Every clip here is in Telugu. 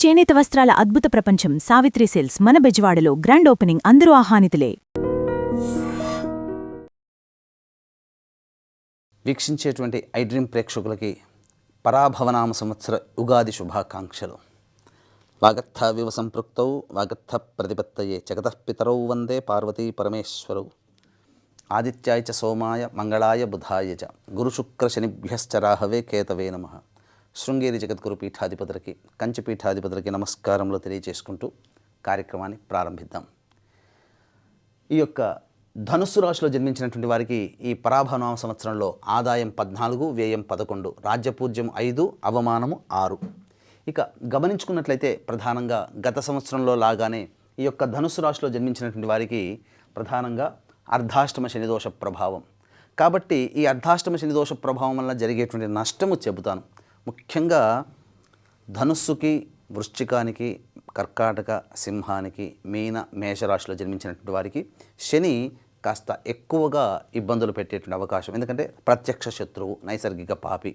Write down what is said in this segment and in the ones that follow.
చేనేత వస్త్రాల అద్భుత ప్రపంచం సావిత్రి సిల్క్స్ మన బెజవాడలో గ్రాండ్ ఓపెనింగ్ అందరూ ఆహ్వానితులే. వీక్షించేటువంటి ఐడ్రీమ్ ప్రేక్షకులకి పరాభవనామ సంవత్సర ఉగాది శుభాకాంక్షలు. వాగర్థవివ సంపృక్తౌ వాగర్థ ప్రతిపత్తయే జగతః పితరౌ వందే పార్వతీ పరమేశ్వరౌ. ఆదిత్యాయ చ సోమాయ మంగళాయ బుధాయ చ గురుశుక్ర శనిభ్యశ్చ రాహవే కేతవే నమః. శృంగేరి జగద్గురు పీఠాధిపతులకి కంచి పీఠాధిపతులకి నమస్కారములు తెలియజేసుకుంటూ కార్యక్రమాన్ని ప్రారంభిద్దాం. ఈ యొక్క ధనుస్సు రాశిలో జన్మించినటువంటి వారికి ఈ పరాభవనామ సంవత్సరంలో ఆదాయం 14, వ్యయం 11, రాజ్యపూజ్యం 5, అవమానము 6. ఇక గమనించుకున్నట్లయితే ప్రధానంగా గత సంవత్సరంలో లాగానే ఈ యొక్క ధనుస్సు రాశిలో జన్మించినటువంటి వారికి ప్రధానంగా అర్ధాష్టమ శనిదోష ప్రభావం. కాబట్టి ఈ అర్ధాష్టమ శనిదోష ప్రభావం వల్ల జరిగేటువంటి నష్టము చెబుతాను. ముఖ్యంగా ధనుస్సుకి, వృశ్చికానికి, కర్కాటక, సింహానికి, మీన, మేషరాశిలో జన్మించినటువంటి వారికి శని కాస్త ఎక్కువగా ఇబ్బందులు పెట్టేటువంటి అవకాశం. ఎందుకంటే ప్రత్యక్ష శత్రువు, నైసర్గిక పాపి.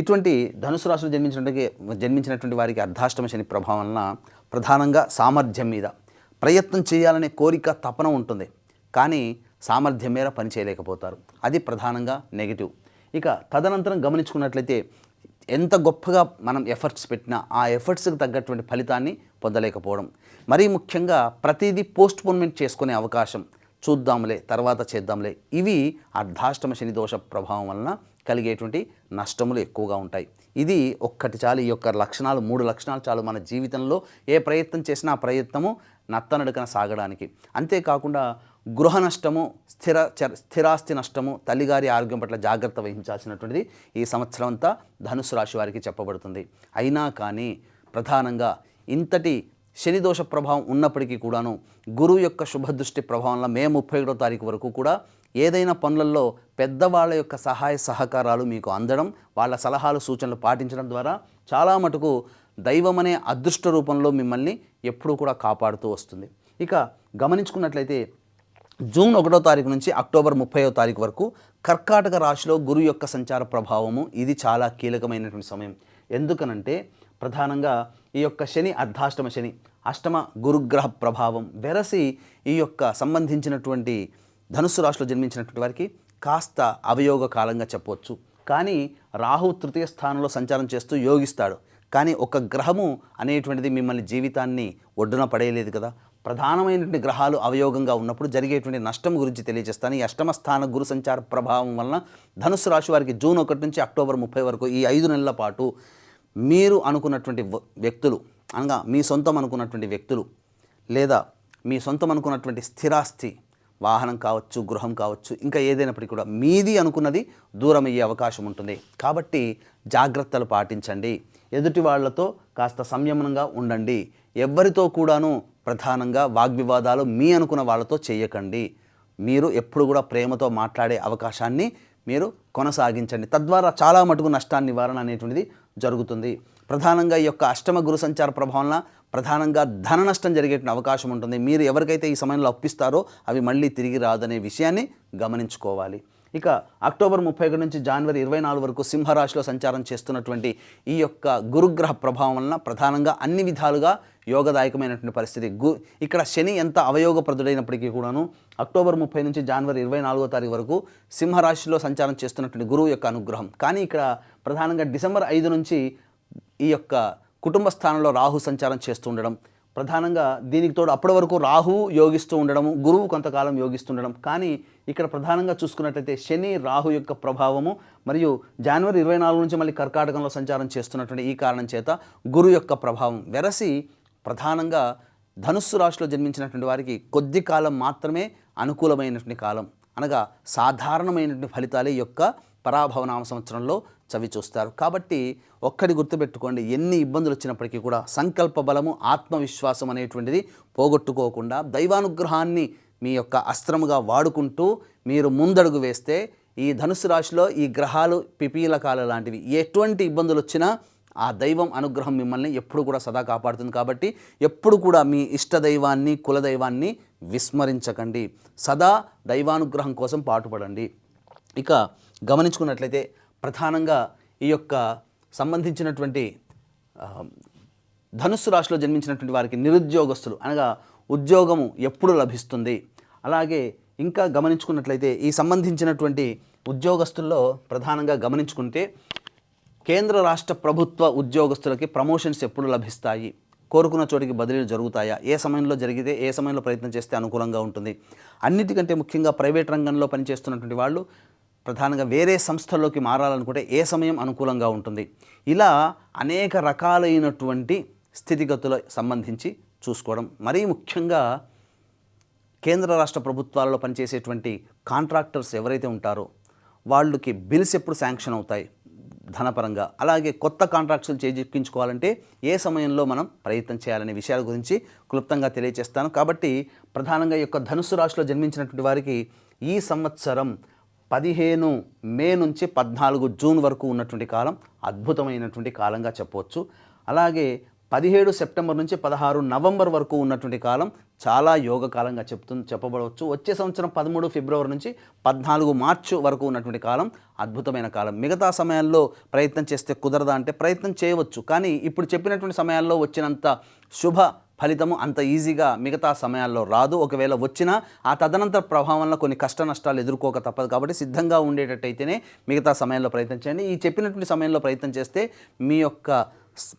ఇటువంటి ధనుసు రాశిలో జన్మించినటువంటి వారికి అర్ధాష్టమ శని ప్రభావం వలన ప్రధానంగా సామర్థ్యం మీద ప్రయత్నం చేయాలనే కోరిక, తపన ఉంటుంది. కానీ సామర్థ్యం మేర పని చేయలేకపోతారు. అది ప్రధానంగా నెగిటివ్. ఇక తదనంతరం గమనించుకున్నట్లయితే ఎంత గొప్పగా మనం ఎఫర్ట్స్ పెట్టినా ఆ ఎఫర్ట్స్కి తగ్గటువంటి ఫలితాన్ని పొందలేకపోవడం, మరీ ముఖ్యంగా ప్రతిదీ పోస్ట్పోన్మెంట్ చేసుకునే అవకాశం, చూద్దాంలే, తర్వాత చేద్దాంలే, ఇవి అర్ధాష్టమ శని దోష ప్రభావం వలన కలిగేటువంటి నష్టములు ఎక్కువగా ఉంటాయి. ఇది ఒక్కటి చాలు. ఈ యొక్క లక్షణాలు, 3 లక్షణాలు చాలు మన జీవితంలో ఏ ప్రయత్నం చేసినా ఆ ప్రయత్నము నత్తనడుకన సాగడానికి. అంతేకాకుండా గృహ నష్టము, స్థిరాస్తి నష్టము, తల్లిగారి ఆరోగ్యం పట్ల జాగ్రత్త వహించాల్సినటువంటిది ఈ సంవత్సరం అంతా ధనుసు రాశి వారికి చెప్పబడుతుంది. అయినా కానీ ప్రధానంగా ఇంతటి శనిదోష ప్రభావం ఉన్నప్పటికీ కూడాను గురువు యొక్క శుభదృష్టి ప్రభావంలో మే 31వ తారీఖు వరకు కూడా ఏదైనా పనులలో పెద్దవాళ్ళ యొక్క సహాయ సహకారాలు మీకు అందడం, వాళ్ళ సలహాలు సూచనలు పాటించడం ద్వారా చాలా మటుకు దైవం అనే అదృష్ట రూపంలో మిమ్మల్ని ఎప్పుడూ కూడా కాపాడుతూ వస్తుంది. ఇక గమనించుకున్నట్లయితే జూన్ 1వ తారీఖు నుంచి అక్టోబర్ 30వ తారీఖు వరకు కర్కాటక రాశిలో గురువు యొక్క సంచార ప్రభావము ఇది చాలా కీలకమైనటువంటి సమయం. ఎందుకనంటే ప్రధానంగా ఈ యొక్క శని అర్ధాష్టమ శని, అష్టమ గురుగ్రహ ప్రభావం వెరసి ఈ యొక్క సంబంధించినటువంటి ధనుస్సు రాశిలో జన్మించినటువంటి వారికి కాస్త అవయోగ కాలంగా చెప్పవచ్చు. కానీ రాహు తృతీయ స్థానంలో సంచారం చేస్తూ యోగిస్తాడు. కానీ ఒక గ్రహము అనేటువంటిది మిమ్మల్ని జీవితాన్ని ఒడ్డున పడేయలేదు కదా. ప్రధానమైనటువంటి గ్రహాలు అవయోగంగా ఉన్నప్పుడు జరిగేటువంటి నష్టం గురించి తెలియజేస్తాను. ఈ అష్టమ స్థాన గురు సంచార ప్రభావం వలన ధనుస్సు రాశి వారికి జూన్ 1 నుంచి అక్టోబర్ 30 వరకు ఈ 5 నెలల పాటు మీరు అనుకున్నటువంటి వ్యక్తులు, అనగా మీ సొంతం అనుకున్నటువంటి వ్యక్తులు లేదా మీ సొంతం అనుకున్నటువంటి స్థిరాస్తి, వాహనం కావచ్చు, గృహం కావచ్చు, ఇంకా ఏదైనప్పటికీ కూడా మీది అనుకున్నది దూరం అయ్యే అవకాశం ఉంటుంది. కాబట్టి జాగ్రత్తలు పాటించండి. ఎదుటి వాళ్లతో కాస్త సంయమనంగా ఉండండి. ఎవరితో కూడాను ప్రధానంగా వాగ్వివాదాలు మీ అనుకున్న వాళ్ళతో చేయకండి. మీరు ఎప్పుడు కూడా ప్రేమతో మాట్లాడే అవకాశాన్ని మీరు కొనసాగించండి. తద్వారా చాలా మటుకు నష్టాన్ని నివారణ అనేటువంటిది జరుగుతుంది. ప్రధానంగా ఈ యొక్క అష్టమ గురు సంచార ప్రభావం ప్రధానంగా ధన నష్టం జరిగేటువంటి అవకాశం ఉంటుంది. మీరు ఎవరికైతే ఈ సమయంలో అప్పిస్తారో అవి మళ్ళీ తిరిగి రాదనే విషయాన్ని గమనించుకోవాలి. ఇక అక్టోబర్ 31 నుంచి జనవరి 24 వరకు సింహరాశిలో సంచారం చేస్తున్నటువంటి ఈ యొక్క గురుగ్రహ ప్రభావం వలన ప్రధానంగా అన్ని విధాలుగా యోగదాయకమైనటువంటి పరిస్థితి. ఇక్కడ శని ఎంత అవయోగప్రదుడైనప్పటికీ కూడాను అక్టోబర్ 30 నుంచి జనవరి 24వ తారీఖు వరకు సింహరాశిలో సంచారం చేస్తున్నటువంటి గురువు యొక్క అనుగ్రహం. కానీ ఇక్కడ ప్రధానంగా డిసెంబర్ 5 నుంచి ఈ యొక్క కుటుంబ స్థానంలో రాహు సంచారం చేస్తూ ఉండడం, ప్రధానంగా దీనికి తోడు అప్పటి వరకు రాహు యోగిస్తూ ఉండడము, గురువు కొంతకాలం యోగిస్తుండడం. కానీ ఇక్కడ ప్రధానంగా చూసుకున్నట్లయితే శని, రాహు యొక్క ప్రభావము మరియు జనవరి 24 నుంచి మళ్ళీ కర్కాటకంలో సంచారం చేస్తున్నటువంటి ఈ కారణం చేత గురు యొక్క ప్రభావం వెరసి ప్రధానంగా ధనుస్సు రాశిలో జన్మించినటువంటి వారికి కొద్ది కాలం మాత్రమే అనుకూలమైనటువంటి కాలం, అనగా సాధారణమైనటువంటి ఫలితాలే ఈ యొక్క పరాభవనామ సంవత్సరంలో చవి చూస్తారు. కాబట్టి ఒక్కటి గుర్తుపెట్టుకోండి, ఎన్ని ఇబ్బందులు వచ్చినప్పటికీ కూడా సంకల్ప బలము, ఆత్మవిశ్వాసం అనేటువంటిది పోగొట్టుకోకుండా దైవానుగ్రహాన్ని మీ యొక్క అస్త్రముగా వాడుకుంటూ మీరు ముందడుగు వేస్తే ఈ ధనుసు రాశిలో ఈ గ్రహాలు పిపీలకాల లాంటివి ఎటువంటి ఇబ్బందులు వచ్చినా ఆ దైవం అనుగ్రహం మిమ్మల్ని ఎప్పుడు కూడా సదా కాపాడుతుంది. కాబట్టి ఎప్పుడు కూడా మీ ఇష్టదైవాన్ని, కులదైవాన్ని విస్మరించకండి. సదా దైవానుగ్రహం కోసం పాటుపడండి. ఇక గమనించుకున్నట్లయితే ప్రధానంగా ఈ యొక్క సంబంధించినటువంటి ధనుస్సు రాశిలో జన్మించినటువంటి వారికి నిరుద్యోగస్తులు అనగా ఉద్యోగము ఎప్పుడు లభిస్తుంది, అలాగే ఇంకా గమనించుకున్నట్లయితే ఈ సంబంధించినటువంటి ఉద్యోగస్తుల్లో ప్రధానంగా గమనించుకుంటే కేంద్ర రాష్ట్ర ప్రభుత్వ ఉద్యోగస్తులకి ప్రమోషన్స్ ఎప్పుడు లభిస్తాయి, కోరుకున్న చోటికి బదిలీలు జరుగుతాయా, ఏ సమయంలో జరిగితే ఏ సమయంలో ప్రయత్నం చేస్తే అనుకూలంగా ఉంటుంది, అన్నిటికంటే ముఖ్యంగా ప్రైవేట్ రంగంలో పనిచేస్తున్నటువంటి వాళ్ళు ప్రధానంగా వేరే సంస్థల్లోకి మారాలనుకుంటే ఏ సమయం అనుకూలంగా ఉంటుంది, ఇలా అనేక రకాలైనటువంటి స్థితిగతుల సంబంధించి చూసుకోవడం. మరీ ముఖ్యంగా కేంద్ర రాష్ట్ర ప్రభుత్వాలలో పనిచేసేటువంటి కాంట్రాక్టర్స్ ఎవరైతే ఉంటారో వాళ్ళకి బిల్స్ ఎప్పుడు శాంక్షన్ అవుతాయి ధనపరంగా, అలాగే కొత్త కాంట్రాక్ట్స్లు చేజిక్కించుకోవాలంటే ఏ సమయంలో మనం ప్రయత్నం చేయాలనే విషయాల గురించి క్లుప్తంగా తెలియజేస్తాను. కాబట్టి ప్రధానంగా ఈ యొక్క ధనుస్సు రాశిలో జన్మించినటువంటి వారికి ఈ సంవత్సరం 15 మే నుంచి 14 జూన్ వరకు ఉన్నటువంటి కాలం అద్భుతమైనటువంటి కాలంగా చెప్పవచ్చు. అలాగే 17 సెప్టెంబర్ నుంచి 16 నవంబర్ వరకు ఉన్నటువంటి కాలం చాలా యోగ కాలంగా చెప్పబడవచ్చు. వచ్చే సంవత్సరం 13 ఫిబ్రవరి నుంచి 14 మార్చి వరకు ఉన్నటువంటి కాలం అద్భుతమైన కాలం. మిగతా సమయాల్లో ప్రయత్నం చేస్తే కుదరదా అంటే ప్రయత్నం చేయవచ్చు, కానీ ఇప్పుడు చెప్పినటువంటి సమయాల్లో వచ్చినంత శుభ ఫలితము అంత ఈజీగా మిగతా సమయాల్లో రాదు. ఒకవేళ వచ్చినా ఆ తదనంతర ప్రభావం వల్ల కొన్ని కష్ట నష్టాలు ఎదుర్కోక తప్పదు. కాబట్టి సిద్ధంగా ఉండేటట్టయితేనే మిగతా సమయంలో ప్రయత్నం చేయండి. ఈ చెప్పినటువంటి సమయంలో ప్రయత్నం చేస్తే మీ యొక్క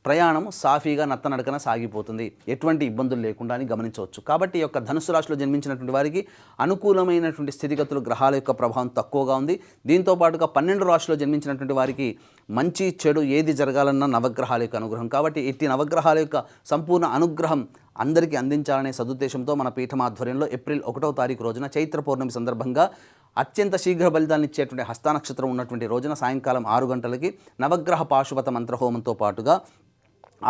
ప్రయాణం సాఫీగా నత్తనడకన సాగిపోతుంది, ఎటువంటి ఇబ్బందులు లేకుండా అని గమనించవచ్చు. కాబట్టి ఈ యొక్క ధనుసు రాశిలో జన్మించినటువంటి వారికి అనుకూలమైనటువంటి స్థితిగతులు గ్రహాల యొక్క ప్రభావం తక్కువగా ఉంది. దీంతో పాటుగా 12 రాశిలో జన్మించినటువంటి వారికి మంచి చెడు ఏది జరగాలన్న నవగ్రహాల యొక్క అనుగ్రహం. కాబట్టి ఇట్టి నవగ్రహాల యొక్క సంపూర్ణ అనుగ్రహం అందరికీ అందించాలనే సదుద్దేశంతో మన పీఠం ఆధ్వర్యంలో ఏప్రిల్ 1వ తారీఖు రోజున చైత్ర పౌర్ణమి సందర్భంగా అత్యంత శీఘ్ర ఫలితాలను ఇచ్చేటువంటి హస్తానక్షత్రం ఉన్నటువంటి రోజున సాయంకాలం 6 గంటలకి నవగ్రహ పాశుపత మంత్రహోమంతో పాటుగా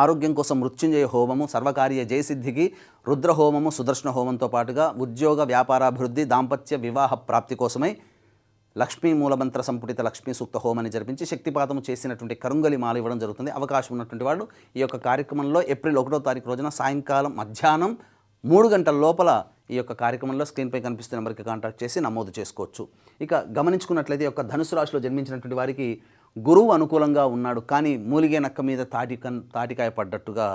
ఆరోగ్యం కోసం మృత్యుంజయ హోమము, సర్వకార్య జయసిద్ధికి రుద్రహోమము, సుదర్శన హోమంతో పాటుగా ఉద్యోగ వ్యాపారాభివృద్ధి, దాంపత్య వివాహ ప్రాప్తి కోసమై లక్ష్మీ మూలమంత్ర సంపుటిత లక్ష్మీ సూక్త హోమాన్ని జరిపించి శక్తిపాతము చేసినటువంటి కరుంగలి మాల ఇవ్వడం జరుగుతుంది. అవకాశం ఉన్నటువంటి వాళ్ళు ఈ యొక్క కార్యక్రమంలో ఏప్రిల్ 1వ తారీఖు రోజున సాయంకాలం మధ్యాహ్నం 3 గంటల లోపల ఈ యొక్క కార్యక్రమంలో స్క్రీన్పై కనిపిస్తున్న నెంబర్కి కాంటాక్ట్ చేసి నమోదు చేసుకోవచ్చు. ఇక గమనించుకున్నట్లయితే ఈ యొక్క ధనుసు రాశిలో జన్మించినటువంటి వారికి గురువు అనుకూలంగా ఉన్నాడు, కానీ మూలిగే నక్క మీద తాటికాయ పడ్డట్టుగా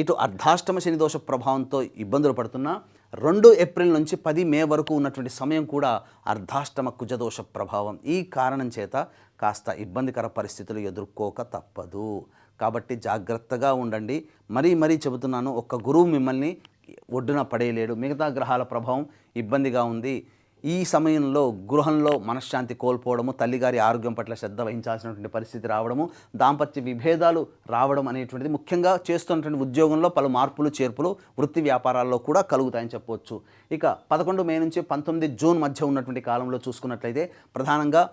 ఇటు అర్ధాష్టమ శని దోష ప్రభావంతో ఇబ్బందులు పడుతున్నా 2 ఏప్రిల్ నుంచి 10 మే వరకు ఉన్నటువంటి సమయం కూడా అర్ధాష్టమ కుజదోష ప్రభావం. ఈ కారణం చేత కాస్త ఇబ్బందికర పరిస్థితులు ఎదుర్కోక తప్పదు. కాబట్టి జాగ్రత్తగా ఉండండి. మరీ చెబుతున్నాను, ఒక్క గురువు మిమ్మల్ని ఒడ్డున పడేయలేడు. మిగతా గ్రహాల ప్రభావం ఇబ్బందిగా ఉంది. ఈ సమయంలో గృహంలో మనశ్శాంతి కోల్పోవడము, తల్లిగారి ఆరోగ్యం పట్ల శ్రద్ధ వహించాల్సినటువంటి పరిస్థితి రావడము, దాంపత్య విభేదాలు రావడం అనేటువంటిది ముఖ్యంగా చేస్తున్నటువంటి ఉద్యోగంలో పలు మార్పులు చేర్పులు వృత్తి వ్యాపారాల్లో కూడా కలుగుతాయని చెప్పవచ్చు. ఇక 11 మే నుంచి 19 జూన్ మధ్య ఉన్నటువంటి కాలంలో చూసుకున్నట్లయితే ప్రధానంగా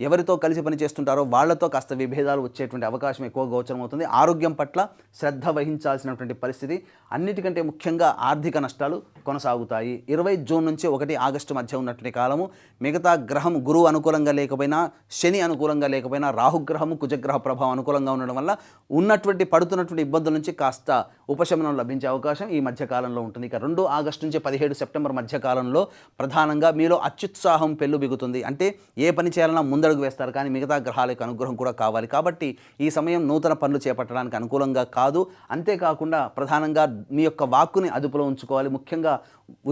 ఎవరితో కలిసి పని చేస్తుంటారో వాళ్లతో కాస్త విభేదాలు వచ్చేటువంటి అవకాశం ఎక్కువ గోచరమవుతుంది. ఆరోగ్యం పట్ల శ్రద్ధ వహించాల్సినటువంటి పరిస్థితి, అన్నిటికంటే ముఖ్యంగా ఆర్థిక నష్టాలు కొనసాగుతాయి. 20 జూన్ నుంచి 1 ఆగస్టు మధ్య ఉన్నటువంటి కాలము మిగతా గ్రహం గురువు అనుకూలంగా లేకపోయినా, శని అనుకూలంగా లేకపోయినా, రాహుగ్రహము కుజగ్రహ ప్రభావం అనుకూలంగా ఉండడం వల్ల పడుతున్నటువంటి ఇబ్బందుల నుంచి కాస్త ఉపశమనం లభించే అవకాశం ఈ మధ్యకాలంలో ఉంటుంది. ఇక 2 ఆగస్టు నుంచి 17 సెప్టెంబర్ మధ్యకాలంలో ప్రధానంగా మీలో అత్యుత్సాహం పెళ్ళు బిగుతుంది. అంటే ఏ పని చేయాలన్నా ముందడుగు వేస్తారు, కానీ మిగతా గ్రహాల యొక్క అనుగ్రహం కూడా కావాలి. కాబట్టి ఈ సమయం నూతన పనులు చేపట్టడానికి అనుకూలంగా కాదు. అంతేకాకుండా ప్రధానంగా మీ యొక్క వాక్కుని అదుపులో ఉంచుకోవాలి. ముఖ్యంగా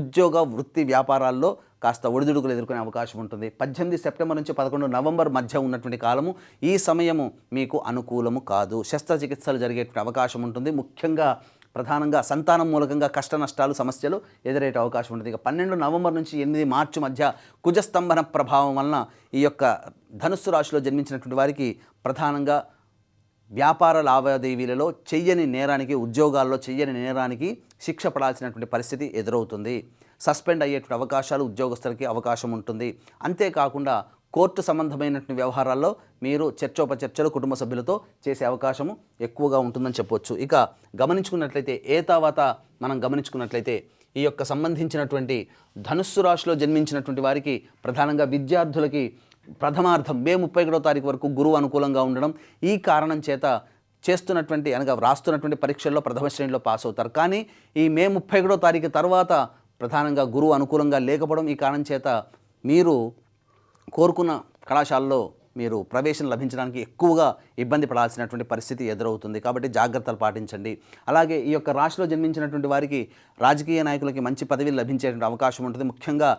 ఉద్యోగ వృత్తి వ్యాపారాల్లో కాస్త ఒడిదుడుకులు ఎదుర్కొనే అవకాశం ఉంటుంది. 18 సెప్టెంబర్ నుంచి 11 నవంబర్ మధ్య ఉన్నటువంటి కాలము ఈ సమయము మీకు అనుకూలము కాదు. శస్త్రచికిత్సలు జరిగేటువంటి అవకాశం ఉంటుంది. ముఖ్యంగా ప్రధానంగా సంతానం మూలకంగా కష్ట నష్టాలు సమస్యలు ఎదురయ్యే అవకాశం ఉంటుంది. ఇక 12 నవంబర్ నుంచి 8 మార్చి మధ్య కుజస్తంభన ప్రభావం వలన ఈ యొక్క ధనుస్సు రాశిలో జన్మించినటువంటి వారికి ప్రధానంగా వ్యాపార లావాదేవీలలో చెయ్యని నేరానికి, ఉద్యోగాల్లో చెయ్యని నేరానికి శిక్ష పడాల్సినటువంటి పరిస్థితి ఎదురవుతుంది. సస్పెండ్ అయ్యేటువంటి అవకాశాలు ఉద్యోగస్తులకి అవకాశం ఉంటుంది. అంతేకాకుండా కోర్టు సంబంధమైనటువంటి వ్యవహారాల్లో మీరు చర్చోపచర్చలు కుటుంబ సభ్యులతో చేసే అవకాశము ఎక్కువగా ఉంటుందని చెప్పవచ్చు. ఇక గమనించుకున్నట్లయితే ఈ యొక్క సంబంధించినటువంటి ధనుస్సు రాశిలో జన్మించినటువంటి వారికి ప్రధానంగా విద్యార్థులకి ప్రథమార్థం మే 31వ తారీఖు వరకు గురువు అనుకూలంగా ఉండడం, ఈ కారణం చేత రాస్తున్నటువంటి పరీక్షల్లో ప్రథమ శ్రేణిలో పాస్ అవుతారు. కానీ ఈ మే 31వ తారీఖు తర్వాత ప్రధానంగా గురువు అనుకూలంగా లేకపోవడం, ఈ కారణం చేత మీరు కోరుకున్న కళాశాలలో మీరు ప్రవేశం లభించడానికి ఎక్కువగా ఇబ్బంది పడాల్సినటువంటి పరిస్థితి ఎదురవుతుంది. కాబట్టి జాగ్రత్తలు పాటించండి. అలాగే ఈ యొక్క రాశిలో జన్మించినటువంటి వారికి రాజకీయ నాయకులకి మంచి పదవిలు లభించేటువంటి అవకాశం ఉంటుంది. ముఖ్యంగా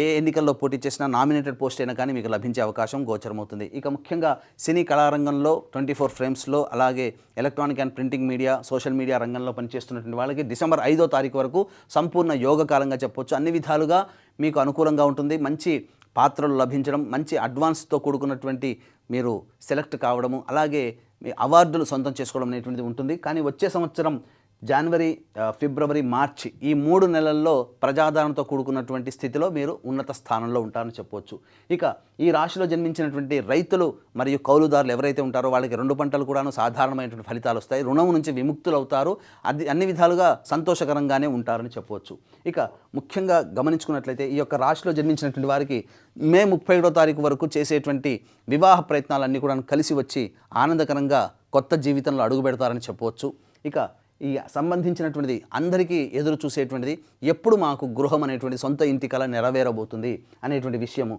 ఏ ఎన్నికల్లో పోటీ చేసినా నామినేటెడ్ పోస్ట్ అయినా కానీ మీకు లభించే అవకాశం గోచరమవుతుంది. ఇక ముఖ్యంగా సినీ కళారంగంలో 24 ఫ్రేమ్స్లో, అలాగే electronic and printing media, social media రంగంలో పనిచేస్తున్నటువంటి వాళ్ళకి డిసెంబర్ 5వ తారీఖు వరకు సంపూర్ణ యోగ కాలంగా చెప్పొచ్చు. అన్ని విధాలుగా మీకు అనుకూలంగా ఉంటుంది. మంచి పాత్రలు లభించడం, మంచి అడ్వాన్స్తో కూడుకున్నటువంటి మీరు సెలెక్ట్ కావడము, అలాగే మీ అవార్డులు సొంతం చేసుకోవడం అనేటువంటిది ఉంటుంది. కానీ వచ్చే సంవత్సరం జనవరి, ఫిబ్రవరి, మార్చి ఈ 3 నెలల్లో ప్రజాదరణతో కూడుకున్నటువంటి స్థితిలో మీరు ఉన్నత స్థానంలో ఉంటారని చెప్పవచ్చు. ఇక ఈ రాశిలో జన్మించినటువంటి రైతులు మరియు కౌలుదారులు ఎవరైతే ఉంటారో వాళ్ళకి 2 పంటలు కూడాను సాధారణమైనటువంటి ఫలితాలు వస్తాయి. రుణం నుంచి విముక్తులు అవుతారు. అది అన్ని విధాలుగా సంతోషకరంగానే ఉంటారని చెప్పవచ్చు. ఇక ముఖ్యంగా గమనించుకున్నట్లయితే ఈ యొక్క రాశిలో జన్మించినటువంటి వారికి మే 31వ తారీఖు వరకు చేసేటువంటి వివాహ ప్రయత్నాలన్నీ కూడా కలిసి వచ్చి ఆనందకరంగా కొత్త జీవితంలో అడుగు పెడతారని చెప్పవచ్చు. ఇక ఈ సంబంధించినటువంటిది అందరికీ ఎదురు చూసేటువంటిది ఎప్పుడు మాకు గృహం అనేటువంటి సొంత ఇంటి కల నెరవేరబోతుంది అనేటువంటి విషయము.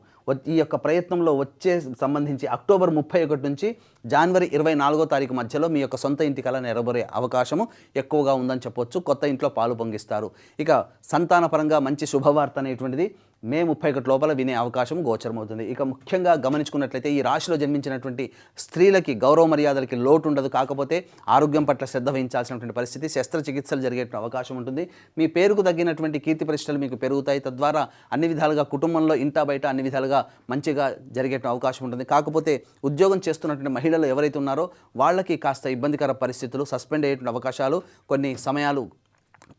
ఈ యొక్క ప్రయత్నంలో వచ్చే సంబంధించి అక్టోబర్ 31 నుంచి జనవరి 24వ తారీఖు మధ్యలో మీ యొక్క సొంత ఇంటి కల నెరవేరే అవకాశము ఎక్కువగా ఉందని చెప్పొచ్చు. కొత్త ఇంట్లో పాలు పొంగిస్తారు. ఇక సంతానపరంగా మంచి శుభవార్త అనేటువంటిది మే 31 లోపల వినే అవకాశం గోచరమవుతుంది. ఇక ముఖ్యంగా గమనించుకున్నట్లయితే ఈ రాశిలో జన్మించినటువంటి స్త్రీలకి గౌరవ మర్యాదలకి లోటు ఉండదు. కాకపోతే ఆరోగ్యం పట్ల శ్రద్ధ వహించాల్సినటువంటి పరిస్థితి, శస్త్రచికిత్సలు జరిగే అవకాశం ఉంటుంది. మీ పేరుకు తగ్గినటువంటి కీర్తి ప్రతిష్టలు మీకు పెరుగుతాయి. తద్వారా అన్ని విధాలుగా కుటుంబంలో ఇంటా బయట అన్ని విధాలుగా మంచిగా జరిగే అవకాశం ఉంటుంది. కాకపోతే ఉద్యోగం చేస్తున్నటువంటి మహిళలు ఎవరైతే ఉన్నారో వాళ్ళకి కాస్త ఇబ్బందికర పరిస్థితులు, సస్పెండ్ అయ్యేటువంటి అవకాశాలు కొన్ని సమయాలు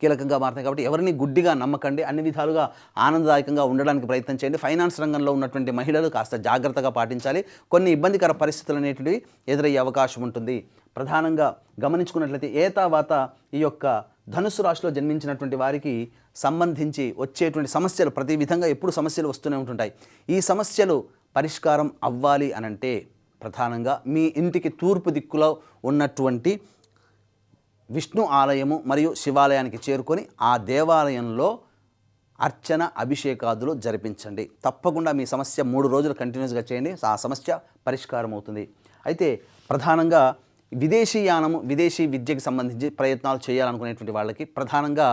కీలకంగా మారుతాయి. కాబట్టి ఎవరిని గుడ్డిగా నమ్మకండి. అన్ని విధాలుగా ఆనందదాయకంగా ఉండడానికి ప్రయత్నం చేయండి. ఫైనాన్స్ రంగంలో ఉన్నటువంటి మహిళలు కాస్త జాగ్రత్తగా పాటించాలి. కొన్ని ఇబ్బందికర పరిస్థితులు అనేటివి ఎదురయ్యే అవకాశం ఉంటుంది. ప్రధానంగా గమనించుకున్నట్లయితే ఏతావాత ఈ యొక్క ధనుస్సు రాశిలో జన్మించినటువంటి వారికి సంబంధించి వచ్చేటువంటి సమస్యలు ప్రతి విధంగా ఎప్పుడు సమస్యలు వస్తూనే ఉంటుంటాయి. ఈ సమస్యలు పరిష్కారం అవ్వాలి అనంటే ప్రధానంగా మీ ఇంటికి తూర్పు దిక్కులో ఉన్నటువంటి విష్ణు ఆలయము మరియు శివాలయానికి చేరుకొని ఆ దేవాలయంలో అర్చన, అభిషేకాదులు జరిపించండి. తప్పకుండా మీ సమస్య 3 రోజులు కంటిన్యూస్గా చేయండి. ఆ సమస్య పరిష్కారం అవుతుంది. అయితే ప్రధానంగా విదేశీయానము, విదేశీ విద్యకి సంబంధించి ప్రయత్నాలు చేయాలనుకునేటువంటి వాళ్ళకి ప్రధానంగా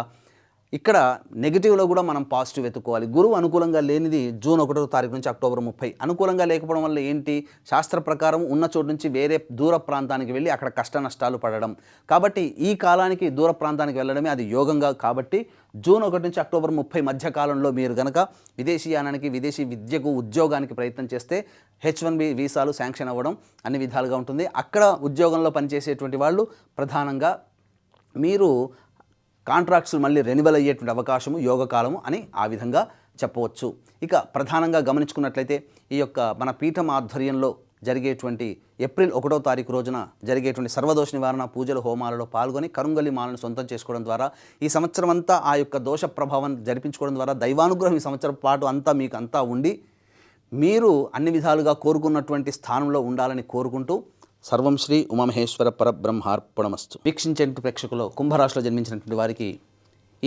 ఇక్కడ నెగిటివ్లో కూడా మనం పాజిటివ్ వెతుక్కోవాలి. గురువు అనుకూలంగా లేనిది జూన్ 1వ తారీఖు నుంచి అక్టోబర్ 30. అనుకూలంగా లేకపోవడం వల్ల ఏంటి, శాస్త్ర ప్రకారం ఉన్న చోటు నుంచి వేరే దూర ప్రాంతానికి వెళ్ళి అక్కడ కష్ట నష్టాలు పడడం. కాబట్టి ఈ కాలానికి దూర ప్రాంతానికి వెళ్ళడమే అది యోగంగా. కాబట్టి జూన్ 1 నుంచి అక్టోబర్ 30 మధ్య కాలంలో మీరు కనుక విదేశీయానానికి, విదేశీ విద్యకు, ఉద్యోగానికి ప్రయత్నం చేస్తే H1B వీసాలు శాంక్షన్ అవ్వడం అన్ని విధాలుగా ఉంటుంది. అక్కడ ఉద్యోగంలో పనిచేసేటువంటి వాళ్ళు ప్రధానంగా మీరు కాంట్రాక్ట్స్ మళ్ళీ రెన్యువల్ అయ్యేటువంటి అవకాశము యోగకాలము అని ఆ విధంగా చెప్పవచ్చు. ఇక ప్రధానంగా గమనించుకున్నట్లయితే ఈ యొక్క మన పీఠం ఆధ్వర్యంలో జరిగేటువంటి ఏప్రిల్ 1వ తారీఖు రోజున జరిగేటువంటి సర్వదోష నివారణ పూజలు, హోమాలలో పాల్గొని కరుంగలి మాలను సొంతం చేసుకోవడం ద్వారా ఈ సంవత్సరం అంతా ఆ యొక్క దోష ప్రభావం జరిపించుకోవడం ద్వారా దైవానుగ్రహం ఈ సంవత్సరం పాటు అంతా మీకు అంతా ఉండి మీరు అన్ని విధాలుగా కోరుకున్నటువంటి స్థానంలో ఉండాలని కోరుకుంటూ సర్వం శ్రీ ఉమామహేశ్వర పరబ్రహ్మార్పణమస్తు. వీక్షించే ప్రేక్షకులు కుంభరాశిలో జన్మించినటువంటి వారికి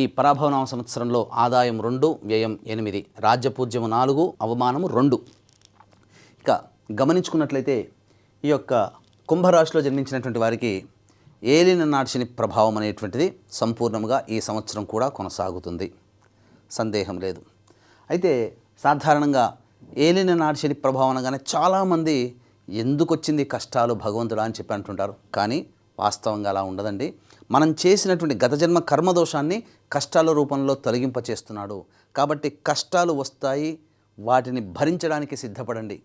ఈ పరాభవనామ సంవత్సరంలో ఆదాయం 2, వ్యయం 8, రాజ్యపూజ్యము 4, అవమానము 2. ఇక గమనించుకున్నట్లయితే ఈ యొక్క కుంభరాశిలో జన్మించినటువంటి వారికి ఏలిన నాటి ప్రభావం అనేటువంటిది సంపూర్ణంగా ఈ సంవత్సరం కూడా కొనసాగుతుంది, సందేహం లేదు. అయితే సాధారణంగా ఏలిన నాటి ప్రభావం అనగానే చాలామంది ఎందుకు వచ్చింది కష్టాలు భగవంతుడా అని చెప్పి అంటుంటారు. కానీ వాస్తవంగా అలా ఉండదండి. మనం చేసినటువంటి గత జన్మ కర్మదోషాన్ని కష్టాల రూపంలో తొలగింపచేస్తున్నాడు. కాబట్టి కష్టాలు వస్తాయి, వాటిని భరించడానికి సిద్ధపడండి.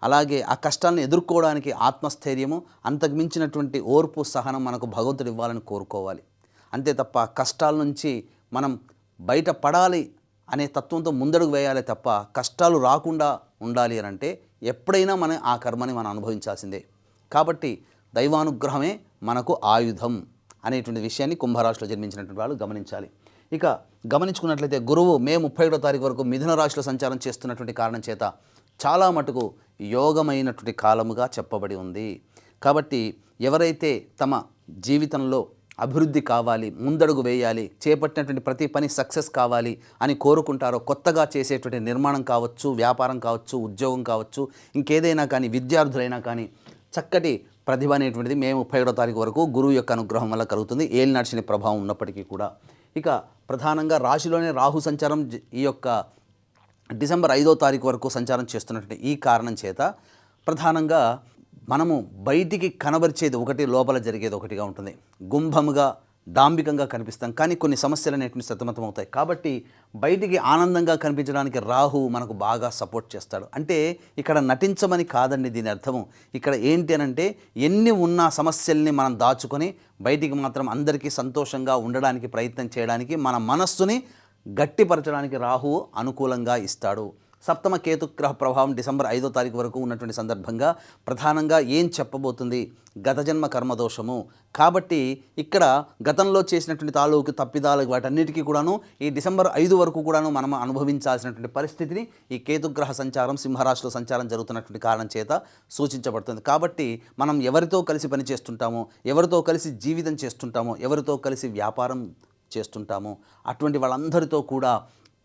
అలాగే ఆ కష్టాలను ఎదుర్కోవడానికి ఆత్మస్థైర్యము, అంతకు మించినటువంటి ఓర్పు, సహనం మనకు భగవంతుడు ఇవ్వాలని కోరుకోవాలి. అంతే తప్ప కష్టాల నుంచి మనం బయటపడాలి అనే తత్వంతో ముందడుగు వేయాలి తప్ప కష్టాలు రాకుండా ఉండాలి అని అంటే ఎప్పుడైనా మనం ఆ కర్మని మనం అనుభవించాల్సిందే. కాబట్టి దైవానుగ్రహమే మనకు ఆయుధం అనేటువంటి విషయాన్ని కుంభరాశిలో జన్మించినటువంటి వాళ్ళు గమనించాలి. ఇక గమనించుకున్నట్లయితే గురువు మే 31వ తారీఖు వరకు మిథున రాశిలో సంచారం చేస్తున్నటువంటి కారణం చేత చాలా మటుకు యోగమైనటువంటి కాలముగా చెప్పబడి ఉంది. కాబట్టి ఎవరైతే తమ జీవితంలో అభివృద్ధి కావాలి, ముందడుగు వేయాలి, చేపట్టినటువంటి ప్రతి పని సక్సెస్ కావాలి అని కోరుకుంటారో, కొత్తగా చేసేటువంటి నిర్మాణం కావచ్చు, వ్యాపారం కావచ్చు, ఉద్యోగం కావచ్చు, ఇంకేదైనా కానీ, విద్యార్థులైనా కానీ చక్కటి ప్రతిభ అనేటువంటిది మే 31వ తారీఖు వరకు గురువు యొక్క అనుగ్రహం వల్ల కలుగుతుంది, ఏలినాటి శని ప్రభావం ఉన్నప్పటికీ కూడా. ఇక ప్రధానంగా రాశిలోనే రాహు సంచారం ఈ యొక్క డిసెంబర్ 5వ తారీఖు వరకు సంచారం చేస్తున్నటువంటి ఈ కారణం చేత ప్రధానంగా మనము బయటికి కనబరిచేది ఒకటి, లోపల జరిగేది ఒకటిగా ఉంటుంది. గుంభముగా డాంబికంగా కనిపిస్తాం, కానీ కొన్ని సమస్యలు అనేటువంటి సతమతం అవుతాయి. కాబట్టి బయటికి ఆనందంగా కనిపించడానికి రాహు మనకు బాగా సపోర్ట్ చేస్తాడు. అంటే ఇక్కడ నటించమని కాదండి దీని అర్థము. ఇక్కడ ఏంటి అనంటే, ఎన్ని ఉన్న సమస్యల్ని మనం దాచుకొని బయటికి మాత్రం అందరికీ సంతోషంగా ఉండడానికి ప్రయత్నం చేయడానికి, మన మనస్సుని గట్టిపరచడానికి రాహు అనుకూలంగా ఇస్తాడు. సప్తమ కేతుగ్రహ ప్రభావం డిసెంబర్ 5వ తారీఖు వరకు ఉన్నటువంటి సందర్భంగా ప్రధానంగా ఏం చెప్పబోతుంది? గత జన్మ కర్మదోషము. కాబట్టి ఇక్కడ గతంలో చేసినటువంటి తాలూకు తప్పిదాలు వాటన్నిటికీ కూడాను ఈ డిసెంబర్ 5 వరకు కూడాను మనం అనుభవించాల్సినటువంటి పరిస్థితిని ఈ కేతుగ్రహ సంచారం సింహరాశిలో సంచారం జరుగుతున్నటువంటి కారణం చేత సూచించబడుతుంది. కాబట్టి మనం ఎవరితో కలిసి పని చేస్తుంటామో, ఎవరితో కలిసి జీవితం చేస్తుంటామో, ఎవరితో కలిసి వ్యాపారం చేస్తుంటామో అటువంటి వాళ్ళందరితో కూడా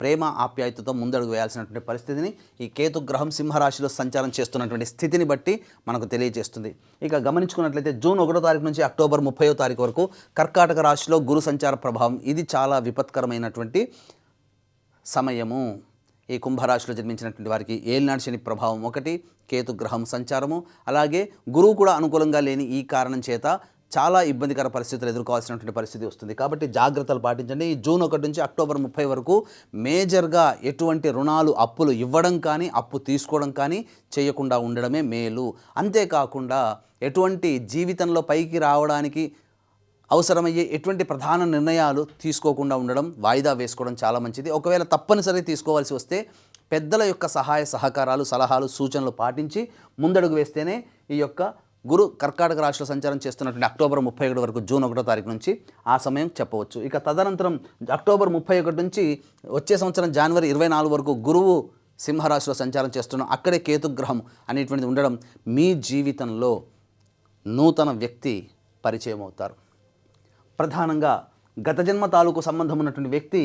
ప్రేమ ఆప్యాయతతో ముందడుగు వేయాల్సినటువంటి పరిస్థితిని ఈ కేతుగ్రహం సింహరాశిలో సంచారం చేస్తున్నటువంటి స్థితిని బట్టి మనకు తెలియజేస్తుంది. ఇక గమనించుకున్నట్లయితే జూన్ 1వ తారీఖు నుంచి అక్టోబర్ 30వ తారీఖు వరకు కర్కాటక రాశిలో గురు సంచార ప్రభావం, ఇది చాలా విపత్కరమైనటువంటి సమయము. ఈ కుంభరాశిలో జన్మించినటువంటి వారికి ఏలినాటి శని ప్రభావం ఒకటి, కేతుగ్రహం సంచారము, అలాగే గురువు కూడా అనుకూలంగా లేని ఈ కారణం చేత చాలా ఇబ్బందికర పరిస్థితులు ఎదుర్కోవాల్సినటువంటి పరిస్థితి వస్తుంది. కాబట్టి జాగ్రత్తలు పాటించండి. ఈ జూన్ 1 నుంచి అక్టోబర్ 30 వరకు మేజర్గా ఎటువంటి రుణాలు, అప్పులు ఇవ్వడం కానీ, అప్పు తీసుకోవడం కానీ చేయకుండా ఉండడమే మేలు. అంతేకాకుండా ఎటువంటి జీవితంలో పైకి రావడానికి అవసరమయ్యే ఎటువంటి ప్రధాన నిర్ణయాలు తీసుకోకుండా ఉండడం, వాయిదా వేసుకోవడం చాలా మంచిది. ఒకవేళ తప్పనిసరి తీసుకోవాల్సి వస్తే పెద్దల యొక్క సహాయ సహకారాలు, సలహాలు, సూచనలు పాటించి ముందడుగు వేస్తేనే ఈ యొక్క గురు కర్కాటక రాశిలో సంచారం చేస్తున్నటువంటి అక్టోబర్ 31 వరకు జూన్ 1వ తారీఖు నుంచి ఆ సమయం చెప్పవచ్చు. ఇక తదనంతరం అక్టోబర్ 31 నుంచి వచ్చే సంవత్సరం జనవరి 24 వరకు గురువు సింహరాశిలో సంచారం చేస్తున్నాం. అక్కడే కేతుగ్రహం అనేటువంటిది ఉండడం మీ జీవితంలో నూతన వ్యక్తి పరిచయం అవుతారు. ప్రధానంగా గత జన్మ తాలూకు సంబంధం ఉన్నటువంటి వ్యక్తి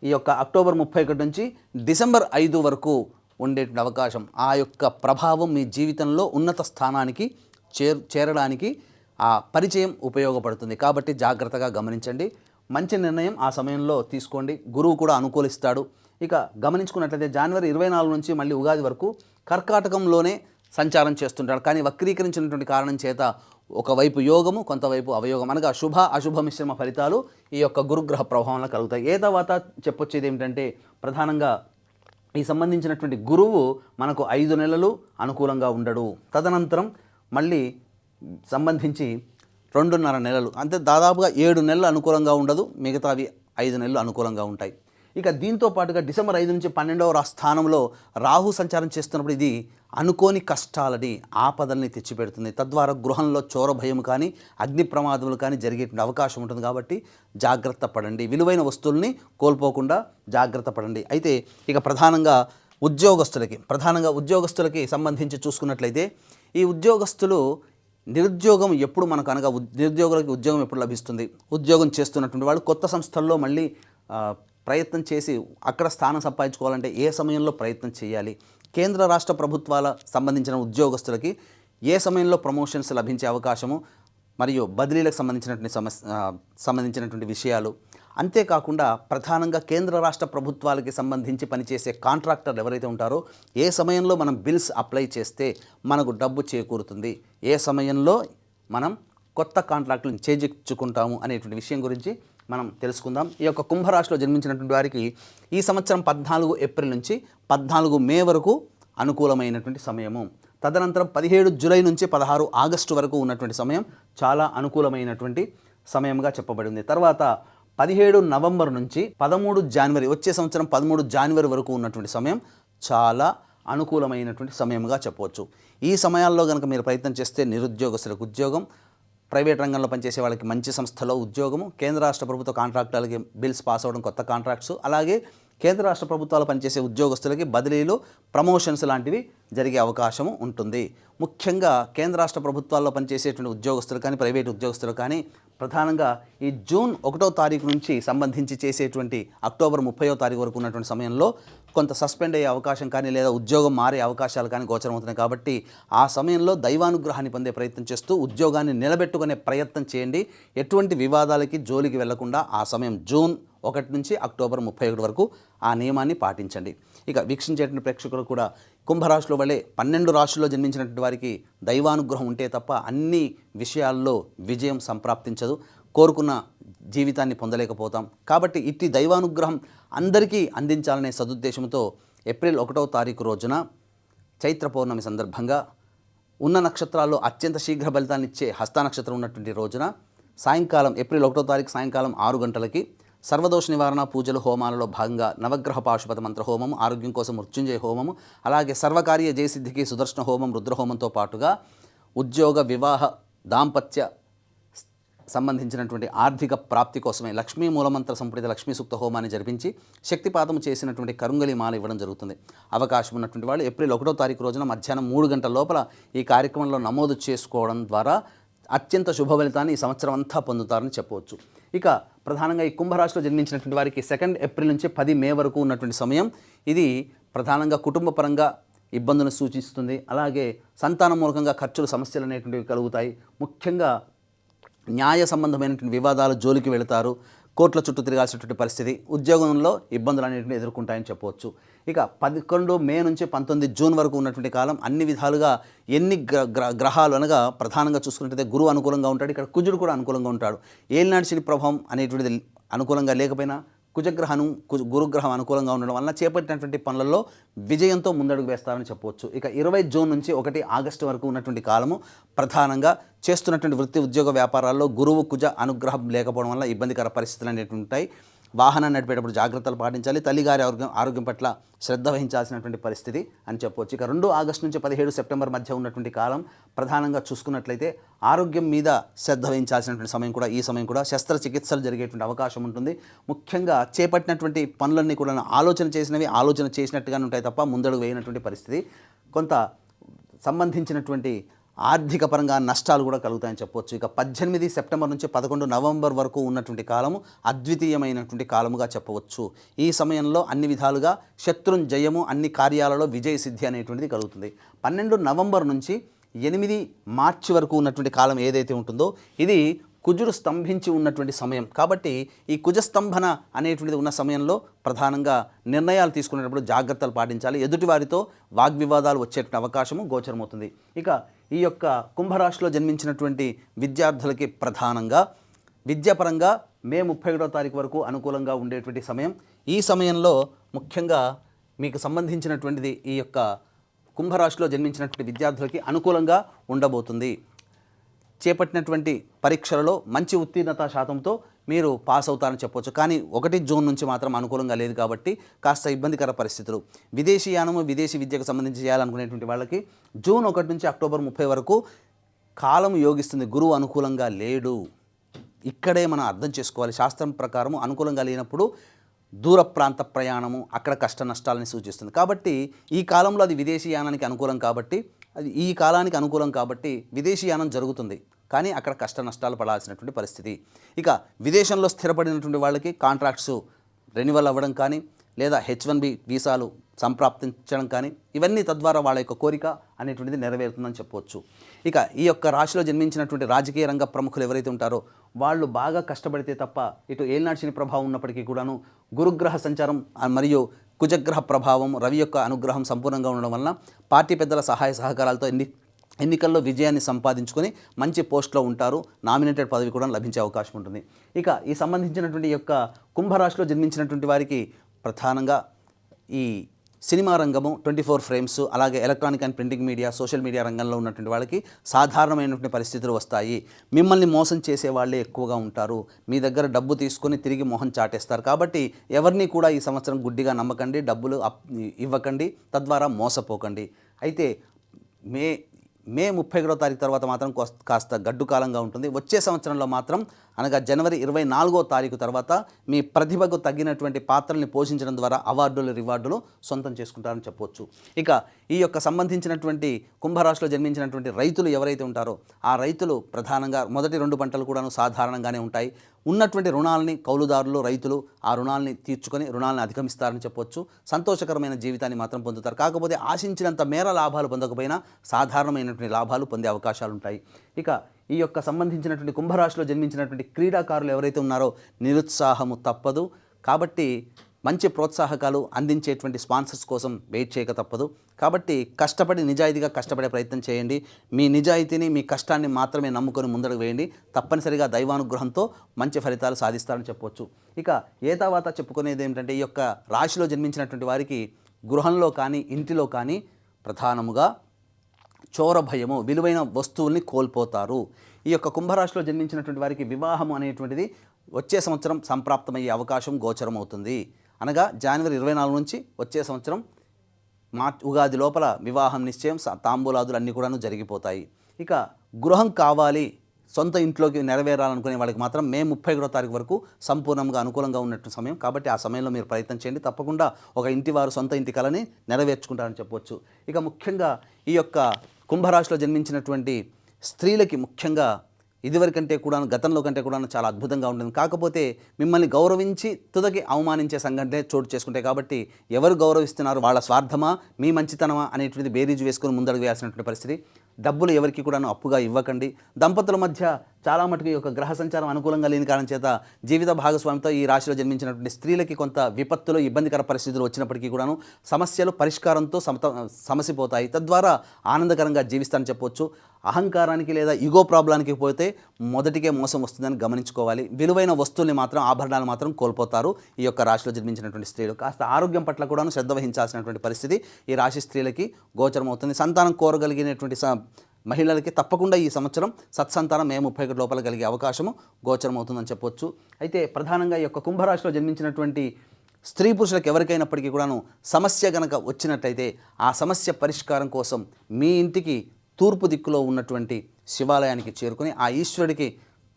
ఈ యొక్క అక్టోబర్ 31 నుంచి డిసెంబర్ 5 వరకు ఉండేటువంటి అవకాశం, ఆ యొక్క ప్రభావం మీ జీవితంలో ఉన్నత స్థానానికి చేరడానికి ఆ పరిచయం ఉపయోగపడుతుంది. కాబట్టి జాగ్రత్తగా గమనించండి, మంచి నిర్ణయం ఆ సమయంలో తీసుకోండి. గురువు కూడా అనుకూలిస్తాడు. ఇక గమనించుకున్నట్లయితే జనవరి 24 నుంచి మళ్ళీ ఉగాది వరకు కర్కాటకంలోనే సంచారం చేస్తుంటాడు. కానీ వక్రీకరించినటువంటి కారణం చేత ఒకవైపు యోగము, కొంతవైపు అవయోగం, అనగా శుభ అశుభ మిశ్రమ ఫలితాలు ఈ యొక్క గురుగ్రహ ప్రభావంలో కలుగుతాయి. ఏ తర్వాత చెప్పొచ్చేది ఏమిటంటే, ప్రధానంగా ఈ సంబంధించినటువంటి గురువు మనకు 5 నెలలు అనుకూలంగా ఉండడు. తదనంతరం మళ్ళీ సంబంధించి 2.5 నెలలు, అంటే దాదాపుగా 7 నెలలు అనుకూలంగా ఉండదు, మిగతావి 5 నెలలు అనుకూలంగా ఉంటాయి. ఇక దీంతో పాటుగా డిసెంబర్ 5 నుంచి 12వ స్థానంలో రాహు సంచారం చేస్తున్నప్పుడు ఇది అనుకోని కష్టాలని, ఆపదల్ని తెచ్చిపెడుతుంది. తద్వారా గృహంలో చోర భయం కానీ, అగ్ని ప్రమాదములు కానీ జరిగేటువంటి అవకాశం ఉంటుంది. కాబట్టి జాగ్రత్త పడండి, విలువైన వస్తువుల్ని కోల్పోకుండా జాగ్రత్త పడండి. అయితే ఇక ప్రధానంగా ఉద్యోగస్తులకి సంబంధించి చూసుకున్నట్లయితే, ఈ ఉద్యోగస్తులు నిరుద్యోగం ఎప్పుడు మనకు, అనగా నిరుద్యోగులకి ఉద్యోగం ఎప్పుడు లభిస్తుంది? ఉద్యోగం చేస్తున్నటువంటి వాళ్ళు కొత్త సంస్థల్లో మళ్ళీ ప్రయత్నం చేసి అక్కడ స్థానం సంపాదించుకోవాలంటే ఏ సమయంలో ప్రయత్నం చేయాలి? కేంద్ర రాష్ట్ర ప్రభుత్వాల సంబంధించిన ఉద్యోగస్తులకి ఏ సమయంలో ప్రమోషన్స్ లభించే అవకాశము, మరియు బదిలీలకు సంబంధించినటువంటి విషయాలు, అంతేకాకుండా ప్రధానంగా కేంద్ర రాష్ట్ర ప్రభుత్వాలకి సంబంధించి పనిచేసే కాంట్రాక్టర్లు ఎవరైతే ఉంటారో ఏ సమయంలో మనం బిల్స్ అప్లై చేస్తే మనకు డబ్బు చేకూరుతుంది, ఏ సమయంలో మనం కొత్త కాంట్రాక్టులను చేజిక్కుంటాము అనేటువంటి విషయం గురించి మనం తెలుసుకుందాం. ఈ యొక్క కుంభరాశిలో జన్మించినటువంటి వారికి ఈ సంవత్సరం 14 ఏప్రిల్ నుంచి 14 మే వరకు అనుకూలమైనటువంటి సమయము. తదనంతరం 17 జూలై నుంచి 16 ఆగస్టు వరకు ఉన్నటువంటి సమయం చాలా అనుకూలమైనటువంటి సమయంగా చెప్పబడింది. తర్వాత 17 నవంబర్ నుంచి 13 జనవరి, వచ్చే సంవత్సరం 13 జనవరి వరకు ఉన్నటువంటి సమయం చాలా అనుకూలమైనటువంటి సమయంగా చెప్పవచ్చు. ఈ సమయాల్లో కనుక మీరు ప్రయత్నం చేస్తే నిరుద్యోగస్తులకు ఉద్యోగం, ప్రైవేట్ రంగంలో పనిచేసే వాళ్ళకి మంచి సంస్థలో ఉద్యోగము, కేంద్ర రాష్ట్ర ప్రభుత్వ కాంట్రాక్టులకి బిల్స్ పాస్ అవ్వడం, కొత్త కాంట్రాక్ట్స్, అలాగే కేంద్ర రాష్ట్ర ప్రభుత్వాలు పనిచేసే ఉద్యోగస్తులకి బదిలీలు, ప్రమోషన్స్ లాంటివి జరిగే అవకాశం ఉంటుంది. ముఖ్యంగా కేంద్ర రాష్ట్ర ప్రభుత్వాల్లో పనిచేసేటువంటి ఉద్యోగస్తులు కానీ, ప్రైవేట్ ఉద్యోగస్తులు కానీ ప్రధానంగా ఈ జూన్ 1వ తారీఖు నుంచి సంబంధించి చేసేటువంటి అక్టోబర్ 30వ తారీఖు వరకు ఉన్నటువంటి సమయంలో కొంత సస్పెండ్ అయ్యే అవకాశం కానీ లేదా ఉద్యోగం మారే అవకాశాలు కానీ గోచరమవుతున్నాయి. కాబట్టి ఆ సమయంలో దైవానుగ్రహాన్ని పొందే ప్రయత్నం చేస్తూ ఉద్యోగాన్ని నిలబెట్టుకునే ప్రయత్నం చేయండి. ఎటువంటి వివాదాలకి జోలికి వెళ్లకుండా ఆ సమయం జూన్ 1 నుంచి అక్టోబర్ 31 వరకు ఆ నియమాన్ని పాటించండి. ఇక వీక్షించేటువంటి ప్రేక్షకులు కూడా కుంభరాశిలో వల్లే 12 రాశుల్లో జన్మించినటువంటి వారికి దైవానుగ్రహం ఉంటే తప్ప అన్ని విషయాల్లో విజయం సంప్రాప్తించదు, కోరుకున్న జీవితాన్ని పొందలేకపోతాం. కాబట్టి ఇట్టి దైవానుగ్రహం అందరికీ అందించాలనే సదుద్దేశంతో ఏప్రిల్ 1వ తారీఖు రోజున చైత్ర పౌర్ణమి సందర్భంగా ఉన్న నక్షత్రాల్లో అత్యంత శీఘ్ర ఫలితాన్ని ఇచ్చే హస్త నక్షత్రం ఉన్నటువంటి రోజున సాయంకాలం ఏప్రిల్ 1వ తారీఖు సాయంకాలం 6 గంటలకి సర్వదోష నివారణ పూజలు హోమాలలో భాగంగా నవగ్రహ పాశుపత మంత్ర హోమము, ఆరోగ్యం కోసం మృత్యుంజయ హోమము, అలాగే సర్వకార్య జయసిద్ధికి సుదర్శన హోమం, రుద్రహోమంతో పాటుగా ఉద్యోగ, వివాహ, దాంపత్య సంబంధించినటువంటి ఆర్థిక ప్రాప్తి కోసమే లక్ష్మీ మూలమంత్ర సంపుటిత లక్ష్మీ సూక్త హోమాన్ని జరిపించి శక్తిపాతం చేసినటువంటి కరుంగలి మాల ఇవ్వడం జరుగుతుంది. అవకాశం ఉన్నటువంటి వాళ్ళు ఏప్రిల్ 1వ తారీఖు రోజున మధ్యాహ్నం 3 గంటల లోపల ఈ కార్యక్రమంలో నమోదు చేసుకోవడం ద్వారా అత్యంత శుభ ఫలితాన్ని ఈ సంవత్సరం అంతా పొందుతారని చెప్పవచ్చు. ఇక ప్రధానంగా ఈ కుంభరాశిలో జన్మించినటువంటి వారికి 2 ఏప్రిల్ నుంచి 10 మే వరకు ఉన్నటువంటి సమయం ఇది ప్రధానంగా కుటుంబ పరంగా ఇబ్బందులను సూచిస్తుంది. అలాగే సంతానం మూలకంగా ఖర్చులు, సమస్యలు అనేటువంటివి కలుగుతాయి. ముఖ్యంగా న్యాయ సంబంధమైనటువంటి వివాదాల జోలికి వెళతారు, కోర్టుల చుట్టూ తిరగాల్సినటువంటి పరిస్థితి, ఉద్యోగంలో ఇబ్బందులు అనేటివి ఎదుర్కొంటాయని చెప్పవచ్చు. ఇక 11 మే నుంచి 19 జూన్ వరకు ఉన్నటువంటి కాలం అన్ని విధాలుగా ఎన్ని గ్రహాలు అనగా ప్రధానంగా చూసుకున్నట్లయితే గురువు అనుకూలంగా ఉంటాడు, ఇక్కడ కుజుడు కూడా అనుకూలంగా ఉంటాడు. ఏలినాటి శని ప్రభావం అనేటువంటిది అనుకూలంగా లేకపోయినా కుజగ్రహం గురుగ్రహం అనుకూలంగా ఉండడం వలన చేపట్టినటువంటి పనులలో విజయంతో ముందడుగు వేస్తారని చెప్పవచ్చు. ఇక 20 జూన్ నుంచి 1 ఆగస్టు వరకు ఉన్నటువంటి కాలము ప్రధానంగా చేస్తున్నటువంటి వృత్తి, ఉద్యోగ, వ్యాపారాల్లో గురువు కుజ అనుగ్రహం లేకపోవడం వల్ల ఇబ్బందికర పరిస్థితులు అనేవి ఉంటాయి. వాహనాన్ని నడిపేటప్పుడు జాగ్రత్తలు పాటించాలి. తల్లిగారి ఆరోగ్యం పట్ల శ్రద్ధ వహించాల్సినటువంటి పరిస్థితి అని చెప్పవచ్చు. ఇక 2 ఆగస్టు నుంచి 17 సెప్టెంబర్ మధ్య ఉన్నటువంటి కాలం ప్రధానంగా చూసుకున్నట్లయితే ఆరోగ్యం మీద శ్రద్ధ వహించాల్సినటువంటి సమయం కూడా ఈ సమయం కూడా శస్త్రచికిత్సలు జరిగేటువంటి అవకాశం ఉంటుంది. ముఖ్యంగా చేపట్టినటువంటి పనులన్నీ కూడా ఆలోచన చేసినట్టుగానే ఉంటాయి తప్ప ముందడుగు వేయనటువంటి పరిస్థితి. కొంత సంబంధించినటువంటి ఆర్థిక పరంగా నష్టాలు కూడా కలుగుతాయని చెప్పవచ్చు. ఇక 18 సెప్టెంబర్ నుంచి 11 నవంబర్ వరకు ఉన్నటువంటి కాలము అద్వితీయమైనటువంటి కాలముగా చెప్పవచ్చు. ఈ సమయంలో అన్ని విధాలుగా శత్రుంజయము, అన్ని కార్యాలలో విజయ సిద్ధి అనేటువంటిది కలుగుతుంది. 12 నవంబర్ నుంచి 8 మార్చి వరకు ఉన్నటువంటి కాలం ఏదైతే ఉంటుందో ఇది కుజుడు స్తంభించి ఉన్నటువంటి సమయం. కాబట్టి ఈ కుజస్తంభన అనేటువంటిది ఉన్న సమయంలో ప్రధానంగా నిర్ణయాలు తీసుకునేటప్పుడు జాగ్రత్తలు పాటించాలి. ఎదుటివారితో వాగ్వివాదాలు వచ్చేటువంటి అవకాశము గోచరమవుతుంది. ఇక ఈ యొక్క కుంభరాశిలో జన్మించినటువంటి విద్యార్థులకి ప్రధానంగా విద్యాపరంగా మే 31వ తారీఖు వరకు అనుకూలంగా ఉండేటువంటి సమయం. ఈ సమయంలో ముఖ్యంగా మీకు సంబంధించినటువంటిది ఈ యొక్క కుంభరాశిలో జన్మించినటువంటి విద్యార్థులకి అనుకూలంగా ఉండబోతుంది. చేపట్టినటువంటి పరీక్షలలో మంచి ఉత్తీర్ణత శాతంతో మీరు పాస్ అవుతారని చెప్పవచ్చు. కానీ 1 జూన్ నుంచి మాత్రం అనుకూలంగా లేదు కాబట్టి కాస్త ఇబ్బందికర పరిస్థితులు. విదేశీయానము, విదేశీ విద్యకు సంబంధించి చేయాలనుకునేటువంటి వాళ్ళకి జూన్ 1 నుంచి అక్టోబర్ 30 వరకు కాలం యోగిస్తుంది. గురువు అనుకూలంగా లేడు. ఇక్కడే మనం అర్థం చేసుకోవాలి. శాస్త్రం ప్రకారం అనుకూలంగా లేనప్పుడు దూర ప్రాంత ప్రయాణము, అక్కడ కష్ట నష్టాలని సూచిస్తుంది. కాబట్టి ఈ కాలంలో అది విదేశీయానానికి అనుకూలం కాబట్టి, అది ఈ కాలానికి అనుకూలం కాబట్టి విదేశీయానం జరుగుతుంది. కానీ అక్కడ కష్ట నష్టాలు పడాల్సినటువంటి పరిస్థితి. ఇక విదేశంలో స్థిరపడినటువంటి వాళ్ళకి కాంట్రాక్ట్స్ రెన్యువల్ అవ్వడం కానీ లేదా H1B వీసాలు సంప్రాప్తించడం కానీ ఇవన్నీ తద్వారా వాళ్ళ యొక్క కోరిక అనేటువంటిది నెరవేరుతుందని చెప్పవచ్చు. ఇక ఈ యొక్క రాశిలో జన్మించినటువంటి రాజకీయ రంగ ప్రముఖులు ఎవరైతే ఉంటారో వాళ్ళు బాగా కష్టపడితే తప్ప ఇటు ఏలినాటి శని ప్రభావం ఉన్నప్పటికీ కూడాను గురుగ్రహ సంచారం మరియు కుజగ్రహ ప్రభావం, రవి యొక్క అనుగ్రహం సంపూర్ణంగా ఉండడం వలన పార్టీ పెద్దల సహాయ సహకారాలతో ఎన్నికల్లో విజయాన్ని సంపాదించుకొని మంచి పోస్ట్లో ఉంటారు. నామినేటెడ్ పదవి కూడా లభించే అవకాశం ఉంటుంది. ఇక ఈ సంబంధించినటువంటి యొక్క కుంభరాశిలో జన్మించినటువంటి వారికి ప్రధానంగా ఈ సినిమా రంగము, 24 ఫ్రేమ్స్, అలాగే electronic and printing media, social media రంగంలో ఉన్నటువంటి వాళ్ళకి సాధారణమైనటువంటి పరిస్థితులు వస్తాయి. మిమ్మల్ని మోసం చేసే వాళ్ళే ఎక్కువగా ఉంటారు. మీ దగ్గర డబ్బు తీసుకొని తిరిగి మొహం చాటేస్తారు. కాబట్టి ఎవరిని కూడా ఈ సంవత్సరం గుడ్డిగా నమ్మకండి, డబ్బులు ఇవ్వకండి, తద్వారా మోసపోకండి. అయితే మే 31వ తారీఖు తర్వాత మాత్రం కాస్త గడ్డు కాలంగా ఉంటుంది. వచ్చే సంవత్సరంలో మాత్రం అనగా జనవరి 24వ తారీఖు తర్వాత మీ ప్రతిభకు తగ్గినటువంటి పాత్రల్ని పోషించడం ద్వారా అవార్డులు రివార్డులు సొంతం చేసుకుంటారని చెప్పవచ్చు. ఇక ఈ యొక్క సంబంధించినటువంటి కుంభరాశిలో జన్మించినటువంటి రైతులు ఎవరైతే ఉంటారో ఆ రైతులు ప్రధానంగా మొదటి 2 పంటలు కూడాను సాధారణంగానే ఉంటాయి. ఉన్నటువంటి రుణాలని కౌలుదారులు రైతులు ఆ రుణాలని తీర్చుకొని రుణాలను అధిగమిస్తారని చెప్పవచ్చు. సంతోషకరమైన జీవితాన్ని మాత్రం పొందుతారు. కాకపోతే ఆశించినంత మేర లాభాలు పొందకపోయినా సాధారణమైనటువంటి లాభాలు పొందే అవకాశాలు ఉంటాయి. ఇక ఈ యొక్క సంబంధించినటువంటి కుంభరాశిలో జన్మించినటువంటి క్రీడాకారులు ఎవరైతే ఉన్నారో నిరుత్సాహము తప్పదు. కాబట్టి మంచి ప్రోత్సాహకాలు అందించేటువంటి స్పాన్సర్స్ కోసం వెయిట్ చేయక తప్పదు. కాబట్టి కష్టపడి నిజాయితీగా కష్టపడే ప్రయత్నం చేయండి. మీ నిజాయితీని మీ కష్టాన్ని మాత్రమే నమ్ముకొని ముందడుగు వేయండి. తప్పనిసరిగా దైవానుగ్రహంతో మంచి ఫలితాలు సాధిస్తారని చెప్పవచ్చు. ఇక ఏతావాత చెప్పుకునేది ఏమిటంటే ఈ యొక్క రాశిలో జన్మించినటువంటి వారికి గృహంలో కానీ ఇంటిలో కానీ ప్రధానముగా చోర భయము, విలువైన వస్తువుల్ని కోల్పోతారు. ఈ యొక్క కుంభరాశిలో జన్మించినటువంటి వారికి వివాహం అనేటువంటిది వచ్చే సంవత్సరం సంప్రాప్తమయ్యే అవకాశం గోచరం అవుతుంది. అనగా జనవరి 24 నుంచి వచ్చే సంవత్సరం ఉగాది లోపల వివాహం నిశ్చయం, తాంబూలాదులు అన్నీ కూడాను జరిగిపోతాయి. ఇక గృహం కావాలి, సొంత ఇంట్లోకి నెరవేరాలనుకునే వాళ్ళకి మాత్రం మే 31వ తారీఖు వరకు సంపూర్ణంగా అనుకూలంగా ఉన్నట్టు సమయం. కాబట్టి ఆ సమయంలో మీరు ప్రయత్నం చేయండి. తప్పకుండా ఒక ఇంటి వారు సొంత ఇంటి కలని నెరవేర్చుకుంటారని చెప్పవచ్చు. ఇక ముఖ్యంగా ఈ యొక్క కుంభరాశిలో జన్మించినటువంటి స్త్రీలకి ముఖ్యంగా ఇదివరకంటే కూడా గతంలో కంటే కూడా చాలా అద్భుతంగా ఉంటుంది. కాకపోతే మిమ్మల్ని గౌరవించి తుదకి అవమానించే సంఘటనే చోటు చేసుకుంటాయి. కాబట్టి ఎవరు గౌరవిస్తున్నారు, వాళ్ళ స్వార్థమా మీ మంచితనమా అనేటువంటిది బేరీజు వేసుకొని ముందడుగు వేయాల్సినటువంటి పరిస్థితి. డబ్బులు ఎవరికి కూడాను అప్పుగా ఇవ్వకండి. దంపతుల మధ్య చాలా మటుకు ఈ యొక్క గ్రహ సంచారం అనుకూలంగా లేని కారణం చేత జీవిత భాగస్వామితో ఈ రాశిలో జన్మించినటువంటి స్త్రీలకి కొంత విపత్తులు, ఇబ్బందికర పరిస్థితులు వచ్చినప్పటికీ కూడాను సమస్యలు పరిష్కారంతో సమసిపోతాయి. తద్వారా ఆనందకరంగా జీవిస్తారని చెప్పవచ్చు. అహంకారానికి లేదా ఈగో ప్రాబ్లానికి పోతే మొదటికే మోసం వస్తుందని గమనించుకోవాలి. విలువైన వస్తువుల్ని మాత్రం, ఆభరణాలు మాత్రం కోల్పోతారు ఈ యొక్క రాశిలో జన్మించినటువంటి స్త్రీలు. కాస్త ఆరోగ్యం పట్ల కూడాను శ్రద్ధ వహించాల్సినటువంటి పరిస్థితి ఈ రాశి స్త్రీలకి గోచరం అవుతుంది. సంతానం కోరగలిగినటువంటి మహిళలకి తప్పకుండా ఈ సంవత్సరం సత్సంతానం మే 31 లోపల కలిగే అవకాశము గోచరం అవుతుందని చెప్పొచ్చు. అయితే ప్రధానంగా ఈ యొక్క కుంభరాశిలో జన్మించినటువంటి స్త్రీ పురుషులకు ఎవరికైనప్పటికీ కూడాను సమస్య గనక వచ్చినట్టయితే ఆ సమస్య పరిష్కారం కోసం మీ ఇంటికి తూర్పు దిక్కులో ఉన్నటువంటి శివాలయానికి చేరుకుని ఆ ఈశ్వరుడికి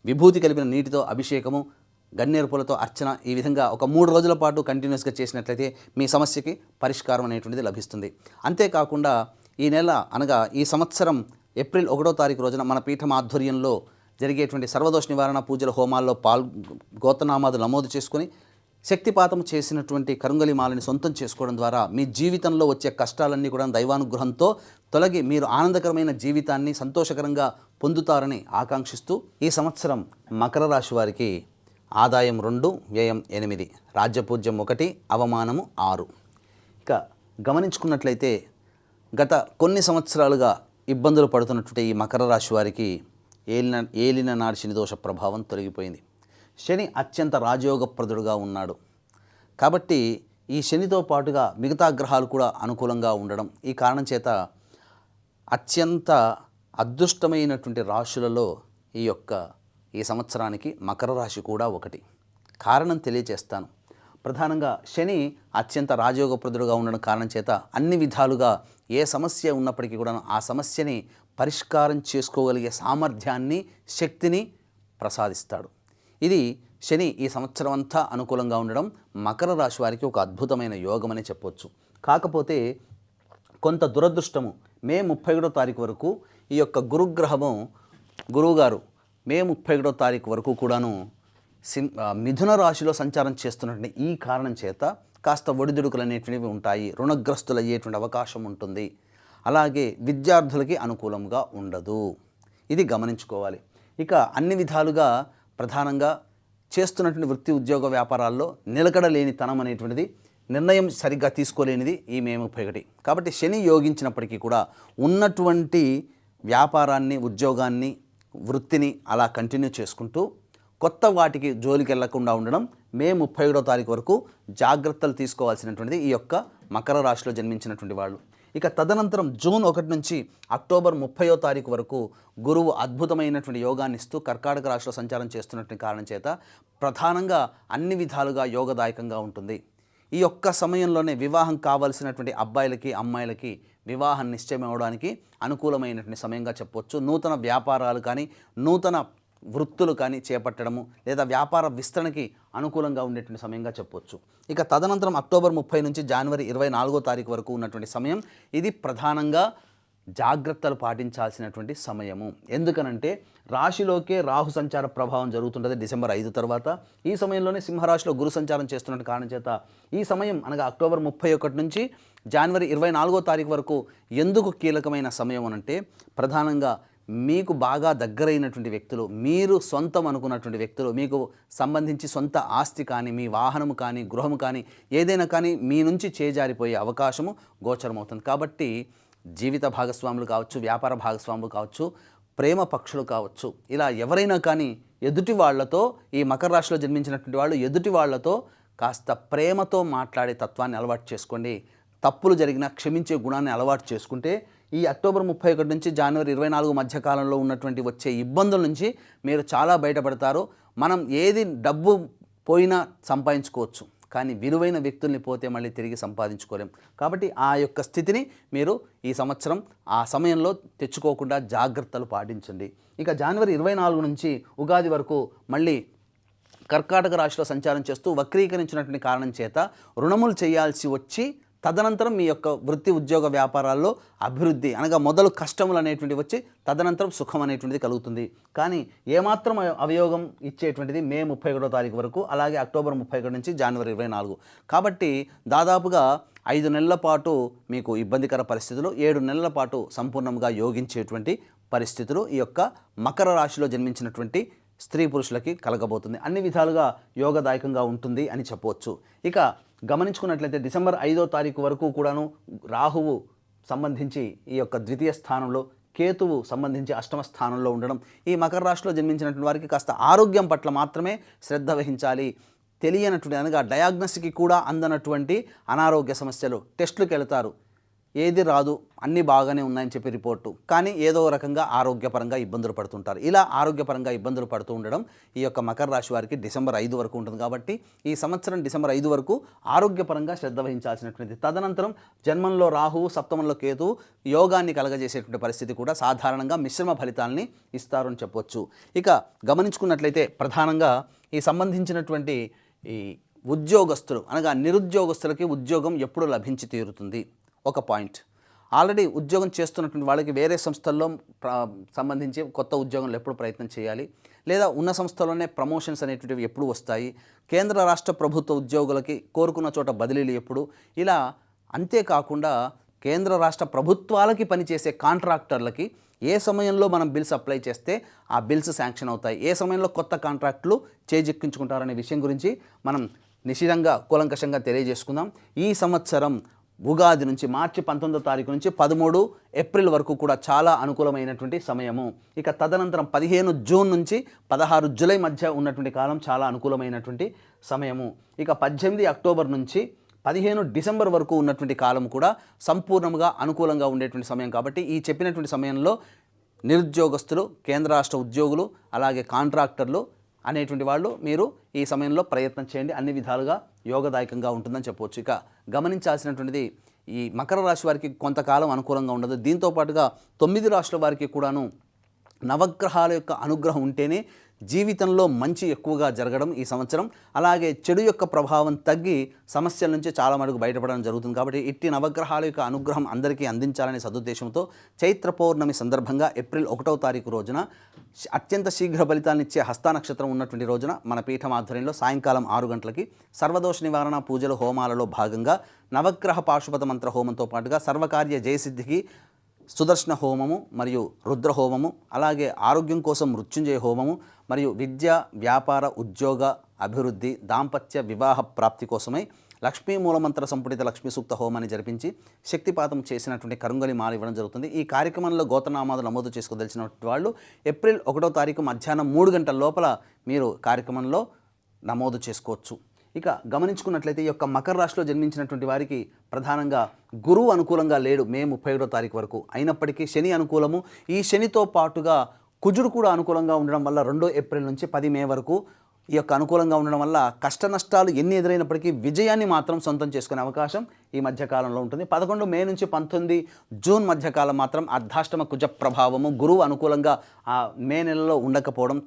విభూతి కలిపిన నీటితో అభిషేకము, గన్నేరు పూలతో అర్చన, ఈ విధంగా ఒక 3 రోజుల పాటు కంటిన్యూస్గా చేసినట్లయితే మీ సమస్యకి పరిష్కారం అనేటువంటిది లభిస్తుంది. అంతేకాకుండా ఈ నెల అనగా ఈ సంవత్సరం ఏప్రిల్ 1వ తారీఖు రోజున మన పీఠం ఆధ్వర్యంలో జరిగేటువంటి సర్వదోష నివారణ పూజల హోమాల్లో గోత్రనామాలు నమోదు చేసుకుని శక్తిపాతం చేసినటువంటి కరుంగలి మాలని సొంతం చేసుకోవడం ద్వారా మీ జీవితంలో వచ్చే కష్టాలన్నీ కూడా దైవానుగ్రహంతో తొలగి మీరు ఆనందకరమైన జీవితాన్ని సంతోషకరంగా పొందుతారని ఆకాంక్షిస్తూ ఈ సంవత్సరం మకర రాశి వారికి ఆదాయం 2, వ్యయం 8, రాజ్యపూజ్యం 1, అవమానము 6. ఇక గమనించుకున్నట్లయితే గత కొన్ని సంవత్సరాలుగా ఇబ్బందులు పడుతున్నటువంటి ఈ మకర రాశి వారికి ఏలిన నాడి శని దోష ప్రభావం తొలగిపోయింది. శని అత్యంత రాజయోగప్రదుడుగా ఉన్నాడు. కాబట్టి ఈ శనితో పాటుగా మిగతా గ్రహాలు కూడా అనుకూలంగా ఉండడం, ఈ కారణం చేత అత్యంత అదృష్టమైనటువంటి రాశులలో ఈ సంవత్సరానికి మకర రాశి కూడా ఒకటి. కారణం తెలియచేస్తాను. ప్రధానంగా శని అత్యంత రాజయోగప్రదుడుగా ఉండడం కారణం చేత అన్ని విధాలుగా ఏ సమస్య ఉన్నప్పటికీ కూడా ఆ సమస్యని పరిష్కారం చేసుకోగలిగే సామర్థ్యాన్ని, శక్తిని ప్రసాదిస్తాడు. ఇది శని ఈ సంవత్సరం అంతా అనుకూలంగా ఉండడం మకర రాశి వారికి ఒక అద్భుతమైన యోగమని చెప్పొచ్చు. కాకపోతే కొంత దురదృష్టము, మే 31వ తారీఖు వరకు ఈ యొక్క గురుగ్రహము, గురువుగారు మే 31వ తారీఖు వరకు కూడాను మిథున రాశిలో సంచారం చేస్తున్నటువంటి ఈ కారణం చేత కాస్త ఒడిదుడుకులు అనేటువంటివి ఉంటాయి. రుణగ్రస్తులు అయ్యేటువంటి అవకాశం ఉంటుంది. అలాగే విద్యార్థులకి అనుకూలంగా ఉండదు. ఇది గమనించుకోవాలి. ఇక అన్ని విధాలుగా ప్రధానంగా చేస్తున్నటువంటి వృత్తి, ఉద్యోగ, వ్యాపారాల్లో నిలకడలేని తనం అనేటువంటిది, నిర్ణయం సరిగ్గా తీసుకోలేనిది ఈ మే 31. కాబట్టి శని యోగించినప్పటికీ కూడా ఉన్నటువంటి వ్యాపారాన్ని, ఉద్యోగాన్ని, వృత్తిని అలా కంటిన్యూ చేసుకుంటూ కొత్త వాటికి జోలికి వెళ్లకుండా ఉండడం మే 31వ తారీఖు వరకు జాగ్రత్తలు తీసుకోవాల్సినటువంటిది ఈ యొక్క మకర రాశిలో జన్మించినటువంటి వాళ్ళు. ఇక తదనంతరం జూన్ 1 నుంచి అక్టోబర్ 30వ తారీఖు వరకు గురువు అద్భుతమైనటువంటి యోగాన్ని ఇస్తూ కర్కాటక రాశిలో సంచారం చేస్తున్నటువంటి కారణం చేత ప్రధానంగా అన్ని విధాలుగా యోగదాయకంగా ఉంటుంది. ఈ యొక్క సమయంలోనే వివాహం కావాల్సినటువంటి అబ్బాయిలకి, అమ్మాయిలకి వివాహం నిశ్చయం అవ్వడానికి అనుకూలమైనటువంటి సమయంగా చెప్పవచ్చు. నూతన వ్యాపారాలు కానీ, నూతన వృత్తులు కానీ చేపట్టడము లేదా వ్యాపార విస్తరణకి అనుకూలంగా ఉండేటువంటి సమయంగా చెప్పొచ్చు. ఇక తదనంతరం అక్టోబర్ 30 నుంచి జనవరి 24వ తారీఖు వరకు ఉన్నటువంటి సమయం ఇది ప్రధానంగా జాగ్రత్తలు పాటించాల్సినటువంటి సమయము. ఎందుకనంటే రాశిలోకే రాహు సంచార ప్రభావం జరుగుతుంటుంది డిసెంబర్ 5 తర్వాత. ఈ సమయంలోనే సింహరాశిలో గురు సంచారం చేస్తున్న కారణం చేత ఈ సమయం అనగా అక్టోబర్ 31 నుంచి జనవరి 24వ తారీఖు వరకు ఎందుకు కీలకమైన సమయం అనంటే ప్రధానంగా మీకు బాగా దగ్గరైనటువంటి వ్యక్తులు, మీరు సొంతం అనుకున్నటువంటి వ్యక్తులు, మీకు సంబంధించి సొంత ఆస్తి కానీ, మీ వాహనము కానీ, గృహము కానీ ఏదైనా కానీ మీ నుంచి చేజారిపోయే అవకాశము గోచరమవుతుంది. కాబట్టి జీవిత భాగస్వాములు కావచ్చు, వ్యాపార భాగస్వాములు కావచ్చు, ప్రేమ పక్షులు కావచ్చు, ఇలా ఎవరైనా కానీ ఎదుటి వాళ్లతో, ఈ మకర రాశిలో జన్మించినటువంటి వాళ్ళు ఎదుటి వాళ్లతో కాస్త ప్రేమతో మాట్లాడే తత్వాన్ని అలవాటు చేసుకోండి. తప్పులు జరిగినా క్షమించే గుణాన్ని అలవాటు చేసుకుంటే ఈ అక్టోబర్ 31 నుంచి జనవరి 24 మధ్యకాలంలో ఉన్నటువంటి వచ్చే ఇబ్బందుల నుంచి మీరు చాలా బయటపడతారు. మనం ఏది డబ్బు పోయినా సంపాదించుకోవచ్చు, కానీ విలువైన వ్యక్తుల్ని పోతే మళ్ళీ తిరిగి సంపాదించుకోలేం. కాబట్టి ఆ యొక్క స్థితిని మీరు ఈ సంవత్సరం ఆ సమయంలో తెచ్చుకోకుండా జాగ్రత్తలు పాటించండి. ఇక జనవరి 24 నుంచి ఉగాది వరకు మళ్ళీ కర్కాటక రాశిలో సంచారం చేస్తూ వక్రీకరించినటువంటి కారణం చేత రుణములు చేయాల్సి వచ్చి తదనంతరం మీ యొక్క వృత్తి ఉద్యోగ వ్యాపారాల్లో అభివృద్ధి అనగా మొదలు కష్టములు అనేటువంటివి వచ్చి తదనంతరం సుఖం అనేటువంటిది కలుగుతుంది. కానీ ఏమాత్రం అవయోగం ఇచ్చేటువంటిది మే 31వ తారీఖు వరకు, అలాగే అక్టోబర్ 31 నుంచి జనవరి 24. కాబట్టి దాదాపుగా 5 నెలల పాటు మీకు ఇబ్బందికర పరిస్థితులు, 7 నెలల పాటు సంపూర్ణంగా యోగించేటువంటి పరిస్థితులు ఈ యొక్క మకర రాశిలో జన్మించినటువంటి స్త్రీ పురుషులకి కలగబోతుంది. అన్ని విధాలుగా యోగదాయకంగా ఉంటుంది అని చెప్పవచ్చు. ఇక గమనించుకున్నట్లయితే డిసెంబర్ 5వ తారీఖు వరకు కూడాను రాహువు సంబంధించి ఈ యొక్క ద్వితీయ స్థానంలో, కేతువు సంబంధించి అష్టమ స్థానంలో ఉండడం ఈ మకర రాశిలో జన్మించినటువంటి వారికి కాస్త ఆరోగ్యం పట్ల మాత్రమే శ్రద్ధ వహించాలి. తెలియనటువంటి అనగా డయాగ్నోస్కి కూడా అందనటువంటి అనారోగ్య సమస్యలు, టెస్టులకు వెళతారు, ఏది రాదు, అన్నీ బాగానే ఉన్నాయని చెప్పి రిపోర్టు, కానీ ఏదో రకంగా ఆరోగ్యపరంగా ఇబ్బందులు పడుతుంటారు. ఇలా ఆరోగ్యపరంగా ఇబ్బందులు పడుతూ ఉండడం ఈ యొక్క మకర రాశి వారికి డిసెంబర్ 5 వరకు ఉంటుంది. కాబట్టి ఈ సంవత్సరం డిసెంబర్ 5 వరకు ఆరోగ్యపరంగా శ్రద్ధ వహించాల్సినటువంటిది. తదనంతరం జన్మంలో రాహువు, సప్తమంలో కేతువు యోగాన్ని కలగజేసేటువంటి పరిస్థితి కూడా సాధారణంగా మిశ్రమ ఫలితాలని ఇస్తారు అని చెప్పవచ్చు. ఇక గమనించుకున్నట్లయితే ప్రధానంగా ఈ సంబంధించినటువంటి ఈ ఉద్యోగస్తులు అనగా నిరుద్యోగస్తులకి ఉద్యోగం ఎప్పుడు లభించి తీరుతుంది ఒక పాయింట్. ఆల్రెడీ ఉద్యోగం చేస్తున్నటువంటి వాళ్ళకి వేరే సంస్థల్లో సంబంధించి కొత్త ఉద్యోగంలో ఎప్పుడు ప్రయత్నం చేయాలి, లేదా ఉన్న సంస్థలోనే ప్రమోషన్స్ అనేటువంటివి ఎప్పుడు వస్తాయి, కేంద్ర రాష్ట్ర ప్రభుత్వ ఉద్యోగులకి కోరుకున్న చోట బదిలీలు ఎప్పుడు, ఇలా అంతేకాకుండా కేంద్ర రాష్ట్ర ప్రభుత్వాలకి పనిచేసే కాంట్రాక్టర్లకి ఏ సమయంలో మనం బిల్స్ అప్లై చేస్తే ఆ బిల్స్ శాంక్షన్ అవుతాయి, ఏ సమయంలో కొత్త కాంట్రాక్టులు చేజిక్కించుకుంటారనే విషయం గురించి మనం నిశితంగా కూలంకషంగా తెలియజేసుకుందాం. ఈ సంవత్సరం ఉగాది నుంచి మార్చి 19వ తారీఖు నుంచి 13 ఏప్రిల్ వరకు కూడా చాలా అనుకూలమైనటువంటి సమయము. ఇక తదనంతరం 15 జూన్ నుంచి 16 జూలై మధ్య ఉన్నటువంటి కాలం చాలా అనుకూలమైనటువంటి సమయము. ఇక 18 అక్టోబర్ నుంచి 15 డిసెంబర్ వరకు ఉన్నటువంటి కాలం కూడా సంపూర్ణంగా అనుకూలంగా ఉండేటువంటి సమయం. కాబట్టి ఈ చెప్పినటువంటి సమయంలో నిరుద్యోగస్తులు, కేంద్ర రాష్ట్ర ఉద్యోగులు, అలాగే కాంట్రాక్టర్లు అనేటువంటి వాళ్ళు మీరు ఈ సమయంలో ప్రయత్నం చేయండి. అన్ని విధాలుగా యోగదాయకంగా ఉంటుందని చెప్పవచ్చు. ఇక గమనించాల్సినటువంటిది ఈ మకర రాశి వారికి కొంతకాలం అనుకూలంగా ఉండదు. దీంతో పాటుగా 9 రాశుల వారికి కూడాను నవగ్రహాల యొక్క అనుగ్రహం ఉంటేనే జీవితంలో మంచి ఎక్కువగా జరగడం ఈ సంవత్సరం, అలాగే చెడు యొక్క ప్రభావం తగ్గి సమస్యల నుంచి చాలా మటుకు బయటపడడం జరుగుతుంది. కాబట్టి ఇట్టి నవగ్రహాల యొక్క అనుగ్రహం అందరికీ అందించాలనే సదుద్దేశంతో చైత్ర పౌర్ణమి సందర్భంగా ఏప్రిల్ 1వ తారీఖు రోజున అత్యంత శీఘ్ర ఫలితాలను ఇచ్చే హస్త నక్షత్రం ఉన్నటువంటి రోజున మన పీఠం ఆధ్వర్యంలో సాయంకాలం 6 గంటలకి సర్వదోష నివారణ పూజలు హోమాలలో భాగంగా నవగ్రహ పాశుపత మంత్ర హోమంతో పాటుగా సర్వకార్య జయసిద్ధికి సుదర్శన హోమము మరియు రుద్ర హోమము, అలాగే ఆరోగ్యం కోసం మృత్యుంజయ హోమము మరియు విద్య, వ్యాపార, ఉద్యోగ అభివృద్ధి, దాంపత్య వివాహ ప్రాప్తి కోసమై లక్ష్మీ మూలమంత్ర సంపుటిత లక్ష్మీ సూక్త హోమాన్ని జరిపించి శక్తిపాతం చేసినటువంటి కరుంగలి మాల ఇవ్వడం జరుగుతుంది. ఈ కార్యక్రమంలో గోత్రనామాలు నమోదు చేసుకోదలిచినటువంటి వాళ్ళు ఏప్రిల్ 1వ తారీఖు మధ్యాహ్నం 3 గంటల లోపల మీరు కార్యక్రమంలో నమోదు చేసుకోవచ్చు. ఇక గమనించుకున్నట్లయితే ఈ యొక్క మకర రాశిలో జన్మించినటువంటి వారికి ప్రధానంగా గురువు అనుకూలంగా లేడు మే 31వ తారీఖు వరకు. అయినప్పటికీ శని అనుకూలము. ఈ శనితో పాటుగా కుజుడు కూడా అనుకూలంగా ఉండడం వల్ల 2 ఏప్రిల్ నుంచి 10 మే వరకు ఈ యొక్క అనుకూలంగా ఉండడం వల్ల కష్ట నష్టాలు ఎన్ని ఎదురైనప్పటికీ విజయాన్ని మాత్రం సొంతం చేసుకునే అవకాశం ఈ మధ్యకాలంలో ఉంటుంది. 11 మే నుంచి 19 జూన్ మధ్యకాలం మాత్రం అర్ధాష్టమ కుజ ప్రభావము, గురువు అనుకూలంగా ఆ మే నెలలో ఉండకపోవడం,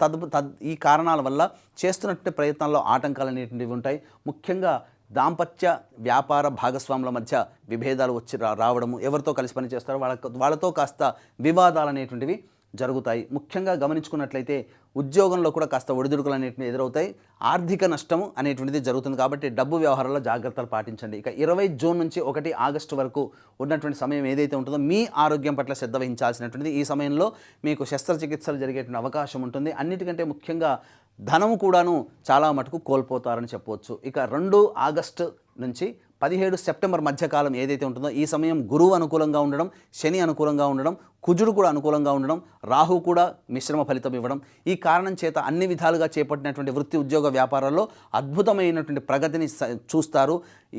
ఈ కారణాల వల్ల చేస్తున్నటువంటి ప్రయత్నాల్లో ఆటంకాలు అనేటువంటివి ఉంటాయి. ముఖ్యంగా దాంపత్య వ్యాపార భాగస్వాముల మధ్య విభేదాలు వచ్చి రావడము, ఎవరితో కలిసి పని చేస్తారో వాళ్ళతో కాస్త వివాదాలు అనేటువంటివి జరుగుతాయి. ముఖ్యంగా గమనించుకున్నట్లయితే ఉద్యోగంలో కూడా కాస్త ఒడిదుడుకులు అనేటివి ఎదురవుతాయి. ఆర్థిక నష్టము అనేటువంటిది జరుగుతుంది. కాబట్టి డబ్బు వ్యవహారాల్లో జాగ్రత్తలు పాటించండి. ఇక 20 జూన్ నుంచి 1 ఆగస్టు వరకు ఉన్నటువంటి సమయం ఏదైతే ఉంటుందో మీ ఆరోగ్యం పట్ల శ్రద్ధ వహించాల్సినటువంటిది. ఈ సమయంలో మీకు శస్త్రచికిత్సలు జరిగేటువంటి అవకాశం ఉంటుంది. అన్నిటికంటే ముఖ్యంగా ధనము కూడాను చాలా మటుకు కోల్పోతారని చెప్పవచ్చు. ఇక 2 ఆగస్టు నుంచి 17 సెప్టెంబర్ మధ్యకాలం ఏదైతే ఉంటుందో ఈ సమయం గురువు అనుకూలంగా ఉండడం, శని అనుకూలంగా ఉండడం, కుజుడు కూడా అనుకూలంగా ఉండడం, రాహు కూడా మిశ్రమ ఫలితం ఇవ్వడం, ఈ కారణం చేత అన్ని విధాలుగా చేపట్టినటువంటి వృత్తి ఉద్యోగ వ్యాపారాల్లో అద్భుతమైనటువంటి ప్రగతిని చూస్తారు.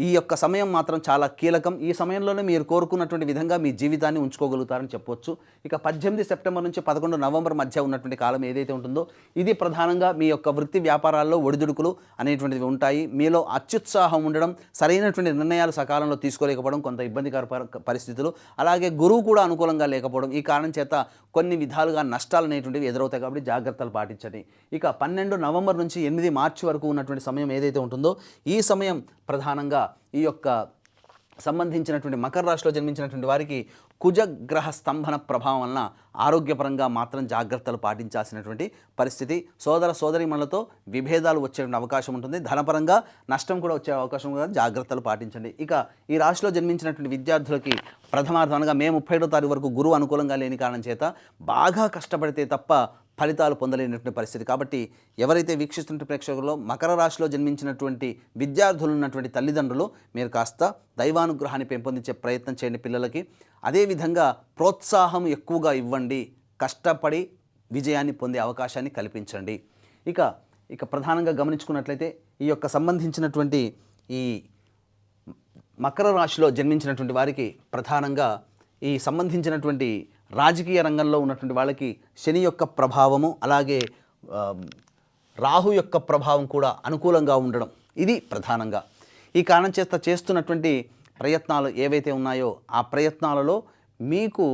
ఈ యొక్క సమయం మాత్రం చాలా కీలకం. ఈ సమయంలోనే మీరు కోరుకున్నటువంటి విధంగా మీ జీవితాన్ని ఉంచుకోగలుగుతారని చెప్పవచ్చు. ఇక 18 సెప్టెంబర్ నుంచి 11 నవంబర్ మధ్య ఉన్నటువంటి కాలం ఏదైతే ఉంటుందో ఇది ప్రధానంగా మీ యొక్క వృత్తి వ్యాపారాల్లో ఒడిదుడుకులు అనేటువంటివి ఉంటాయి. మీలో అత్యుత్సాహం ఉండడం, సరైనటువంటి నిర్ణయాలు సకాలంలో తీసుకోలేకపోవడం, కొంత ఇబ్బందికర పరిస్థితులు, అలాగే గురువు కూడా అనుకూలంగా లేకపోవడం, ఈ కారణం చేత కొన్ని విధాలుగా నష్టాలు అనేటువంటివి ఎదురవుతాయి. కాబట్టి జాగ్రత్తలు పాటించండి. ఇక 12 నవంబర్ నుంచి 8 మార్చి వరకు ఉన్నటువంటి సమయం ఏదైతే ఉంటుందో ఈ సమయం ప్రధానంగా ఈ యొక్క సంబంధించినటువంటి మకర రాశిలో జన్మించినటువంటి వారికి కుజగ్రహ స్తంభన ప్రభావం వలన ఆరోగ్యపరంగా మాత్రం జాగ్రత్తలు పాటించాల్సినటువంటి పరిస్థితి. సోదర సోదరీమణులతో విభేదాలు వచ్చే అవకాశం ఉంటుంది. ధనపరంగా నష్టం కూడా వచ్చే అవకాశం కూడా, జాగ్రత్తలు పాటించండి. ఇక ఈ రాశిలో జన్మించినటువంటి విద్యార్థులకి ప్రథమార్థం అనగా మే 31వ తారీఖు వరకు గురువు అనుకూలంగా లేని కారణం చేత బాగా కష్టపడితే తప్ప ఫలితాలు పొందలేనటువంటి పరిస్థితి. కాబట్టి ఎవరైతే వీక్షిస్తున్న ప్రేక్షకుల్లో మకర రాశిలో జన్మించినటువంటి విద్యార్థులు ఉన్నటువంటి తల్లిదండ్రులు మీరు కాస్త దైవానుగ్రహాన్ని పెంపొందించే ప్రయత్నం చేయండి పిల్లలకి. అదేవిధంగా ప్రోత్సాహం ఎక్కువగా ఇవ్వండి. కష్టపడి విజయాన్ని పొందే అవకాశాన్ని కల్పించండి. ఇక ప్రధానంగా గమనించుకున్నట్లయితే ఈ యొక్క సంబంధించినటువంటి ఈ మకర రాశిలో జన్మించినటువంటి వారికి ప్రధానంగా ఈ సంబంధించినటువంటి రాజకీయ రంగంలో ఉన్నటువంటి వాళ్ళకి శని యొక్క ప్రభావము, అలాగే రాహు యొక్క ప్రభావం కూడా అనుకూలంగా ఉండడం, ఇది ప్రధానంగా ఈ కారణం చేత చేస్తున్నటువంటి ప్రయత్నాలు ఏవైతే ఉన్నాయో ఆ ప్రయత్నాలలో మీకు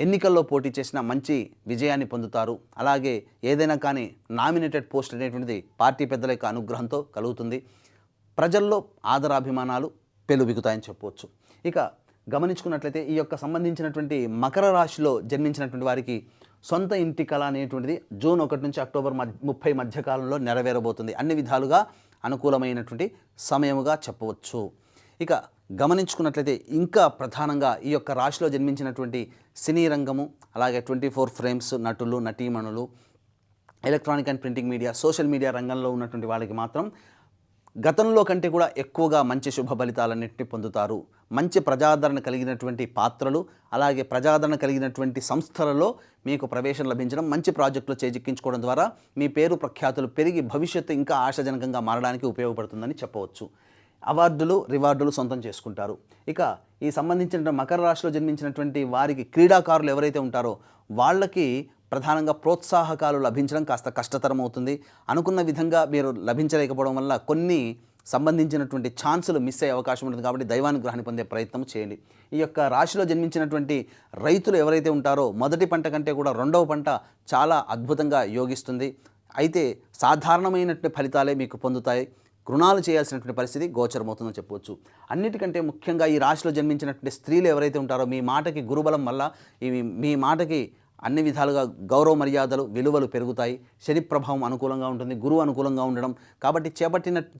ఎన్నికల్లో పోటీ చేసిన మంచి విజయాన్ని పొందుతారు. అలాగే ఏదైనా కానీ నామినేటెడ్ పోస్ట్ అనేటువంటిది పార్టీ పెద్దల యొక్క అనుగ్రహంతో కలుగుతుంది. ప్రజల్లో ఆదరాభిమానాలు పెలుబిగుతాయని చెప్పవచ్చు. ఇక గమనించుకున్నట్లయితే ఈ యొక్క సంబంధించినటువంటి మకర రాశిలో జన్మించినటువంటి వారికి సొంత ఇంటి కళ అనేటువంటిది జూన్ 1 నుంచి అక్టోబర్ 30 మధ్యకాలంలో నెరవేరబోతుంది. అన్ని విధాలుగా అనుకూలమైనటువంటి సమయముగా చెప్పవచ్చు. ఇక గమనించుకున్నట్లయితే ఇంకా ప్రధానంగా ఈ యొక్క రాశిలో జన్మించినటువంటి సినీ రంగము, అలాగే 24 ఫ్రేమ్స్ నటులు, నటీమణులు, electronic and printing media, social media రంగంలో ఉన్నటువంటి వాళ్ళకి మాత్రం గతంలో కంటే కూడా ఎక్కువగా మంచి శుభ ఫలితాలన్నింటినీ పొందుతారు. మంచి ప్రజాదరణ కలిగినటువంటి పాత్రలు, అలాగే ప్రజాదరణ కలిగినటువంటి సంస్థలలో మీకు ప్రవేశం లభించడం, మంచి ప్రాజెక్టులు చేజిక్కించుకోవడం ద్వారా మీ పేరు ప్రఖ్యాతులు పెరిగి భవిష్యత్తు ఇంకా ఆశాజనకంగా మారడానికి ఉపయోగపడుతుందని చెప్పవచ్చు. అవార్డులు, రివార్డులు సొంతం చేసుకుంటారు. ఇక ఈ సంబంధించిన మకర రాశిలో జన్మించినటువంటి వారికి క్రీడాకారులు ఎవరైతే ఉంటారో వాళ్ళకి ప్రధానంగా ప్రోత్సాహకాలు లభించడం కాస్త కష్టతరం అవుతుంది. అనుకున్న విధంగా మీరు లభించలేకపోవడం వల్ల కొన్ని సంబంధించినటువంటి ఛాన్సులు మిస్ అయ్యే అవకాశం ఉంటుంది. కాబట్టి దైవానుగ్రహాన్ని పొందే ప్రయత్నం చేయండి. ఈ యొక్క రాశిలో జన్మించినటువంటి రైతులు ఎవరైతే ఉంటారో మొదటి పంట కంటే కూడా రెండవ పంట చాలా అద్భుతంగా యోగిస్తుంది. అయితే సాధారణమైనటువంటి ఫలితాలే మీకు పొందుతాయి. రుణాలు చేయాల్సినటువంటి పరిస్థితి గోచరమవుతుందని చెప్పవచ్చు. అన్నిటికంటే ముఖ్యంగా ఈ రాశిలో జన్మించినటువంటి స్త్రీలు ఎవరైతే ఉంటారో మీ మాటకి గురుబలం వల్ల మీ మాటకి అన్ని విధాలుగా గౌరవ మర్యాదలు, విలువలు పెరుగుతాయి. శని ప్రభావం అనుకూలంగా ఉంటుంది, గురువు అనుకూలంగా ఉండడం. కాబట్టి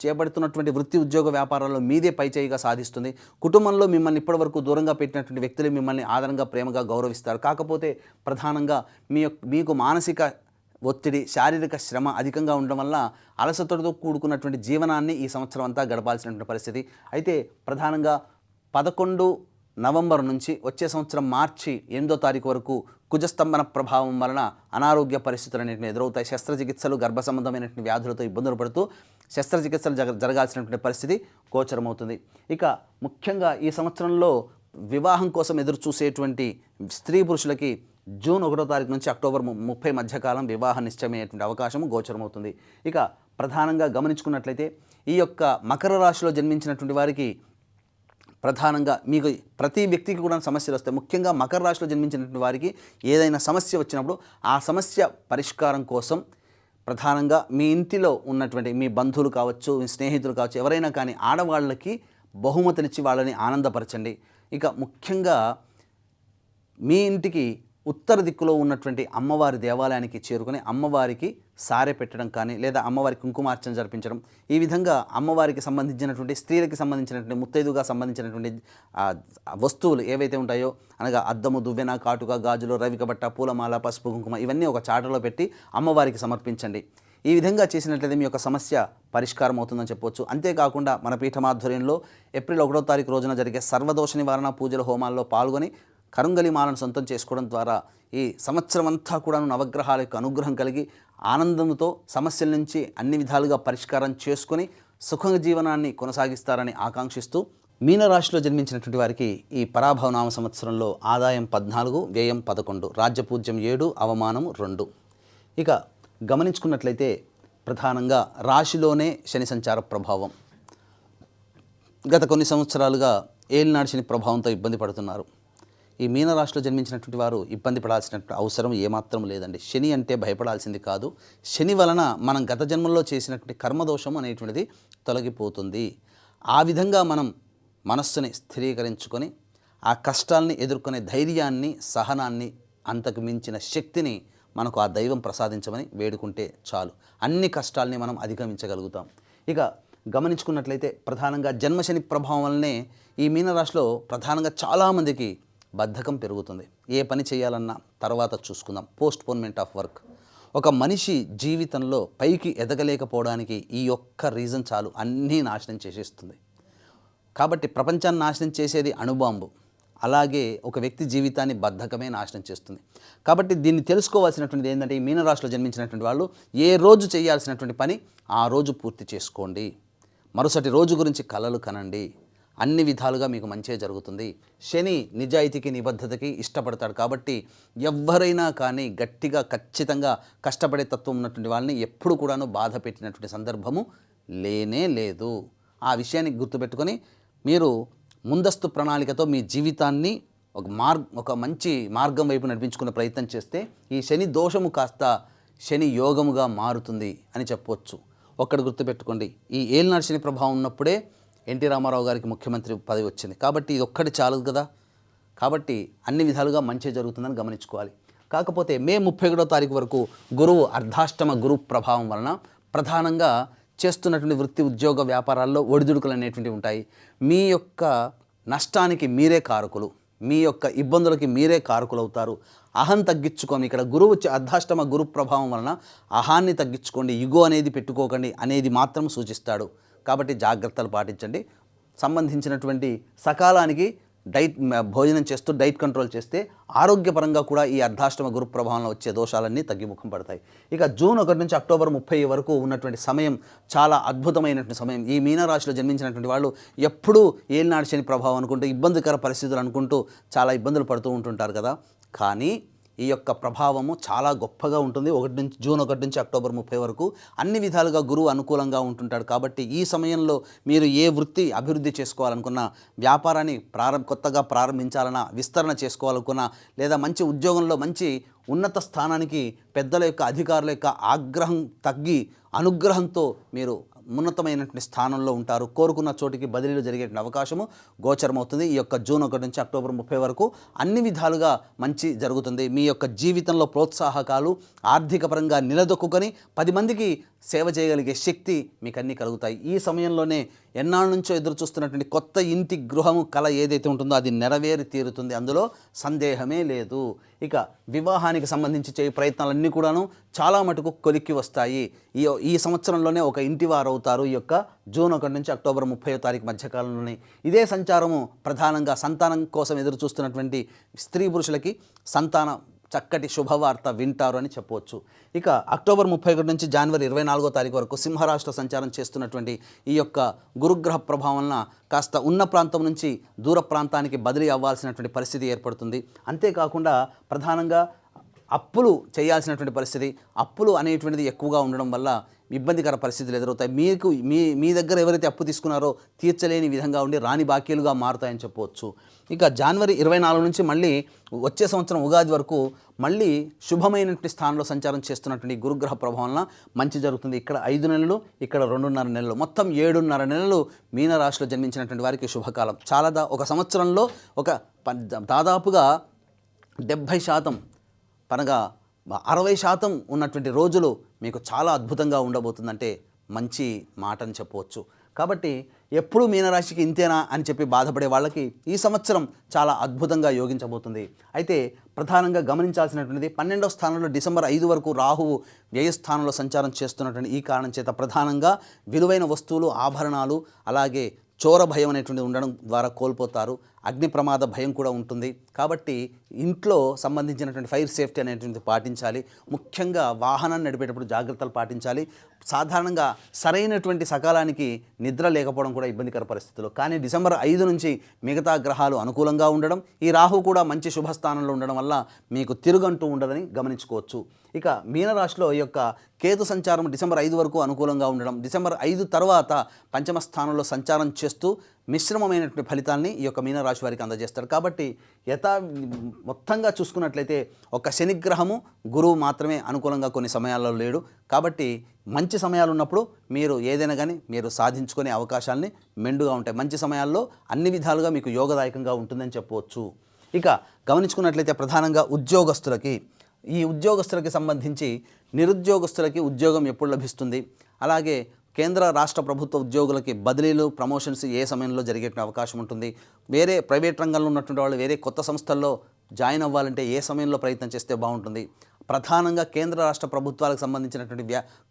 చేపడుతున్నటువంటి వృత్తి ఉద్యోగ వ్యాపారాల్లో మీదే పైచేయిగా సాధిస్తుంది. కుటుంబంలో మిమ్మల్ని ఇప్పటివరకు దూరంగా పెట్టినటువంటి వ్యక్తులు మిమ్మల్ని ఆదరంగా, ప్రేమగా గౌరవిస్తారు. కాకపోతే ప్రధానంగా మీకు మానసిక ఒత్తిడి, శారీరక శ్రమ అధికంగా ఉండడం వల్ల అలసటతో కూడుకున్నటువంటి జీవనాన్ని ఈ సంవత్సరం అంతా గడపాల్సినటువంటి పరిస్థితి. అయితే ప్రధానంగా 11 నవంబర్ నుంచి వచ్చే సంవత్సరం మార్చి 8వ తారీఖు వరకు కుజస్తంభన ప్రభావం వలన అనారోగ్య పరిస్థితులు అనేటివి ఎదురవుతాయి. శస్త్రచికిత్సలు, గర్భ సంబంధమైనటువంటి వ్యాధులతో ఇబ్బందులు పడుతూ శస్త్రచికిత్సలు జరగాల్సినటువంటి పరిస్థితి గోచరమవుతుంది. ఇక ముఖ్యంగా ఈ సంవత్సరంలో వివాహం కోసం ఎదురు చూసేటువంటి స్త్రీ పురుషులకి జూన్ 1వ తారీఖు నుంచి అక్టోబర్ 30 మధ్యకాలం వివాహ నిశ్చయమయ్యేటువంటి అవకాశం గోచరమవుతుంది. ఇక ప్రధానంగా గమనించుకున్నట్లయితే ఈ యొక్క మకర రాశిలో జన్మించినటువంటి వారికి ప్రధానంగా మీకు ప్రతి వ్యక్తికి కూడా సమస్యలు వస్తాయి. ముఖ్యంగా మకర రాశిలో జన్మించినటువంటి వారికి ఏదైనా సమస్య వచ్చినప్పుడు ఆ సమస్య పరిష్కారం కోసం ప్రధానంగా మీ ఇంటిలో ఉన్నటువంటి మీ బంధువులు కావచ్చు, మీ స్నేహితులు కావచ్చు, ఎవరైనా కానీ ఆడవాళ్ళకి బహుమతినిచ్చి వాళ్ళని ఆనందపరచండి. ఇక ముఖ్యంగా మీ ఇంటికి ఉత్తర దిక్కులో ఉన్నటువంటి అమ్మవారి దేవాలయానికి చేరుకొని అమ్మవారికి సారె పెట్టడం కానీ, లేదా అమ్మవారి కుంకుమార్చన జరిపించడం, ఈ విధంగా అమ్మవారికి సంబంధించినటువంటి స్త్రీలకి సంబంధించినటువంటి ముత్తైదుగా సంబంధించినటువంటి వస్తువులు ఏవైతే ఉంటాయో, అనగా అద్దము, దువ్వెన, కాటుక, గాజులు, రవిక బట్ట, పూలమాల, పసుపు, కుంకుమ ఇవన్నీ ఒక చాటలో పెట్టి అమ్మవారికి సమర్పించండి. ఈ విధంగా చేసినట్లయితే మీ యొక్క సమస్య పరిష్కారం అవుతుందని చెప్పవచ్చు. అంతేకాకుండా మన పీఠమాధ్వర్యంలో ఏప్రిల్ 1వ తారీఖు రోజున జరిగే సర్వదోష నివారణ పూజల హోమాల్లో పాల్గొని కరుంగలి మాలను సొంతం చేసుకోవడం ద్వారా ఈ సంవత్సరం అంతా కూడా నవగ్రహాల యొక్క అనుగ్రహం కలిగి ఆనందంతో సమస్యల నుంచి అన్ని విధాలుగా పరిష్కారం చేసుకొని సుఖ జీవనాన్ని కొనసాగిస్తారని ఆకాంక్షిస్తూ, మీనరాశిలో జన్మించినటువంటి వారికి ఈ పరాభవనామ సంవత్సరంలో ఆదాయం 14, వ్యయం 11, రాజ్యపూజ్యం 7, అవమానం 2. ఇక గమనించుకున్నట్లయితే ప్రధానంగా రాశిలోనే శని సంచార ప్రభావం. గత కొన్ని సంవత్సరాలుగా ఏలినాడు శని ప్రభావంతో ఇబ్బంది పడుతున్నారు. ఈ మీనరాశిలో జన్మించినటువంటి వారు ఇబ్బంది పడాల్సినటువంటి అవసరం ఏమాత్రం లేదండి. శని అంటే భయపడాల్సింది కాదు. శని వలన మనం గత జన్మల్లో చేసినటువంటి కర్మదోషం అనేటువంటిది తొలగిపోతుంది. ఆ విధంగా మనం మనస్సుని స్థిరీకరించుకొని ఆ కష్టాల్ని ఎదుర్కొనే ధైర్యాన్ని, సహనాన్ని, అంతకు మించిన శక్తిని మనకు ఆ దైవం ప్రసాదించమని వేడుకుంటే చాలు. అన్ని కష్టాల్ని మనం అధిగమించగలుగుతాం. ఇక గమనించుకున్నట్లయితే ప్రధానంగా జన్మశని ప్రభావం వల్లనే ఈ మీనరాశిలో ప్రధానంగా చాలామందికి బద్ధకం పెరుగుతుంది. ఏ పని చేయాలన్నా తర్వాత చూసుకుందాం, పోస్ట్పోన్మెంట్ ఆఫ్ వర్క్. ఒక మనిషి జీవితంలో పైకి ఎదగలేకపోవడానికి ఈ ఒక్క రీజన్ చాలు, అన్నీ నాశనం చేసేస్తుంది. కాబట్టి ప్రపంచాన్ని నాశనం చేసేది అణుబాంబు, అలాగే ఒక వ్యక్తి జీవితాన్ని బద్ధకమే నాశనం చేస్తుంది. కాబట్టి దీన్ని తెలుసుకోవాల్సినటువంటిది ఏంటంటే, ఈ మీనరాశిలో జన్మించినటువంటి వాళ్ళు ఏ రోజు చేయాల్సినటువంటి పని ఆ రోజు పూర్తి చేసుకోండి. మరుసటి రోజు గురించి కలలు కనండి. అన్ని విధాలుగా మీకు మంచే జరుగుతుంది. శని నిజాయితీకి, నిబద్ధతకి ఇష్టపడతాడు. కాబట్టి ఎవరైనా కానీ గట్టిగా ఖచ్చితంగా కష్టపడే తత్వం ఉన్నటువంటి వాళ్ళని ఎప్పుడు కూడాను బాధ పెట్టినటువంటి సందర్భము లేనే లేదు. ఆ విషయాన్ని గుర్తుపెట్టుకొని మీరు ముందస్తు ప్రణాళికతో మీ జీవితాన్ని ఒక మంచి మార్గం వైపు నడిపించుకునే ప్రయత్నం చేస్తే ఈ శని దోషము కాస్త శని యోగముగా మారుతుంది అని చెప్పవచ్చు. ఒక్కటి గుర్తుపెట్టుకోండి, ఈ ఏలినాడు శని ప్రభావం ఉన్నప్పుడే ఎన్టీ రామారావు గారికి ముఖ్యమంత్రి పదవి వచ్చింది. కాబట్టి ఇది ఒక్కటి చాలదు కదా. కాబట్టి అన్ని విధాలుగా మంచి జరుగుతుందని గమనించుకోవాలి. కాకపోతే మే 31వ తారీఖు వరకు గురువు అర్ధాష్టమ గురు ప్రభావం వలన ప్రధానంగా చేస్తున్నటువంటి వృత్తి, ఉద్యోగ, వ్యాపారాల్లో ఒడిదుడుకులు అనేటువంటివి ఉంటాయి. మీ యొక్క నష్టానికి మీరే కారకులు, మీ యొక్క ఇబ్బందులకి మీరే కారకులు అవుతారు. అహం తగ్గించుకోండి. ఇక్కడ గురువు అర్ధాష్టమ గురు ప్రభావం వలన అహాన్ని తగ్గించుకోండి, ఇగో అనేది పెట్టుకోకండి అనేది మాత్రం సూచిస్తాడు. కాబట్టి జాగ్రత్తలు పాటించండి. సంబంధించినటువంటి సకాలానికి భోజనం చేస్తూ డైట్ కంట్రోల్ చేస్తే ఆరోగ్యపరంగా కూడా ఈ అర్ధాష్టమ గురు ప్రభావంలో వచ్చే దోషాలన్నీ తగ్గిముఖం పడతాయి. ఇక జూన్ 1 నుంచి అక్టోబర్ 30 వరకు ఉన్నటువంటి సమయం చాలా అద్భుతమైనటువంటి సమయం. ఈ మీనరాశిలో జన్మించినటువంటి వాళ్ళు ఎప్పుడూ ఏలినాడు శని ప్రభావం అనుకుంటూ, ఇబ్బందికర పరిస్థితులు అనుకుంటూ చాలా ఇబ్బందులు పడుతూ ఉంటుంటారు కదా. కానీ ఈ యొక్క ప్రభావము చాలా గొప్పగా ఉంటుంది. జూన్ 1 నుంచి అక్టోబర్ 30 వరకు అన్ని విధాలుగా గురువు అనుకూలంగా ఉంటుంటాడు. కాబట్టి ఈ సమయంలో మీరు ఏ వృత్తి అభివృద్ధి చేసుకోవాలనుకున్నా, వ్యాపారాన్ని కొత్తగా ప్రారంభించాలన్నా, విస్తరణ చేసుకోవాలనుకున్నా, లేదా మంచి ఉద్యోగంలో మంచి ఉన్నత స్థానానికి పెద్దల యొక్క, అధికారుల యొక్క ఆగ్రహం తగ్గి అనుగ్రహంతో మీరు ఉన్నతమైనటువంటి స్థానంలో ఉంటారు. కోరుకున్న చోటికి బదిలీలు జరిగే అవకాశము గోచరమవుతుంది. ఈ యొక్క జూన్ 1 నుంచి అక్టోబర్ 30 వరకు అన్ని విధాలుగా మంచి జరుగుతుంది. మీ యొక్క జీవితంలో ప్రోత్సాహకాలు ఆర్థిక పరంగా నిలదొక్కుని 10 మందికి సేవ చేయగలిగే శక్తి మీకు అన్నీ కలుగుతాయి. ఈ సమయంలోనే ఎన్నాళ్ళ నుంచో ఎదురు చూస్తున్నటువంటి కొత్త ఇంటి గృహము కళ ఏదైతే ఉంటుందో అది నెరవేరి తీరుతుంది, అందులో సందేహమే లేదు. ఇక వివాహానికి సంబంధించి చేయ ప్రయత్నాలన్నీ కూడాను చాలా మటుకు కొలిక్కి వస్తాయి. ఈ సంవత్సరంలోనే ఒక ఇంటి వారు అవుతారు. ఈ యొక్క జూన్ 1 నుంచి అక్టోబర్ 30వ తారీఖు మధ్యకాలంలోనే ఇదే సంచారము ప్రధానంగా సంతానం కోసం ఎదురు చూస్తున్నటువంటి స్త్రీ పురుషులకి సంతానం చక్కటి శుభవార్త వింటారు అని చెప్పవచ్చు. ఇక అక్టోబర్ 31 నుంచి జనవరి 24వ తారీఖు వరకు సింహరాశిలో సంచారం చేస్తున్నటువంటి ఈ యొక్క గురుగ్రహ ప్రభావం వలన కాస్త ఉన్న ప్రాంతం నుంచి దూర ప్రాంతానికి బదిలీ అవ్వాల్సినటువంటి పరిస్థితి ఏర్పడుతుంది. అంతేకాకుండా ప్రధానంగా అప్పులు చేయాల్సినటువంటి పరిస్థితి, అప్పులు అనేటువంటిది ఎక్కువగా ఉండడం వల్ల ఇబ్బందికర పరిస్థితులు ఎదురవుతాయి. మీకు మీ దగ్గర ఎవరైతే అప్పు తీసుకున్నారో తీర్చలేని విధంగా ఉండి రాని బాకీలుగా మారుతాయని చెప్పవచ్చు. ఇక జనవరి 24 నుంచి మళ్ళీ వచ్చే సంవత్సరం ఉగాది వరకు మళ్ళీ శుభమైనటువంటి స్థానంలో సంచారం చేస్తున్నటువంటి గురుగ్రహ ప్రభావం వలన మంచి జరుగుతుంది. ఇక్కడ 5 నెలలు, ఇక్కడ 2.5 నెలలు, మొత్తం 7.5 నెలలు మీనరాశిలో జన్మించినటువంటి వారికి శుభకాలం. ఒక సంవత్సరంలో దాదాపుగా 70% పనగా 60% ఉన్నటువంటి రోజులు మీకు చాలా అద్భుతంగా ఉండబోతుందంటే మంచి మాట అని చెప్పవచ్చు. కాబట్టి ఎప్పుడు మీనరాశికి ఇంతేనా అని చెప్పి బాధపడే వాళ్ళకి ఈ సంవత్సరం చాలా అద్భుతంగా యోగించబోతుంది. అయితే ప్రధానంగా గమనించాల్సినటువంటిది 12వ స్థానంలో డిసెంబర్ 5 వరకు రాహువు వ్యయస్థానంలో సంచారం చేస్తున్నటువంటి ఈ కారణం చేత ప్రధానంగా విలువైన వస్తువులు, ఆభరణాలు, అలాగే చోర భయం అనేటువంటి ఉండడం ద్వారా కోల్పోతారు. అగ్ని ప్రమాద భయం కూడా ఉంటుంది. కాబట్టి ఇంట్లో సంబంధించినటువంటి ఫైర్ సేఫ్టీ అనేటువంటిది పాటించాలి. ముఖ్యంగా వాహనాన్ని నడిపేటప్పుడు జాగ్రత్తలు పాటించాలి. సాధారణంగా సరైనటువంటి సకాలానికి నిద్ర లేకపోవడం కూడా ఇబ్బందికర పరిస్థితులు. కానీ డిసెంబర్ 5 నుంచి మిగతా గ్రహాలు అనుకూలంగా ఉండడం, ఈ రాహు కూడా మంచి శుభస్థానంలో ఉండడం వల్ల మీకు తిరుగంటూ ఉండదని గమనించుకోవచ్చు. ఇక మీనరాశిలో ఈ యొక్క కేతు సంచారం డిసెంబర్ 5 వరకు అనుకూలంగా ఉండడం, డిసెంబర్ 5 తర్వాత పంచమ స్థానంలో సంచారం చేస్తూ మిశ్రమమైనటువంటి ఫలితాల్ని ఈ యొక్క మీనరాశి వారికి అందజేస్తారు. కాబట్టి మొత్తంగా చూసుకున్నట్లయితే ఒక శనిగ్రహము, గురువు మాత్రమే అనుకూలంగా కొన్ని సమయాల్లో లేడు. కాబట్టి మంచి సమయాలు ఉన్నప్పుడు మీరు ఏదైనా కానీ మీరు సాధించుకునే అవకాశాలని మెండుగా ఉంటాయి. మంచి సమయాల్లో అన్ని విధాలుగా మీకు యోగదాయకంగా ఉంటుందని చెప్పవచ్చు. ఇక గమనించుకున్నట్లయితే ప్రధానంగా ఈ ఉద్యోగస్తులకి సంబంధించి నిరుద్యోగస్తులకి ఉద్యోగం ఎప్పుడు లభిస్తుంది, అలాగే కేంద్ర రాష్ట్ర ప్రభుత్వ ఉద్యోగులకి బదిలీలు, ప్రమోషన్స్ ఏ సమయంలో జరిగే అవకాశం ఉంటుంది, వేరే ప్రైవేట్ రంగంలో ఉన్నటువంటి వాళ్ళు వేరే కొత్త సంస్థల్లో జాయిన్ అవ్వాలంటే ఏ సమయంలో ప్రయత్నం చేస్తే బాగుంటుంది, ప్రధానంగా కేంద్ర రాష్ట్ర ప్రభుత్వాలకు సంబంధించినటువంటి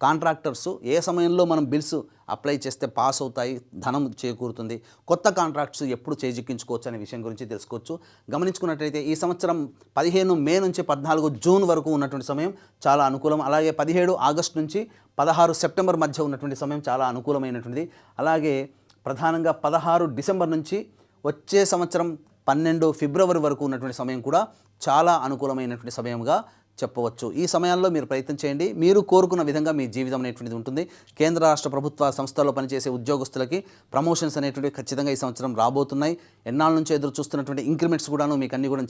కాంట్రాక్టర్స్ ఏ సమయంలో మనం బిల్స్ అప్లై చేస్తే పాస్ అవుతాయి, ధనం చేకూరుతుంది, కొత్త కాంట్రాక్ట్స్ ఎప్పుడు చేజిక్కించుకోవచ్చు అనే విషయం గురించి తెలుసుకోవచ్చు. గమనించుకున్నట్లయితే ఈ సంవత్సరం 15 మే నుంచి 14 జూన్ వరకు ఉన్నటువంటి సమయం చాలా అనుకూలం. అలాగే 17 ఆగస్టు నుంచి 16 సెప్టెంబర్ మధ్య ఉన్నటువంటి సమయం చాలా అనుకూలమైనటువంటిది. అలాగే ప్రధానంగా 16 డిసెంబర్ నుంచి వచ్చే సంవత్సరం 12 ఫిబ్రవరి వరకు ఉన్నటువంటి సమయం కూడా చాలా అనుకూలమైనటువంటి సమయంగా చెప్పవచ్చు. ఈ సమయాల్లో మీరు ప్రయత్నం చేయండి. మీరు కోరుకున్న విధంగా మీ జీవితం అనేటువంటిది ఉంటుంది. కేంద్ర రాష్ట్ర ప్రభుత్వ సంస్థల్లో పనిచేసే ఉద్యోగస్తులకి ప్రమోషన్స్ అనేటువంటివి ఖచ్చితంగా ఈ సంవత్సరం రాబోతున్నాయి. ఎన్నాళ్ళ నుంచి ఎదురు చూస్తున్నటువంటి ఇంక్రిమెంట్స్ కూడాను మీకు అన్ని కూడా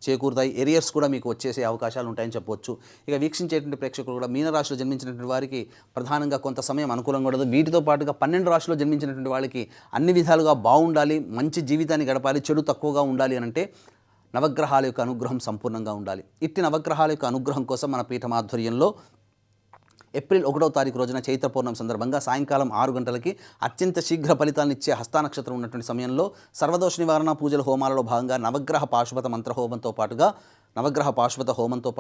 చేకూరుతాయి. ఏరియర్స్ కూడా మీకు వచ్చేసే అవకాశాలు ఉంటాయని చెప్పవచ్చు. ఇక వీక్షించేటువంటి ప్రేక్షకులు కూడా మీనరాశిలో జన్మించినటువంటి వారికి ప్రధానంగా కొంత సమయం అనుకూలంగా ఉండదు. వీటితో పాటుగా 12 రాశిలో జన్మించినటువంటి వాళ్ళకి అన్ని విధాలుగా బాగుండాలి, మంచి జీవితాన్ని గడపాలి, చెడు తక్కువగా ఉండాలి అని అంటే నవగ్రహాల యొక్క అనుగ్రహం సంపూర్ణంగా ఉండాలి. ఇట్టి నవగ్రహాల యొక్క అనుగ్రహం కోసం మన పీఠం ఆధ్వర్యంలో ఏప్రిల్ 1వ తారీఖు రోజున చైత్ర పౌర్ణమి సందర్భంగా సాయంకాలం 6 గంటలకి అత్యంత శీఘ్ర ఫలితాలను ఇచ్చే హస్తానక్షత్రం ఉన్నటువంటి సమయంలో సర్వదోష నివారణ పూజల హోమాలలో భాగంగా నవగ్రహ పాశుపత హోమంతో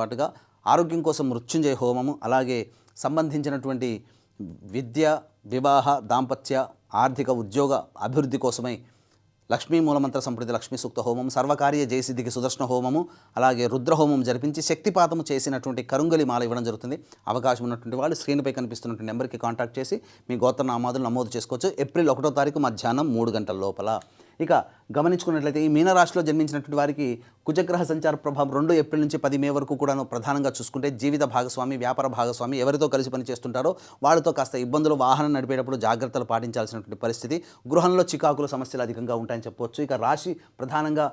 పాటుగా ఆరోగ్యం కోసం మృత్యుంజయ హోమము, అలాగే సంబంధించినటువంటి విద్య, వివాహ, దాంపత్య, ఆర్థిక, ఉద్యోగ అభివృద్ధి కోసమై లక్ష్మీ మూలమంత్ర సంప్రతి లక్ష్మీ సూక్త హోమం, సర్వకార్య జయసిద్ధికి సుదర్శన హోమము, అలాగే రుద్రహోమం జరిపించి శక్తిపాతము చేసినటువంటి కరుంగలి మాల ఇవ్వడం జరుగుతుంది. అవకాశం ఉన్నటువంటి వాళ్ళు స్క్రీన్పై కనిపిస్తున్నటువంటి నెంబర్కి కాంటాక్ట్ చేసి మీ గోత్రనామాదులు నమోదు చేసుకోవచ్చు. ఏప్రిల్ 1వ తారీఖు మధ్యాహ్నం 3 గంటల లోపల. ఇక గమనించుకున్నట్లయితే ఈ మీనరాశిలో జన్మించినటువంటి వారికి కుజగ్రహ సంచార ప్రభావం 2 ఏప్రిల్ నుంచి 10 మే వరకు కూడాను ప్రధానంగా చూసుకుంటే జీవిత భాగస్వామి, వ్యాపార భాగస్వామి ఎవరితో కలిసి పనిచేస్తుంటారో వాళ్ళతో కాస్త ఇబ్బందులు, వాహనం నడిపేటప్పుడు జాగ్రత్తలు పాటించాల్సినటువంటి పరిస్థితి, గృహంలో చికాకుల సమస్యలు అధికంగా ఉంటాయని చెప్పవచ్చు. ఇక రాశి ప్రధానంగా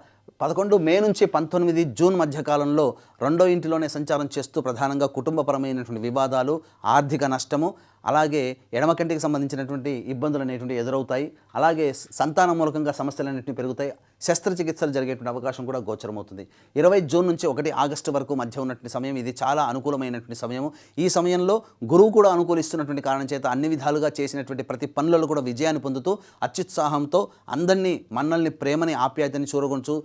11 మే నుంచి 19 జూన్ మధ్య కాలంలో 2వ ఇంటిలోనే సంచారం చేస్తూ ప్రధానంగా కుటుంబపరమైనటువంటి వివాదాలు, ఆర్థిక నష్టము, అలాగే ఎడమ కంటికి సంబంధించినటువంటి ఇబ్బందులు అనేటువంటి ఎదురవుతాయి. అలాగే సంతాన మూలకంగా సమస్యలు అనేటివి పెరుగుతాయి. శస్త్రచికిత్సలు జరిగేటువంటి అవకాశం కూడా గోచరమవుతుంది. 20 జూన్ నుంచి 1 ఆగస్టు వరకు మధ్య ఉన్నటువంటి సమయం ఇది చాలా అనుకూలమైనటువంటి సమయము. ఈ సమయంలో గురువు కూడా అనుకూలిస్తున్నటువంటి కారణం చేత అన్ని విధాలుగా చేసినటువంటి ప్రతి పనులలో కూడా విజయాన్ని పొందుతూ అత్యుత్సాహంతో అందరినీ, మన్నల్ని, ప్రేమని, ఆప్యాయతని చూరగొంచు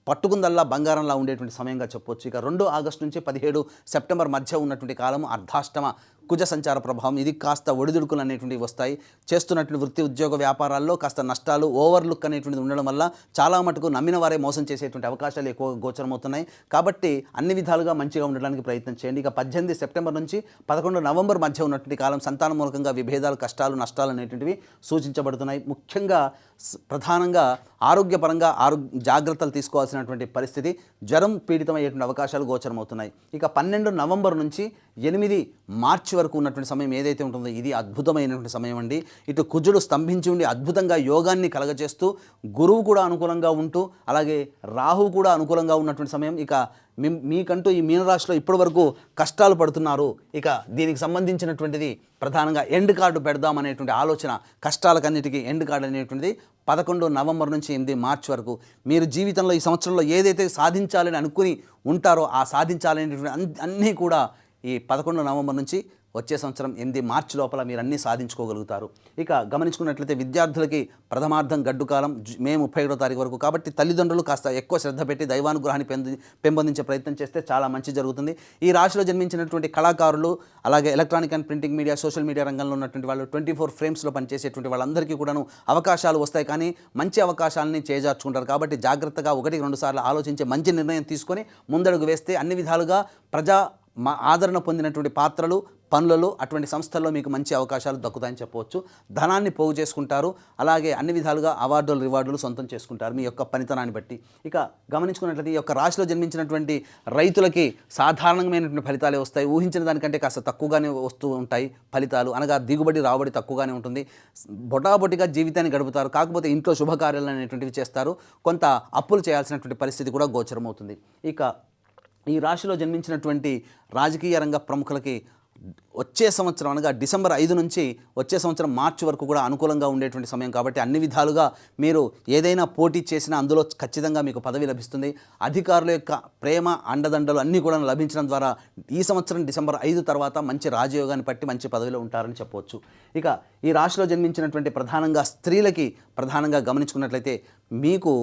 పట్టుకుందల్లా బంగారంలా ఉండేటువంటి సమయంగా చెప్పవచ్చు. ఇక 2 ఆగస్టు నుంచి 17 సెప్టెంబర్ మధ్య ఉన్నటువంటి కాలము అర్ధాష్టమ కుజ సంచార ప్రభావం ఇది కాస్త ఒడిదుడుకులు అనేటువంటివి వస్తాయి. చేస్తున్నటువంటి వృత్తి ఉద్యోగ వ్యాపారాల్లో కాస్త నష్టాలు, ఓవర్లుక్ అనేటువంటిది ఉండడం వల్ల చాలా మటుకు నమ్మిన వారే మోసం చేసేటువంటి అవకాశాలు ఎక్కువగా గోచరమవుతున్నాయి. కాబట్టి అన్ని విధాలుగా మంచిగా ఉండడానికి ప్రయత్నం చేయండి. ఇక 18 సెప్టెంబర్ నుంచి 11 నవంబర్ మధ్య ఉన్నటువంటి కాలం సంతాన మూలకంగా విభేదాలు, కష్టాలు, నష్టాలు అనేటువంటివి సూచించబడుతున్నాయి. ముఖ్యంగా ప్రధానంగా ఆరోగ్యపరంగా జాగ్రత్తలు తీసుకోవాల్సినటువంటి పరిస్థితి, జ్వరం పీడితమయ్యేటువంటి అవకాశాలు గోచరమవుతున్నాయి. ఇక 12 నవంబర్ నుంచి 8 మార్చి వరకు ఉన్నటువంటి సమయం ఏదైతే ఉంటుందో ఇది అద్భుతమైనటువంటి సమయం అండి. ఇటు కుజుడు స్తంభించి ఉండి అద్భుతంగా యోగాన్ని కలగజేస్తూ, గురువు కూడా అనుకూలంగా ఉంటూ, అలాగే రాహువు కూడా అనుకూలంగా ఉన్నటువంటి సమయం. ఇక మీకంటూ ఈ మీనరాశిలో ఇప్పటి వరకు కష్టాలు పడుతున్నారు, ఇక దీనికి సంబంధించినటువంటిది ప్రధానంగా ఎండ్ కార్డు పెడదాం అనేటువంటి ఆలోచన, కష్టాలకన్నిటికీ ఎండ్ కార్డు అనేటువంటిది 11 నవంబర్ నుంచి 8 మార్చి వరకు మీరు జీవితంలో ఈ సంవత్సరంలో ఏదైతే సాధించాలని అనుకుని ఉంటారో ఆ సాధించాలనేటువంటి అన్నీ కూడా ఈ 11 నవంబర్ నుంచి వచ్చే సంవత్సరం 8 మార్చి లోపల మీరు అన్నీ సాధించుకోగలుగుతారు. ఇక గమనించుకున్నట్లయితే విద్యార్థులకి ప్రథమార్థం గడ్డు కాలం మే 31వ తారీఖు వరకు. కాబట్టి తల్లిదండ్రులు కాస్త ఎక్కువ శ్రద్ధ పెట్టి దైవానుగ్రహాన్ని పెంపొందించే ప్రయత్నం చేస్తే చాలా మంచి జరుగుతుంది. ఈ రాశిలో జన్మించినటువంటి కళాకారులు, అలాగే electronic and printing media, social media రంగంలో ఉన్నటువంటి వాళ్ళు, 24 ఫ్రేమ్స్లో పనిచేసేటువంటి వాళ్ళందరికీ కూడాను అవకాశాలు వస్తాయి. కానీ మంచి అవకాశాలని చేజార్చుకుంటారు. కాబట్టి జాగ్రత్తగా 1-2 సార్లు ఆలోచించి మంచి నిర్ణయం తీసుకొని ముందడుగు వేస్తే అన్ని విధాలుగా ఆదరణ పొందినటువంటి పాత్రలు, పనులలో, అటువంటి సంస్థల్లో మీకు మంచి అవకాశాలు దక్కుతాయని చెప్పవచ్చు. ధనాన్ని పోగు చేసుకుంటారు. అలాగే అన్ని విధాలుగా అవార్డులు, రివార్డులు సొంతం చేసుకుంటారు మీ యొక్క పనితనాన్ని బట్టి. ఇక గమనించుకున్నట్లయితే ఈ యొక్క రాశిలో జన్మించినటువంటి రైతులకి సాధారణమైనటువంటి ఫలితాలే వస్తాయి. ఊహించిన దానికంటే కాస్త తక్కువగానే వస్తూ ఉంటాయి ఫలితాలు. అనగా దిగుబడి, రాబడి తక్కువగానే ఉంటుంది. బొటాబొటిగా జీవితాన్ని గడుపుతారు. కాకపోతే ఇంట్లో శుభకార్యాలు అనేటువంటివి చేస్తారు. కొంత అప్పులు చేయాల్సినటువంటి పరిస్థితి కూడా గోచరమవుతుంది. ఇక ఈ రాశిలో జన్మించినటువంటి రాజకీయ రంగ ప్రముఖులకి వచ్చే సంవత్సరం అనగా డిసెంబర్ 5 నుంచి వచ్చే సంవత్సరం మార్చి వరకు కూడా అనుకూలంగా ఉండేటువంటి సమయం. కాబట్టి అన్ని విధాలుగా మీరు ఏదైనా పోటీ చేసినా అందులో ఖచ్చితంగా మీకు పదవి లభిస్తుంది. అధికారుల యొక్క ప్రేమ, అండదండలు అన్నీ కూడా లభించడం ద్వారా ఈ సంవత్సరం డిసెంబర్ 5 తర్వాత మంచి రాజయోగాన్ని పట్టి మంచి పదవిలో ఉంటారని చెప్పవచ్చు. ఇక ఈ రాశిలో జన్మించినటువంటి ప్రధానంగా స్త్రీలకి ప్రధానంగా గమనించుకున్నట్లయితే మీకు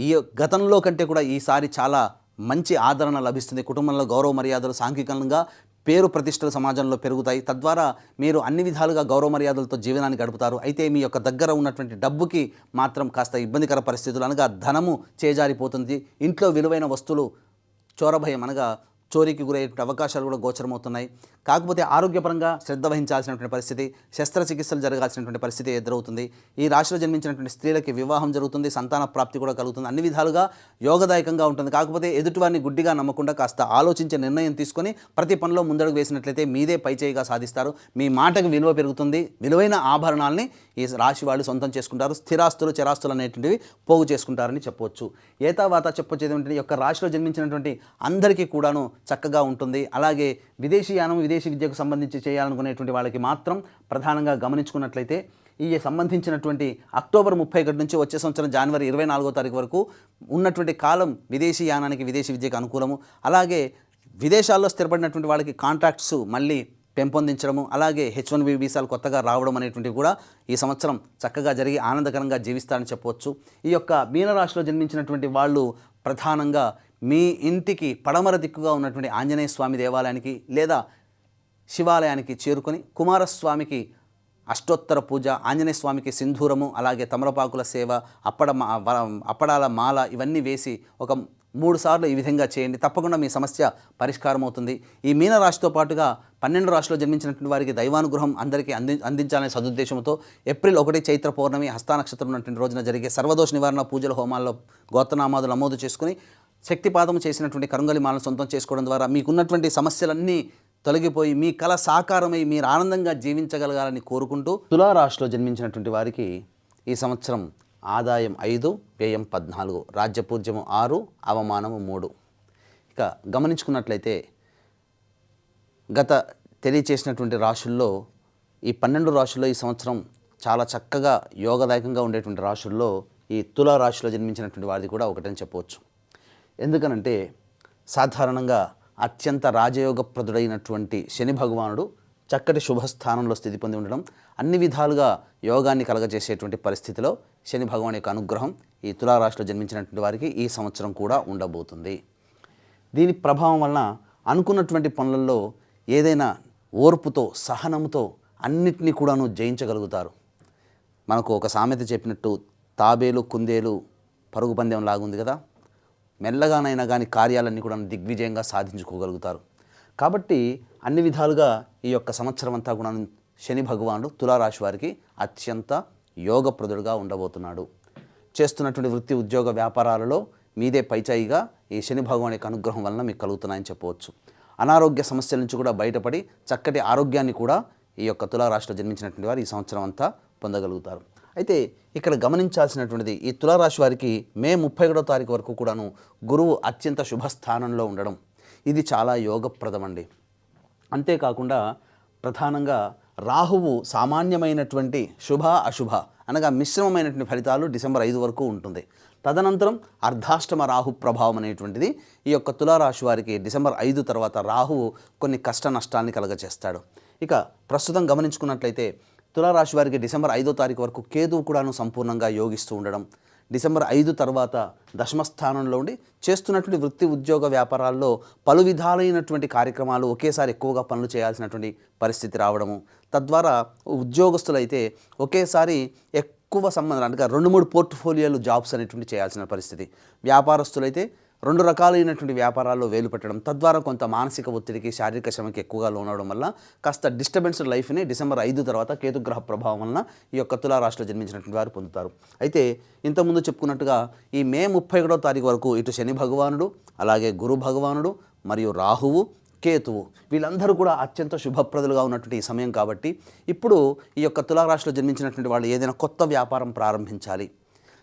ఈ గతంలో కంటే కూడా ఈసారి చాలా మంచి ఆదరణ లభిస్తుంది. కుటుంబంలో గౌరవ మర్యాదలు, సాంఘికంగా పేరు ప్రతిష్టలు సమాజంలో పెరుగుతాయి. తద్వారా మీరు అన్ని విధాలుగా గౌరవ మర్యాదలతో జీవనాన్ని గడుపుతారు. అయితే మీ యొక్క దగ్గర ఉన్నటువంటి డబ్బుకి మాత్రం కాస్త ఇబ్బందికర పరిస్థితులు, అనగా ధనము చేజారిపోతుంది. ఇంట్లో విలువైన వస్తువులు చోరభయం, అనగా చోరీకి గురయ్యే అవకాశాలు కూడా గోచరమవుతున్నాయి. కాకపోతే ఆరోగ్యపరంగా శ్రద్ధ వహించాల్సినటువంటి పరిస్థితి, శస్త్రచికిత్సలు జరగాల్సినటువంటి పరిస్థితి ఎదురవుతుంది. ఈ రాశిలో జన్మించినటువంటి స్త్రీలకి వివాహం జరుగుతుంది, సంతాన ప్రాప్తి కూడా కలుగుతుంది. అన్ని విధాలుగా యోగదాయకంగా ఉంటుంది. కాకపోతే ఎదుటివారిని గుడ్డిగా నమ్మకుండా కాస్త ఆలోచించే నిర్ణయం తీసుకొని ప్రతి పనిలో ముందడుగు వేసినట్లయితే మీదే పైచేయిగా సాధిస్తారు. మీ మాటకు విలువ పెరుగుతుంది. విలువైన ఆభరణాలని ఈ రాశి వాళ్ళు సొంతం చేసుకుంటారు. స్థిరాస్తులు, చరాస్తులు అనేటువంటివి పోగు చేసుకుంటారని చెప్పవచ్చు. ఏతావాత చెప్పొచ్చేది ఏంటంటే ఈ యొక్క రాశిలో జన్మించినటువంటి అందరికీ కూడాను చక్కగా ఉంటుంది. అలాగే విదేశీయానం, విదేశీ విద్యకు సంబంధించి చేయాలనుకునేటువంటి వాళ్ళకి మాత్రం ప్రధానంగా గమనించుకున్నట్లయితే ఈ సంబంధించినటువంటి అక్టోబర్ 31 నుంచి వచ్చే సంవత్సరం జనవరి 24వ తారీఖు వరకు ఉన్నటువంటి కాలం విదేశీ యానానికి, విదేశీ విద్యకు అనుకూలము. అలాగే విదేశాల్లో స్థిరపడినటువంటి వాళ్ళకి కాంట్రాక్ట్స్ మళ్ళీ పెంపొందించడము, అలాగే H1B వీసాలు కొత్తగా రావడం అనేటువంటివి కూడా ఈ సంవత్సరం చక్కగా జరిగి ఆనందకరంగా జీవిస్తారని చెప్పవచ్చు. ఈ యొక్క మీనరాశిలో జన్మించినటువంటి వాళ్ళు ప్రధానంగా మీ ఇంటికి పడమర దిక్కుగా ఉన్నటువంటి ఆంజనేయ స్వామి దేవాలయానికి లేదా శివాలయానికి చేరుకొని కుమారస్వామికి అష్టోత్తర పూజ, ఆంజనేయ స్వామికి సింధూరము, అలాగే తమలపాకుల సేవ, అప్పడాల మాల ఇవన్నీ వేసి ఒక 3 సార్లు ఈ విధంగా చేయండి. తప్పకుండా మీ సమస్య పరిష్కారం అవుతుంది. ఈ మీనరాశితో పాటుగా 12 రాశిలో జన్మించినటువంటి వారికి దైవానుగ్రహం అందరికీ అందించాలనే సదుద్దేశంతో ఏప్రిల్ 1 చైత్ర పౌర్ణమి హస్త నక్షత్రం ఉన్నటువంటి రోజున జరిగే సర్వదోష నివారణ పూజల హోమాల్లో గోత్రనామాదులు నమోదు చేసుకుని శక్తిపాదం చేసినటువంటి కరుంగలి మాలను సొంతం చేసుకోవడం ద్వారా మీకున్నటువంటి సమస్యలన్నీ తొలగిపోయి మీ కళ సాకారమై మీరు ఆనందంగా జీవించగలగాలని కోరుకుంటూ, తులారాశిలో జన్మించినటువంటి వారికి ఈ సంవత్సరం ఆదాయం 5, వ్యయం 14, రాజ్యపూజ్యము 6, అవమానము 3. ఇక గమనించుకున్నట్లయితే గత తెలియచేసినటువంటి రాశుల్లో ఈ 12 రాశుల్లో ఈ సంవత్సరం చాలా చక్కగా యోగదాయకంగా ఉండేటువంటి రాశుల్లో ఈ తులారాశిలో జన్మించినటువంటి వారిది కూడా ఒకటని చెప్పవచ్చు. ఎందుకనంటే సాధారణంగా అత్యంత రాజయోగప్రదుడైనటువంటి శని భగవానుడు చక్కటి శుభస్థానంలో స్థితి పొంది ఉండడం, అన్ని విధాలుగా యోగాన్ని కలగజేసేటువంటి పరిస్థితిలో శని భగవాన్ యొక్క అనుగ్రహం ఈ తులారాశిలో జన్మించినటువంటి వారికి ఈ సంవత్సరం కూడా ఉండబోతుంది. దీని ప్రభావం వలన అనుకున్నటువంటి పనులలో ఏదైనా ఓర్పుతో, సహనంతో అన్నిటినీ కూడాను జయించగలుగుతారు. మనకు ఒక సామెత చెప్పినట్టు తాబేలు కుందేలు పరుగు పందెం లాగుంది కదా, మెల్లగానైనా కానీ కార్యాలన్నీ కూడా దిగ్విజయంగా సాధించుకోగలుగుతారు. కాబట్టి అన్ని విధాలుగా ఈ యొక్క సంవత్సరం అంతా కూడా శని భగవానుడు తులారాశి వారికి అత్యంత యోగప్రదుడుగా ఉండబోతున్నాడు. చేస్తున్నటువంటి వృత్తి ఉద్యోగ వ్యాపారాలలో మీదే పైచాయిగా ఈ శని భగవాన్ యొక్క అనుగ్రహం వలన మీకు కలుగుతున్నాయని చెప్పవచ్చు. అనారోగ్య సమస్యల నుంచి కూడా బయటపడి చక్కటి ఆరోగ్యాన్ని కూడా ఈ యొక్క తులారాశిలో జన్మించినటువంటి వారు ఈ సంవత్సరం అంతా పొందగలుగుతారు. అయితే ఇక్కడ గమనించాల్సినటువంటిది, ఈ తులారాశి వారికి మే 31వ తారీఖు వరకు కూడాను గురువు అత్యంత శుభస్థానంలో ఉండడం, ఇది చాలా యోగప్రదమండి. అంతేకాకుండా ప్రధానంగా రాహువు సామాన్యమైనటువంటి శుభ అశుభ అనగా మిశ్రమమైనటువంటి ఫలితాలు డిసెంబర్ 5 వరకు ఉంటుంది. తదనంతరం అర్ధాష్టమ రాహు ప్రభావం అనేటువంటిది ఈ యొక్క తులారాశి వారికి డిసెంబర్ 5 తర్వాత రాహువు కొన్ని కష్ట నష్టాన్ని కలగచేస్తాడు. ఇక ప్రస్తుతం గమనించుకున్నట్లయితే తులారాశి వారికి డిసెంబర్ 5వ తారీఖు వరకు కేతువు కూడాను సంపూర్ణంగా యోగిస్తూ ఉండడం, డిసెంబర్ 5 తర్వాత దశమస్థానంలో ఉండి చేస్తున్నటువంటి వృత్తి ఉద్యోగ వ్యాపారాల్లో పలు విధాలైనటువంటి కార్యక్రమాలు ఒకేసారి ఎక్కువగా పనులు చేయాల్సినటువంటి పరిస్థితి రావడము, తద్వారా ఉద్యోగస్తులైతే ఒకేసారి ఎక్కువ సంబంధం అనగా 2-3 పోర్ట్ఫోలియోలు జాబ్స్ అనేటువంటి చేయాల్సిన పరిస్థితి, వ్యాపారస్తులైతే 2 రకాలైనటువంటి వ్యాపారాల్లో వేలు పెట్టడం, తద్వారా కొంత మానసిక ఒత్తిడికి శారీరక శ్రమకి ఎక్కువగా లోనవడం వల్ల కాస్త డిస్టర్బెన్స్డ్ లైఫ్ని డిసెంబర్ 5 తర్వాత కేతుగ్రహ ప్రభావం వలన ఈ యొక్క తులారాశిలో జన్మించినటువంటి వారు పొందుతారు. అయితే ఇంతకుముందు చెప్పుకున్నట్టుగా ఈ మే 31వ తారీఖు వరకు ఇటు శని భగవానుడు, అలాగే గురు భగవానుడు మరియు రాహువు, కేతువు వీళ్ళందరూ కూడా అత్యంత శుభప్రదులుగా ఉన్నటువంటి ఈ సమయం కాబట్టి ఇప్పుడు ఈ యొక్క తులారాశిలో జన్మించినటువంటి వాళ్ళు ఏదైనా కొత్త వ్యాపారం ప్రారంభించాలి,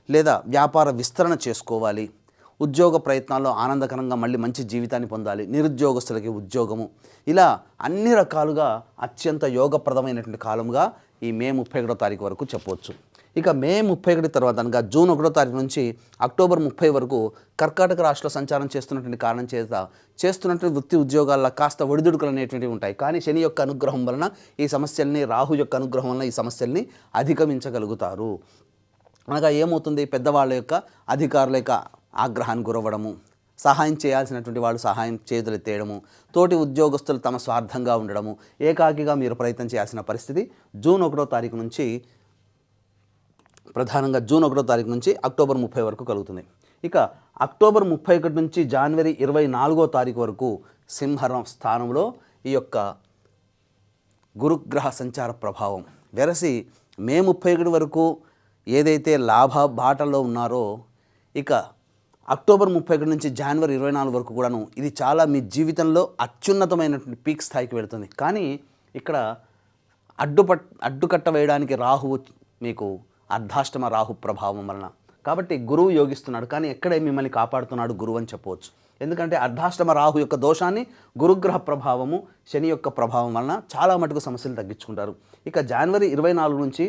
లేదా వ్యాపార విస్తరణ చేసుకోవాలి, ఉద్యోగ ప్రయత్నాల్లో ఆనందకరంగా మళ్ళీ మంచి జీవితాన్ని పొందాలి, నిరుద్యోగస్తులకి ఉద్యోగము, ఇలా అన్ని రకాలుగా అత్యంత యోగప్రదమైనటువంటి కాలంగా ఈ మే 31వ తారీఖు వరకు చెప్పవచ్చు. ఇక మే 31 తర్వాత అనగా జూన్ 1వ తారీఖు నుంచి అక్టోబర్ 30 వరకు కర్కాటక రాశిలో సంచారం చేస్తున్నటువంటి కారణం చేత చేస్తున్నటువంటి వృత్తి ఉద్యోగాల్లో కాస్త ఒడిదుడుకులు అనేటువంటివి ఉంటాయి. కానీ శని యొక్క అనుగ్రహం వలన ఈ సమస్యల్ని, రాహు యొక్క అనుగ్రహం వలన ఈ సమస్యల్ని అధిగమించగలుగుతారు. అనగా ఏమవుతుంది, పెద్దవాళ్ళ యొక్క అధికారుల యొక్క ఆగ్రహాన్ని గురవ్వడము, సహాయం చేయాల్సినటువంటి వాళ్ళు సహాయం చేతులెత్తేయడము, తోటి ఉద్యోగస్తులు తమ స్వార్థంగా ఉండడము, ఏకాకిగా మీరు ప్రయత్నం చేయాల్సిన పరిస్థితి జూన్ 1వ తారీఖు నుంచి ప్రధానంగా జూన్ 1వ తారీఖు నుంచి అక్టోబర్ 30 వరకు కలుగుతుంది. ఇక అక్టోబర్ 31 నుంచి జనవరి 24వ తారీఖు వరకు సింహం స్థానంలో ఈ యొక్క గురుగ్రహ సంచార ప్రభావం వెరసి మే 31 వరకు ఏదైతే లాభ బాటల్లో ఉన్నారో, ఇక అక్టోబర్ 31 నుంచి జనవరి 24 వరకు కూడాను ఇది చాలా మీ జీవితంలో అత్యున్నతమైనటువంటి పీక్ స్థాయికి వెళుతుంది. కానీ ఇక్కడ అడ్డుకట్ట వేయడానికి రాహువు మీకు అర్ధాష్టమ రాహు ప్రభావం వలన, కాబట్టి గురువు యోగిస్తున్నాడు కానీ ఎక్కడే మిమ్మల్ని కాపాడుతున్నాడు గురువు అని చెప్పవచ్చు. ఎందుకంటే అర్ధాష్టమ రాహు యొక్క దోషాన్ని గురుగ్రహ ప్రభావము, శని యొక్క ప్రభావం వలన చాలా మటుకు సమస్యలు తగ్గించుకుంటారు. ఇక జనవరి 24 నుంచి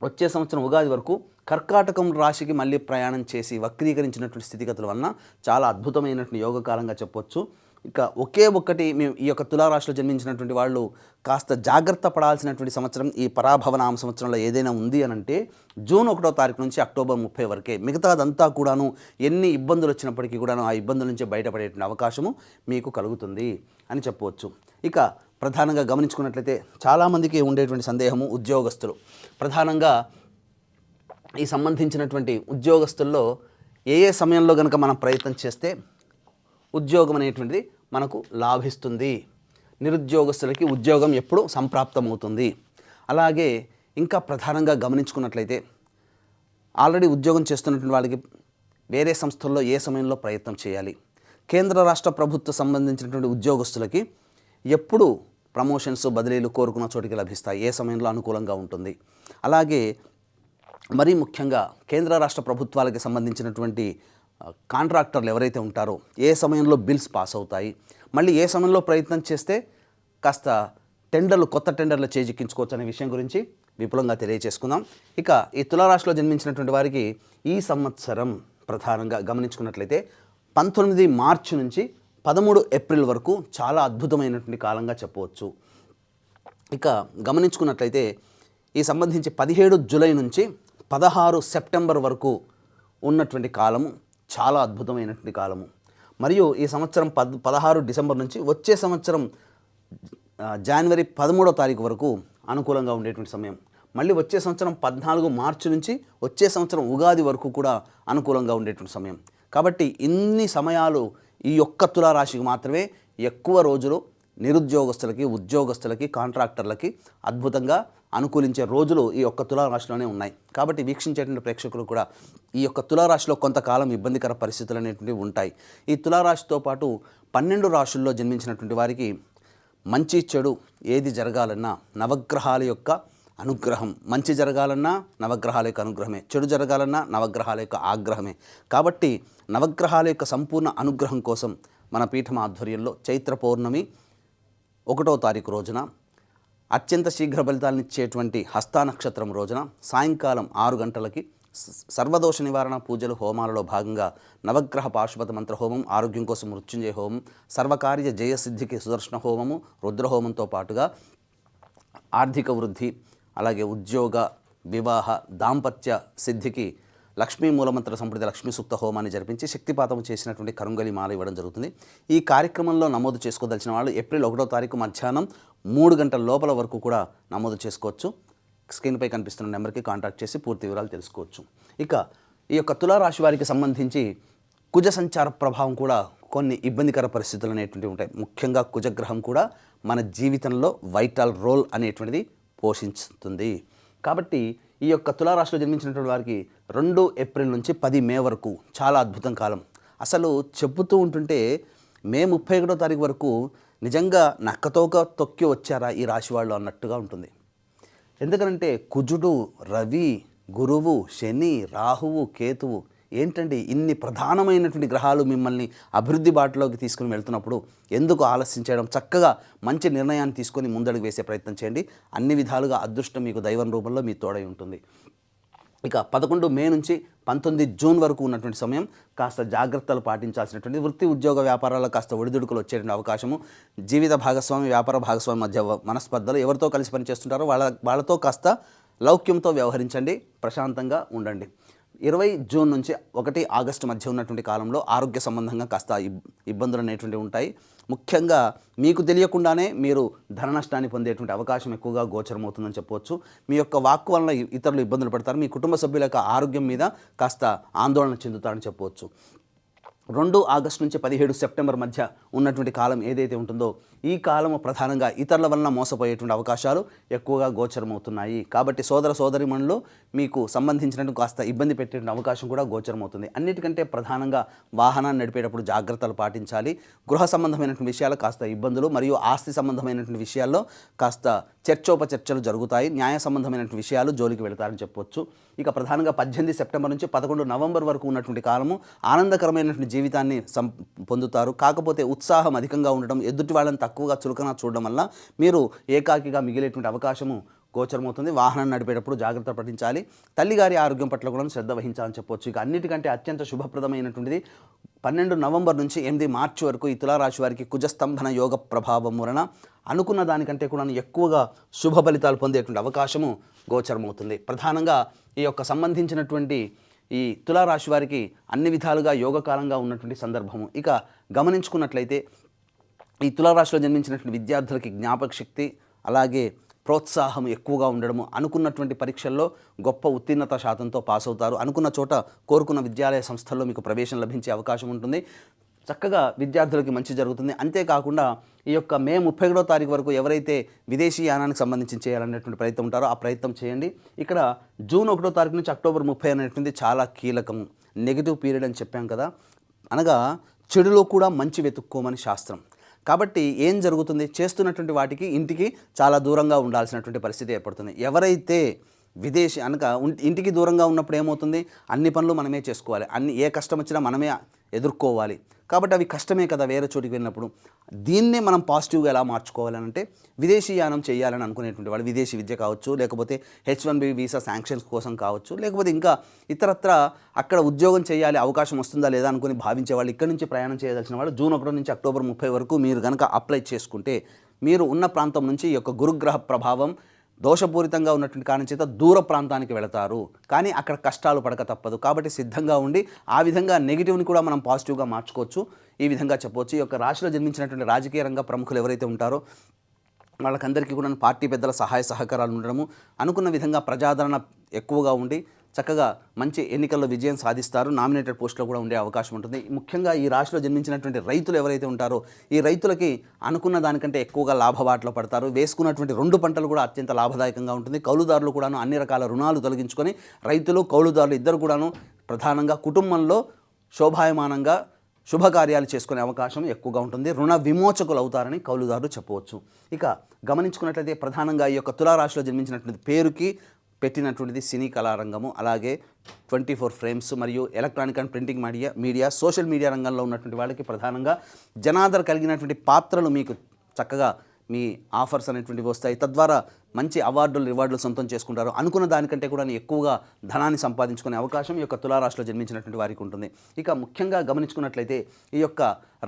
వచ్చే సంవత్సరం ఉగాది వరకు కర్కాటకం రాశికి మళ్ళీ ప్రయాణం చేసి వక్రీకరించినటువంటి స్థితిగతుల వలన చాలా అద్భుతమైనటువంటి యోగకాలంగా చెప్పొచ్చు. ఇక ఒకే ఒక్కటి మేము ఈ యొక్క తులారాశిలో జన్మించినటువంటి వాళ్ళు కాస్త జాగ్రత్త పడాల్సినటువంటి సంవత్సరం ఈ పరాభవనామ సంవత్సరంలో ఏదైనా ఉంది అని అంటే జూన్ 1వ తారీఖు నుంచి అక్టోబర్ 30 వరకే. మిగతాదంతా కూడాను ఎన్ని ఇబ్బందులు వచ్చినప్పటికీ కూడాను ఆ ఇబ్బందుల నుంచి బయటపడేటువంటి అవకాశము మీకు కలుగుతుంది అని చెప్పవచ్చు. ఇక ప్రధానంగా గమనించుకున్నట్లయితే చాలామందికి ఉండేటువంటి సందేహము ఉద్యోగస్తులు, ప్రధానంగా ఈ సంబంధించినటువంటి ఉద్యోగస్తుల్లో ఏ సమయంలో కనుక మనం ప్రయత్నం చేస్తే ఉద్యోగం అనేటువంటిది మనకు లాభిస్తుంది, నిరుద్యోగస్తులకి ఉద్యోగం ఎప్పుడు సంప్రాప్తమవుతుంది. అలాగే ఇంకా ప్రధానంగా గమనించుకున్నట్లయితే ఆల్రెడీ ఉద్యోగం చేస్తున్నటువంటి వాళ్ళకి వేరే సంస్థల్లో ఏ సమయంలో ప్రయత్నం చేయాలి, కేంద్ర రాష్ట్ర ప్రభుత్వ సంబంధించినటువంటి ఉద్యోగస్తులకి ఎప్పుడు ప్రమోషన్స్ బదిలీలు కోరుకున్న చోటికి లభిస్తాయి, ఏ సమయంలో అనుకూలంగా ఉంటుంది. అలాగే మరీ ముఖ్యంగా కేంద్ర రాష్ట్ర ప్రభుత్వాలకి సంబంధించినటువంటి కాంట్రాక్టర్లు ఎవరైతే ఉంటారో ఏ సమయంలో బిల్స్ పాస్ అవుతాయి, మళ్ళీ ఏ సమయంలో ప్రయత్నం చేస్తే కాస్త కొత్త టెండర్లు చేజిక్కించుకోవచ్చు అనే విషయం గురించి విపులంగా తెలియజేసుకుందాం. ఇక ఈ తులారాశిలో జన్మించినటువంటి వారికి ఈ సంవత్సరం ప్రధానంగా గమనించుకున్నట్లయితే 19 మార్చి నుంచి 13 ఏప్రిల్ వరకు చాలా అద్భుతమైనటువంటి కాలంగా చెప్పవచ్చు. ఇక గమనించుకున్నట్లయితే ఈ సంబంధించి 17 జూలై నుంచి 16 సెప్టెంబర్ వరకు ఉన్నటువంటి కాలము చాలా అద్భుతమైనటువంటి కాలము. మరియు ఈ సంవత్సరం 16 డిసెంబర్ నుంచి వచ్చే సంవత్సరం జనవరి 13వ తారీఖు వరకు అనుకూలంగా ఉండేటువంటి సమయం. మళ్ళీ వచ్చే సంవత్సరం 14 మార్చి నుంచి వచ్చే సంవత్సరం ఉగాది వరకు కూడా అనుకూలంగా ఉండేటువంటి సమయం. కాబట్టి ఇన్ని సమయాలు ఈ ఒక్క తులారాశికి మాత్రమే ఎక్కువ రోజులు నిరుద్యోగస్తులకి, ఉద్యోగస్తులకి, కాంట్రాక్టర్లకి అద్భుతంగా అనుకూలించే రోజులు ఈ ఒక్క తులారాశిలోనే ఉన్నాయి. కాబట్టి వీక్షించేటువంటి ప్రేక్షకులు కూడా ఈ యొక్క తులారాశిలో కొంతకాలం ఇబ్బందికర పరిస్థితులు అనేటువంటివి ఉంటాయి. ఈ తులారాశితో పాటు 12 రాశుల్లో జన్మించినటువంటి వారికి మంచి చెడు ఏది జరగాలన్నా నవగ్రహాల యొక్క అనుగ్రహం, మంచి జరగాలన్నా నవగ్రహాల యొక్క అనుగ్రహమే, చెడు జరగాలన్నా నవగ్రహాల యొక్క ఆగ్రహమే. కాబట్టి నవగ్రహాల యొక్క సంపూర్ణ అనుగ్రహం కోసం మన పీఠం ఆధ్వర్యంలో చైత్ర పౌర్ణమి 1వ తారీఖు రోజున అత్యంత శీఘ్ర ఫలితాలను ఇచ్చేటువంటి హస్తా నక్షత్రం రోజున సాయంకాలం 6 గంటలకి సర్వదోష నివారణ పూజలు హోమాలలో భాగంగా నవగ్రహ పాశుపత మంత్ర హోమం, ఆరోగ్యం కోసం మృత్యుంజయ హోమం, సర్వకార్య జయసిద్ధికి సుదర్శన హోమము, రుద్రహోమంతో పాటుగా ఆర్థిక వృద్ధి, అలాగే ఉద్యోగ, వివాహ, దాంపత్య సిద్ధికి లక్ష్మీ మూలమంత్ర సంప్రదాయ లక్ష్మీ సూక్త హోమాన్ని జరిపించి శక్తిపాతం చేసినటువంటి కరుంగలి మాల ఇవ్వడం జరుగుతుంది. ఈ కార్యక్రమంలో నమోదు చేసుకోదలిచిన వాళ్ళు ఏప్రిల్ 1వ తారీఖు మధ్యాహ్నం 3 గంటల లోపల వరకు కూడా నమోదు చేసుకోవచ్చు. స్క్రీన్పై కనిపిస్తున్న నెంబర్కి కాంటాక్ట్ చేసి పూర్తి వివరాలు తెలుసుకోవచ్చు. ఇక ఈ యొక్క తులారాశి వారికి సంబంధించి కుజ సంచార ప్రభావం కూడా కొన్ని ఇబ్బందికర పరిస్థితులు అనేటువంటివి ఉంటాయి. ముఖ్యంగా కుజగ్రహం కూడా మన జీవితంలో వైటల్ రోల్ అనేటువంటిది పోషిస్తుంది. కాబట్టి ఈ యొక్క తులారాశిలో జన్మించినటువంటి వారికి 2 ఏప్రిల్ నుంచి 10 మే వరకు చాలా అద్భుతం కాలం. అసలు చెబుతూ ఉంటుంటే మే 31వ తారీఖు వరకు నిజంగా నక్కతోక తొక్కి వచ్చారా ఈ రాశి వాళ్ళు అన్నట్టుగా ఉంటుంది. ఎందుకంటే కుజుడు, రవి, గురువు, శని, రాహువు, కేతువు, ఏంటండి ఇన్ని ప్రధానమైనటువంటి గ్రహాలు మిమ్మల్ని అభివృద్ధి బాటలోకి తీసుకుని వెళ్తున్నప్పుడు ఎందుకు ఆలస్యం చేయడం? చక్కగా మంచి నిర్ణయాన్ని తీసుకొని ముందడుగు వేసే ప్రయత్నం చేయండి. అన్ని విధాలుగా అదృష్టం మీకు దైవం రూపంలో మీ తోడై ఉంటుంది. ఇక 11 మే నుంచి 19 జూన్ వరకు ఉన్నటువంటి సమయం కాస్త జాగ్రత్తలు పాటించాల్సినటువంటి, వృత్తి ఉద్యోగ వ్యాపారాల్లో కాస్త ఒడిదుడుకులు వచ్చేటువంటి అవకాశము, జీవిత భాగస్వామి, వ్యాపార భాగస్వామి మధ్య మనస్పర్ధలు, ఎవరితో కలిసి పనిచేస్తుంటారో వాళ్ళతో కాస్త లౌక్యంతో వ్యవహరించండి, ప్రశాంతంగా ఉండండి. 20 జూన్ నుంచి 1 ఆగస్టు మధ్య ఉన్నటువంటి కాలంలో ఆరోగ్య సంబంధంగా కాస్త ఇబ్బందులు అనేటువంటివి ఉంటాయి. ముఖ్యంగా మీకు తెలియకుండానే మీరు ధన నష్టాన్ని పొందేటువంటి అవకాశం ఎక్కువగా గోచరమవుతుందని చెప్పవచ్చు. మీ యొక్క వాక్కు వలన ఇతరులు ఇబ్బందులు పడతారు. మీ కుటుంబ సభ్యుల యొక్క ఆరోగ్యం మీద కాస్త ఆందోళన చెందుతారని చెప్పవచ్చు. 2 ఆగస్టు నుంచి 17 సెప్టెంబర్ మధ్య ఉన్నటువంటి కాలం ఏదైతే ఉంటుందో ఈ కాలము ప్రధానంగా ఇతరుల వలన మోసపోయేటువంటి అవకాశాలు ఎక్కువగా గోచరమవుతున్నాయి. కాబట్టి సోదర సోదరిమణులు మీకు సంబంధించినట్టు కాస్త ఇబ్బంది పెట్టేటువంటి అవకాశం కూడా గోచరమవుతుంది. అన్నిటికంటే ప్రధానంగా వాహనాన్ని నడిపేటప్పుడు జాగ్రత్తలు పాటించాలి. గృహ సంబంధమైనటువంటి విషయాలు కాస్త ఇబ్బందులు, మరియు ఆస్తి సంబంధమైనటువంటి విషయాల్లో కాస్త చర్చోపచర్చలు జరుగుతాయి. న్యాయ సంబంధమైనటువంటి విషయాలు జోలికి వెళతారని చెప్పొచ్చు. ఇక ప్రధానంగా 18 సెప్టెంబర్ నుంచి 11 నవంబర్ వరకు ఉన్నటువంటి కాలము ఆనందకరమైనటువంటి జీవితాన్ని పొందుతారు. కాకపోతే ఉత్సాహం అధికంగా ఉండడం, ఎదుటి వాళ్ళని తక్కువగా చులకన చూడడం వల్ల మీరు ఏకాకిగా మిగిలేటువంటి అవకాశము గోచరమవుతుంది. వాహనం నడిపేటప్పుడు జాగ్రత్త పఠించాలి. తల్లిగారి ఆరోగ్యం పట్ల కూడా శ్రద్ధ వహించాలని చెప్పొచ్చు. ఇక అన్నిటికంటే అత్యంత శుభప్రదమైనటువంటిది 12 నవంబర్ నుంచి 8 మార్చి వరకు ఈ తులారాశి వారికి కుజస్తంభన యోగ ప్రభావం వలన అనుకున్న దానికంటే కూడా ఎక్కువగా శుభ ఫలితాలు పొందేటువంటి అవకాశము గోచరమవుతుంది. ప్రధానంగా ఈ యొక్క సంబంధించినటువంటి ఈ తులారాశి వారికి అన్ని విధాలుగా యోగకాలంగా ఉన్నటువంటి సందర్భము. ఇక గమనించుకున్నట్లయితే ఈ తులారాశిలో జన్మించినటువంటి విద్యార్థులకి జ్ఞాపక శక్తి, అలాగే ప్రోత్సాహం ఎక్కువగా ఉండడము, అనుకున్నటువంటి పరీక్షల్లో గొప్ప ఉత్తీర్ణత శాతంతో పాస్ అవుతారు. అనుకున్న చోట కోరుకున్న విద్యాలయ సంస్థల్లో మీకు ప్రవేశం లభించే అవకాశం ఉంటుంది. చక్కగా విద్యార్థులకి మంచి జరుగుతుంది. అంతేకాకుండా ఈ యొక్క మే 31వ తారీఖు వరకు ఎవరైతే విదేశీ యానానికి సంబంధించి చేయాలనేటువంటి ప్రయత్నం ఉంటారో ఆ ప్రయత్నం చేయండి. ఇక్కడ జూన్ 1వ తారీఖు నుంచి అక్టోబర్ 30 అనేటువంటిది చాలా కీలకము. నెగిటివ్ పీరియడ్ అని చెప్పాం కదా, అనగా చెడులో కూడా మంచి వెతుక్కోమని శాస్త్రం. కాబట్టి ఏం జరుగుతుంది, చేస్తున్నటువంటి వాటికి ఇంటికి చాలా దూరంగా ఉండాల్సినటువంటి పరిస్థితి ఏర్పడుతుంది. ఎవరైతే విదేశీ అనగా ఇంటికి దూరంగా ఉన్నప్పుడు ఏమవుతుంది, అన్ని పనులు మనమే చేసుకోవాలి, ఏ కష్టం వచ్చినా మనమే ఎదుర్కోవాలి. కాబట్టి అవి కష్టమే కదా వేరే చోటికి వెళ్ళినప్పుడు. దీన్నే మనం పాజిటివ్గా ఎలా మార్చుకోవాలని అంటే, విదేశీ యానం చేయాలని అనుకునేటువంటి వాళ్ళు విదేశీ విద్య కావచ్చు, లేకపోతే H1B వీసా శాంక్షన్స్ కోసం కావచ్చు, లేకపోతే ఇంకా ఇతరత్ర అక్కడ ఉద్యోగం చేయాలి, అవకాశం వస్తుందా లేదా అనుకుని భావించే వాళ్ళు, ఇక్కడి నుంచి ప్రయాణం చేయదలిచిన వాళ్ళు జూన్ 1 నుంచి అక్టోబర్ 30 వరకు మీరు కనుక అప్లై చేసుకుంటే మీరు ఉన్న ప్రాంతం నుంచి ఈ యొక్క గురుగ్రహ ప్రభావం దోషపూరితంగా ఉన్నటువంటి కారణం చేత దూర ప్రాంతానికి వెళతారు. కానీ అక్కడ కష్టాలు పడక తప్పదు. కాబట్టి సిద్ధంగా ఉండి ఆ విధంగా నెగిటివ్ని కూడా మనం పాజిటివ్గా మార్చుకోవచ్చు. ఈ విధంగా చెప్పవచ్చు. ఈ యొక్క రాశిలో జన్మించినటువంటి రాజకీయ రంగ ప్రముఖులు ఎవరైతే ఉంటారో వాళ్ళకందరికీ కూడా పార్టీ పెద్దల సహాయ సహకారాలు ఉండడము, అనుకున్న విధంగా ప్రజాదరణ ఎక్కువగా ఉండి చక్కగా మంచి ఎన్నికల్లో విజయం సాధిస్తారు. నామినేటెడ్ పోస్టులో కూడా ఉండే అవకాశం ఉంటుంది. ముఖ్యంగా ఈ రాశిలో జన్మించినటువంటి రైతులు ఎవరైతే ఉంటారో ఈ రైతులకి అనుకున్న దానికంటే ఎక్కువగా లాభబాటలో పడతారు. వేసుకున్నటువంటి 2 పంటలు కూడా అత్యంత లాభదాయకంగా ఉంటుంది. కౌలుదారులు కూడాను అన్ని రకాల రుణాలు తొలగించుకొని రైతులు కౌలుదారులు ఇద్దరు కూడాను ప్రధానంగా కుటుంబంలో శోభాయమానంగా శుభకార్యాలు చేసుకునే అవకాశం ఎక్కువగా ఉంటుంది. రుణ విమోచకులు అవుతారని కౌలుదారులు చెప్పవచ్చు. ఇక గమనించుకున్నట్లయితే ప్రధానంగా ఈ యొక్క తులారాశిలో జన్మించినటువంటి పేరుకి పెట్టినటువంటిది సినీ కళారంగము, అలాగే 24 ఫ్రేమ్స్ మరియు electronic and printing media social media రంగంలో ఉన్నటువంటి వాళ్ళకి ప్రధానంగా జనాదరణ కలిగినటువంటి పాత్రలు మీకు చక్కగా మీ ఆఫర్స్ అనేటువంటివి వస్తాయి. తద్వారా మంచి అవార్డులు రివార్డులు సొంతం చేసుకుంటారు. అనుకున్న దానికంటే కూడా ఎక్కువగా ధనాన్ని సంపాదించుకునే అవకాశం ఈ యొక్క తులారాశిలో జన్మించినటువంటి వారికి ఉంటుంది. ఇక ముఖ్యంగా గమనించుకున్నట్లయితే ఈ యొక్క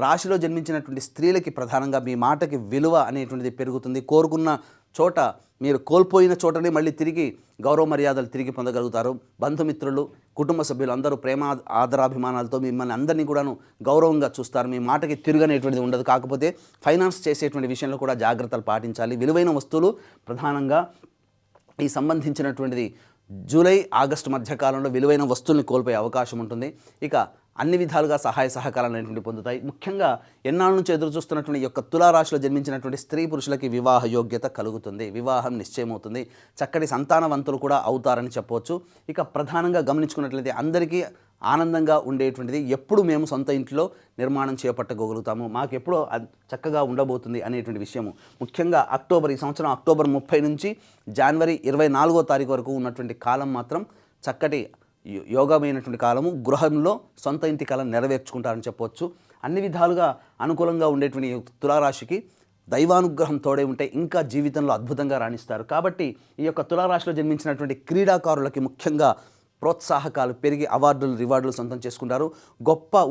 రాశిలో జన్మించినటువంటి స్త్రీలకి ప్రధానంగా మీ మాటకి విలువ అనేటువంటిది పెరుగుతుంది. కోరుకున్న చోట మీరు కోల్పోయిన చోటనే మళ్ళీ తిరిగి గౌరవ మర్యాదలు తిరిగి పొందగలుగుతారు. బంధుమిత్రులు కుటుంబ సభ్యులు అందరూ ప్రేమ ఆదరాభిమానాలతో మిమ్మల్ని అందరినీ కూడాను గౌరవంగా చూస్తారు. మీ మాటకి తిరగనేటువంటిది ఉండదు. కాకపోతే ఫైనాన్స్ చేసేటువంటి విషయంలో కూడా జాగ్రత్తలు పాటించాలి. విలువైన వస్తువులు ప్రధానంగా ఈ సంబంధించినటువంటిది జూలై ఆగస్టు మధ్యకాలంలో విలువైన వస్తువుల్ని కోల్పోయే అవకాశం ఉంటుంది. ఇక అన్ని విధాలుగా సహాయ సహకారాలు అనేటువంటి పొందుతాయి. ముఖ్యంగా ఎన్నాళ్ళ నుంచి ఎదురు చూస్తున్నటువంటి ఈ యొక్క తులారాశిలో జన్మించినటువంటి స్త్రీ పురుషులకి వివాహ యోగ్యత కలుగుతుంది. వివాహం నిశ్చయమవుతుంది. చక్కటి సంతానవంతులు కూడా అవుతారని చెప్పవచ్చు. ఇక ప్రధానంగా గమనించుకున్నట్లయితే అందరికీ ఆనందంగా ఉండేటువంటిది ఎప్పుడు మేము సొంత ఇంట్లో నిర్మాణం చేపట్టగలుగుతాము, మాకు ఎప్పుడో చక్కగా ఉండబోతుంది అనేటువంటి విషయము. ముఖ్యంగా ఈ సంవత్సరం అక్టోబర్ 30 నుంచి జనవరి 24వ తారీఖు వరకు ఉన్నటువంటి కాలం మాత్రం చక్కటి యోగమైనటువంటి కాలము. గృహంలో సొంత ఇంటి కళను నెరవేర్చుకుంటారని చెప్పవచ్చు. అన్ని విధాలుగా అనుకూలంగా ఉండేటువంటి తులారాశికి దైవానుగ్రహం తోడే ఉంటే ఇంకా జీవితంలో అద్భుతంగా రాణిస్తారు. కాబట్టి ఈ యొక్క తులారాశిలో జన్మించినటువంటి క్రీడాకారులకి ముఖ్యంగా ప్రోత్సాహకాలు పెరిగి అవార్డులు రివార్డులు సొంతం చేసుకుంటారు. గొప్ప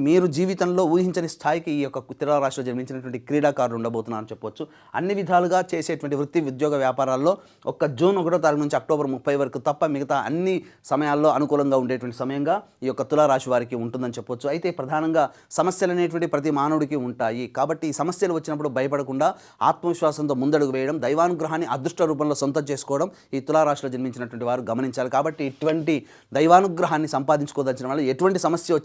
మీరు జీవితంలో ఊహించని స్థాయికి ఈ యొక్క తులారాశిలో జన్మించినటువంటి క్రీడాకారులు ఉండబోతున్నారని చెప్పవచ్చు. అన్ని విధాలుగా చేసేటువంటి వృత్తి ఉద్యోగ వ్యాపారాల్లో జూన్ 1వ తారీఖు నుంచి అక్టోబర్ 30 వరకు తప్ప మిగతా అన్ని సమయాల్లో అనుకూలంగా ఉండేటువంటి సమయంగా ఈ యొక్క తులారాశి వారికి ఉంటుందని చెప్పవచ్చు. అయితే ప్రధానంగా సమస్యలు అనేటువంటి ప్రతి మానవుడికి ఉంటాయి. కాబట్టి ఈ సమస్యలు వచ్చినప్పుడు భయపడకుండా ఆత్మవిశ్వాసంతో ముందడుగు వేయడం, దైవానుగ్రహాన్ని అదృష్ట రూపంలో సొంతం చేసుకోవడం ఈ తులారాశిలో జన్మించినటువంటి వారు గమనించాలి. కాబట్టి ఇటువంటి దైవానుగ్రహాన్ని సంపాదించుకోదలిచిన వాళ్ళు ఎటువంటి సమస్య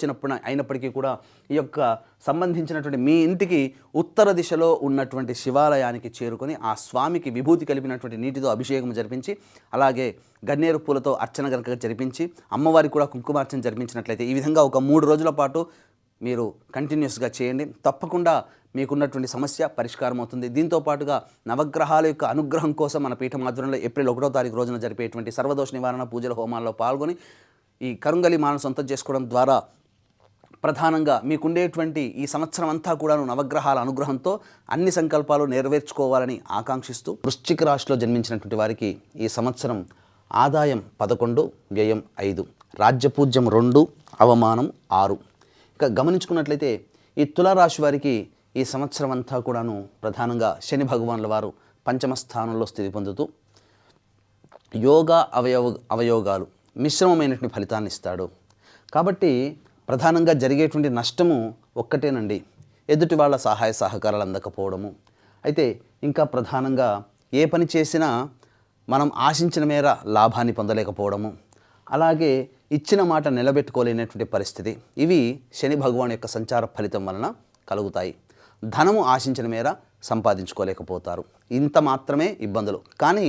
అయినప్పటికీ కూడా ఈ యొక్క సంబంధించినటువంటి మీ ఇంటికి ఉత్తర దిశలో ఉన్నటువంటి శివాలయానికి చేరుకొని ఆ స్వామికి విభూతి కలిపినటువంటి నీటితో అభిషేకం జరిపించి, అలాగే గన్నేరు పూలతో అర్చన గనక జరిపించి, అమ్మవారికి కూడా కుంకుమార్చన జరిపించినట్లయితే ఈ విధంగా ఒక 3 రోజుల పాటు మీరు కంటిన్యూస్గా చేయండి. తప్పకుండా మీకున్నటువంటి సమస్య పరిష్కారం అవుతుంది. దీంతో పాటుగా నవగ్రహాల యొక్క అనుగ్రహం కోసం మన పీఠం ఆధ్వర్యంలో ఏప్రిల్ 1వ తారీఖు రోజున జరిపేటువంటి సర్వదోష నివారణ పూజల హోమాల్లో పాల్గొని ఈ కరుంగలి మాలను సొంతం చేసుకోవడం ద్వారా ప్రధానంగా మీకుండేటువంటి ఈ సంవత్సరం అంతా కూడాను నవగ్రహాల అనుగ్రహంతో అన్ని సంకల్పాలు నెరవేర్చుకోవాలని ఆకాంక్షిస్తూ వృశ్చిక రాశిలో జన్మించినటువంటి వారికి ఈ సంవత్సరం ఆదాయం 11, వ్యయం 5, రాజ్యపూజ్యం 2, అవమానం 6. ఇక గమనించుకున్నట్లయితే ఈ తులారాశి వారికి ఈ సంవత్సరం అంతా కూడాను ప్రధానంగా శని భగవానుల వారు పంచమ స్థానంలో స్థితి పొందుతూ యోగా అవయోగాలు మిశ్రమమైనటువంటి ఫలితాన్ని ఇస్తాడు. కాబట్టి ప్రధానంగా జరిగేటువంటి నష్టము ఒక్కటేనండి, ఎదుటి వాళ్ళ సహాయ సహకారాలు అందకపోవడము. అయితే ఇంకా ప్రధానంగా ఏ పని చేసినా మనం ఆశించిన మేర లాభాన్ని పొందలేకపోవడము, అలాగే ఇచ్చిన మాట నిలబెట్టుకోలేనటువంటి పరిస్థితి, ఇవి శని భగవాన్ యొక్క సంచార ఫలితం వలన కలుగుతాయి. ధనము ఆశించిన మేర సంపాదించుకోలేకపోతారు. ఇంత మాత్రమే ఇబ్బందులు. కానీ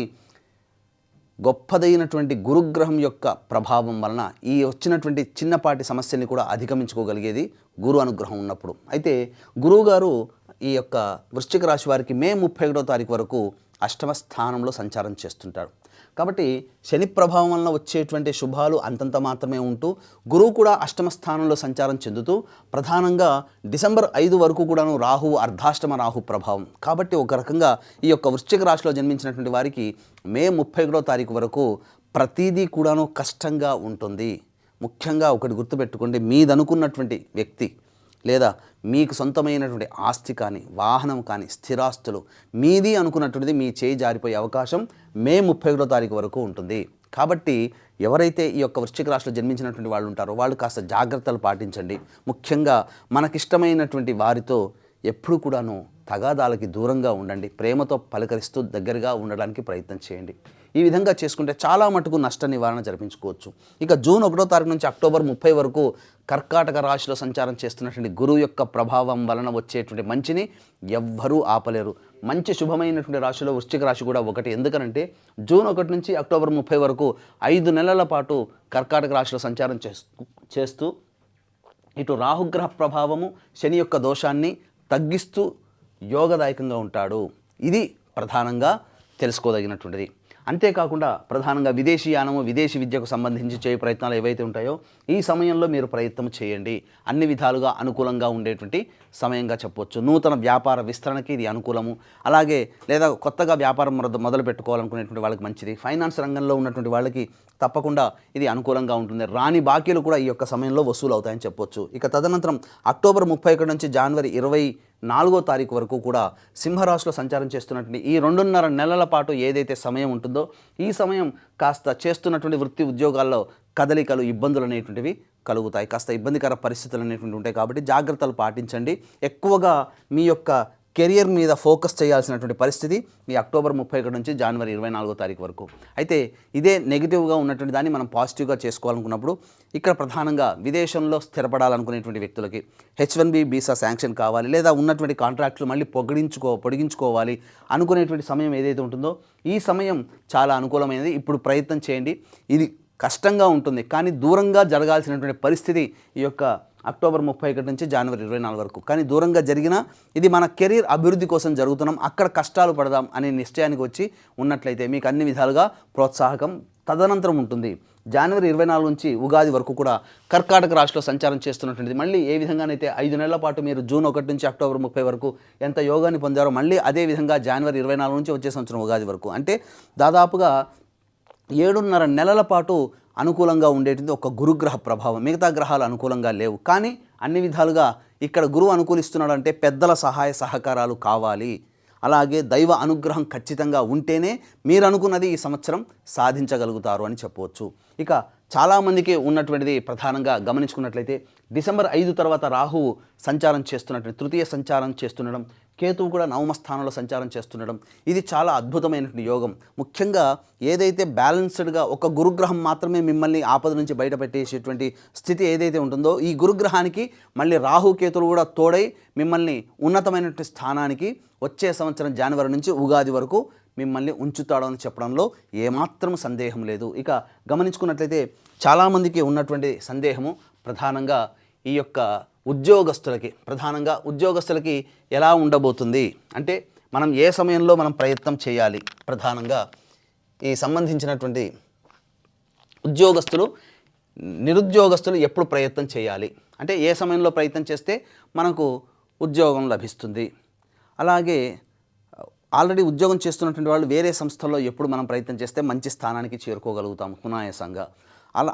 గొప్పదైనటువంటి గురుగ్రహం యొక్క ప్రభావం వలన ఈ వచ్చినటువంటి చిన్నపాటి సమస్యల్ని కూడా అధిగమించుకోగలిగేది గురు అనుగ్రహం ఉన్నప్పుడు. అయితే గురువుగారు ఈ యొక్క వృశ్చిక రాశి వారికి మే 31వ తారీఖు వరకు అష్టమ స్థానంలో సంచారం చేస్తుంటాడు. కాబట్టి శని ప్రభావం వలన వచ్చేటువంటి శుభాలు అంతంత మాత్రమే ఉంటూ గురువు కూడా అష్టమ స్థానంలో సంచారం చెందుతూ ప్రధానంగా డిసెంబర్ 5 వరకు కూడాను రాహువు అర్ధాష్టమ రాహు ప్రభావం. కాబట్టి ఒక రకంగా ఈ యొక్క వృశ్చిక రాశిలో జన్మించినటువంటి వారికి మే 31వ తారీఖు వరకు ప్రతిదీ కూడాను కష్టంగా ఉంటుంది. ముఖ్యంగా ఒకటి గుర్తుపెట్టుకోండి, మీదనుకున్నటువంటి వ్యక్తి లేదా మీకు సొంతమైనటువంటి ఆస్తి కానీ వాహనం కానీ స్థిరాస్తులు మీది అనుకున్నటువంటిది మీ చేయి జారిపోయే అవకాశం మే 31వ తారీఖు వరకు ఉంటుంది. కాబట్టి ఎవరైతే ఈ యొక్క వృశ్చిక రాశిలో జన్మించినటువంటి వాళ్ళు ఉంటారో వాళ్ళు కాస్త జాగ్రత్తలు పాటించండి. ముఖ్యంగా మనకిష్టమైనటువంటి వారితో ఎప్పుడు కూడాను తగాదాలకి దూరంగా ఉండండి. ప్రేమతో పలకరిస్తూ దగ్గరగా ఉండడానికి ప్రయత్నం చేయండి. ఈ విధంగా చేసుకుంటే చాలా మటుకు నష్ట నివారణ జరిపించుకోవచ్చు. ఇక జూన్ 1వ తారీఖు నుంచి అక్టోబర్ 30 వరకు కర్కాటక రాశిలో సంచారం చేస్తున్నటువంటి గురువు యొక్క ప్రభావం వలన వచ్చేటువంటి మంచిని ఎవ్వరూ ఆపలేరు. మంచి శుభమైనటువంటి రాశిలో వృశ్చిక రాశి కూడా ఒకటి. ఎందుకనంటే జూన్ 1 నుంచి అక్టోబర్ 30 వరకు 5 నెలల పాటు కర్కాటక రాశిలో సంచారం చేస్తూ ఇటు రాహుగ్రహ ప్రభావము శని యొక్క దోషాన్ని తగ్గిస్తూ యోగదాయకంగా ఉంటాడు. ఇది ప్రధానంగా తెలుసుకోదగినటువంటిది. అంతేకాకుండా ప్రధానంగా విదేశీయానము, విదేశీ విద్యకు సంబంధించి చేయ ప్రయత్నాలు ఏవైతే ఉంటాయో ఈ సమయంలో మీరు ప్రయత్నం చేయండి. అన్ని విధాలుగా అనుకూలంగా ఉండేటువంటి సమయంగా చెప్పవచ్చు. నూతన వ్యాపార విస్తరణకి ఇది అనుకూలము. అలాగే లేదా కొత్తగా వ్యాపారం మొదలు పెట్టుకోవాలనుకునేటువంటి వాళ్ళకి మంచిది. ఫైనాన్స్ రంగంలో ఉన్నటువంటి వాళ్ళకి తప్పకుండా ఇది అనుకూలంగా ఉంటుంది. రాని బాకీలు కూడా ఈ యొక్క సమయంలో వసూలు అవుతాయని చెప్పొచ్చు. ఇక తదనంతరం అక్టోబర్ 31 నుంచి జనవరి 24వ తారీఖు వరకు కూడా సింహరాశిలో సంచారం చేస్తున్నటువంటి ఈ 2.5 నెలల పాటు ఏదైతే సమయం ఉంటుందో ఈ సమయం కాస్త చేస్తున్నటువంటి వృత్తి ఉద్యోగాల్లో కదలికలు, ఇబ్బందులు అనేటువంటివి కలుగుతాయి. కాస్త ఇబ్బందికర పరిస్థితులు అనేటువంటివి ఉంటాయి. కాబట్టి జాగ్రత్తలు పాటించండి. ఎక్కువగా మీ యొక్క కెరియర్ మీద ఫోకస్ చేయాల్సినటువంటి పరిస్థితి ఈ అక్టోబర్ 31 నుంచి జనవరి 24వ తారీఖు వరకు. అయితే ఇదే నెగిటివ్గా ఉన్నటువంటి దాన్ని మనం పాజిటివ్గా చేసుకోవాలనుకున్నప్పుడు ఇక్కడ ప్రధానంగా విదేశంలో స్థిరపడాలనుకునేటువంటి వ్యక్తులకి H1B వీసా శాంక్షన్ కావాలి, లేదా ఉన్నటువంటి కాంట్రాక్టులు మళ్ళీ పొడిగించుకోవాలి అనుకునేటువంటి సమయం ఏదైతే ఉంటుందో ఈ సమయం చాలా అనుకూలమైనది. ఇప్పుడు ప్రయత్నం చేయండి. ఇది కష్టంగా ఉంటుంది, కానీ దూరంగా జరగాల్సినటువంటి పరిస్థితి ఈ యొక్క అక్టోబర్ 31 నుంచి జనవరి 24 వరకు. కానీ దూరంగా జరిగినా ఇది మన కెరీర్ అభివృద్ధి కోసం జరుగుతున్నాం, అక్కడ కష్టాలు పడదాం అనే నిశ్చయానికి వచ్చి ఉన్నట్లయితే మీకు అన్ని విధాలుగా ప్రోత్సాహకం తదనంతరం ఉంటుంది. జనవరి 24 నుంచి ఉగాది వరకు కూడా కర్కాటక రాశిలో సంచారం చేస్తున్నటువంటిది మళ్ళీ ఏ విధంగానైతే 5 నెలల పాటు మీరు జూన్ 1 నుంచి అక్టోబర్ 30 వరకు ఎంత యోగాన్ని పొందారో మళ్ళీ అదే విధంగా జనవరి 24 నుంచి వచ్చే సంవత్సరం ఉగాది వరకు, అంటే దాదాపుగా 7.5 నెలల పాటు అనుకూలంగా ఉండేటిది ఒక గురుగ్రహ ప్రభావం. మిగతా గ్రహాలు అనుకూలంగా లేవు, కానీ అన్ని విధాలుగా ఇక్కడ గురువు అనుకూలిస్తున్నాడు అంటే పెద్దల సహాయ సహకారాలు కావాలి. అలాగే దైవ అనుగ్రహం ఖచ్చితంగా ఉంటేనే మీరు అనుకున్నది ఈ సంవత్సరం సాధించగలుగుతారు అని చెప్పవచ్చు. ఇక చాలామందికి ఉన్నటువంటిది ప్రధానంగా గమనించుకున్నట్లయితే డిసెంబర్ 5 తర్వాత రాహువు సంచారం చేస్తున్నటువంటి తృతీయ సంచారం చేస్తుండడం, కేతువు కూడా 9వ స్థానంలో సంచారం చేస్తుండడం, ఇది చాలా అద్భుతమైనటువంటి యోగం. ముఖ్యంగా ఏదైతే బ్యాలెన్స్డ్గా ఒక గురుగ్రహం మాత్రమే మిమ్మల్ని ఆపద నుంచి బయటపెట్టేసేటువంటి స్థితి ఏదైతే ఉంటుందో ఈ గురుగ్రహానికి మళ్ళీ రాహు కేతువులు కూడా తోడై మిమ్మల్ని ఉన్నతమైనటువంటి స్థానానికి వచ్చే సంవత్సరం జనవరి నుంచి ఉగాది వరకు మిమ్మల్ని ఉంచుతాడు అని చెప్పడంలో ఏమాత్రం సందేహం లేదు. ఇక గమనించుకున్నట్లయితే చాలామందికి ఉన్నటువంటి సందేహము ప్రధానంగా ఈ యొక్క ఉద్యోగస్తులకి ఎలా ఉండబోతుంది అంటే మనం ఏ సమయంలో మనం ప్రయత్నం చేయాలి. ప్రధానంగా ఈ సంబంధించినటువంటి నిరుద్యోగస్తులు ఎప్పుడు ప్రయత్నం చేయాలి అంటే ఏ సమయంలో ప్రయత్నం చేస్తే మనకు ఉద్యోగం లభిస్తుంది. అలాగే ఆల్రెడీ ఉద్యోగం చేస్తున్నటువంటి వాళ్ళు వేరే సంస్థల్లో ఎప్పుడు మనం ప్రయత్నం చేస్తే మంచి స్థానానికి చేరుకోగలుగుతాం సునాయాసంగా.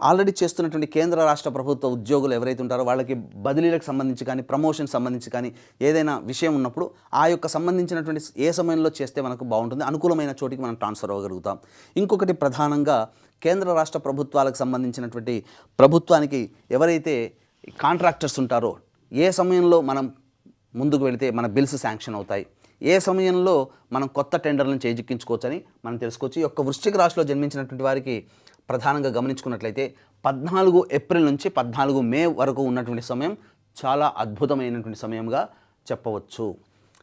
ఆల్రెడీ చేస్తున్నటువంటి కేంద్ర రాష్ట్ర ప్రభుత్వ ఉద్యోగులు ఎవరైతే ఉంటారో వాళ్ళకి బదిలీలకు సంబంధించి కానీ ప్రమోషన్ సంబంధించి కానీ ఏదైనా విషయం ఉన్నప్పుడు ఆ యొక్క సంబంధించినటువంటి ఏ సమయంలో చేస్తే మనకు బాగుంటుంది, అనుకూలమైన చోటికి మనం ట్రాన్స్ఫర్ అవ్వగలుగుతాం. ఇంకొకటి ప్రధానంగా కేంద్ర రాష్ట్ర ప్రభుత్వాలకు సంబంధించినటువంటి ప్రభుత్వానికి ఎవరైతే కాంట్రాక్టర్స్ ఉంటారో ఏ సమయంలో మనం ముందుకు వెళితే మన బిల్స్ శాంక్షన్ అవుతాయి, ఏ సమయంలో మనం కొత్త టెండర్లను చేజిక్కించుకోవచ్చని మనం తెలుసుకోవచ్చు. ఈ యొక్క వృశ్చిక రాశిలో జన్మించినటువంటి వారికి ప్రధానంగా గమనించుకున్నట్లయితే 14 ఏప్రిల్ నుంచి 14 మే వరకు ఉన్నటువంటి సమయం చాలా అద్భుతమైనటువంటి సమయంగా చెప్పవచ్చు.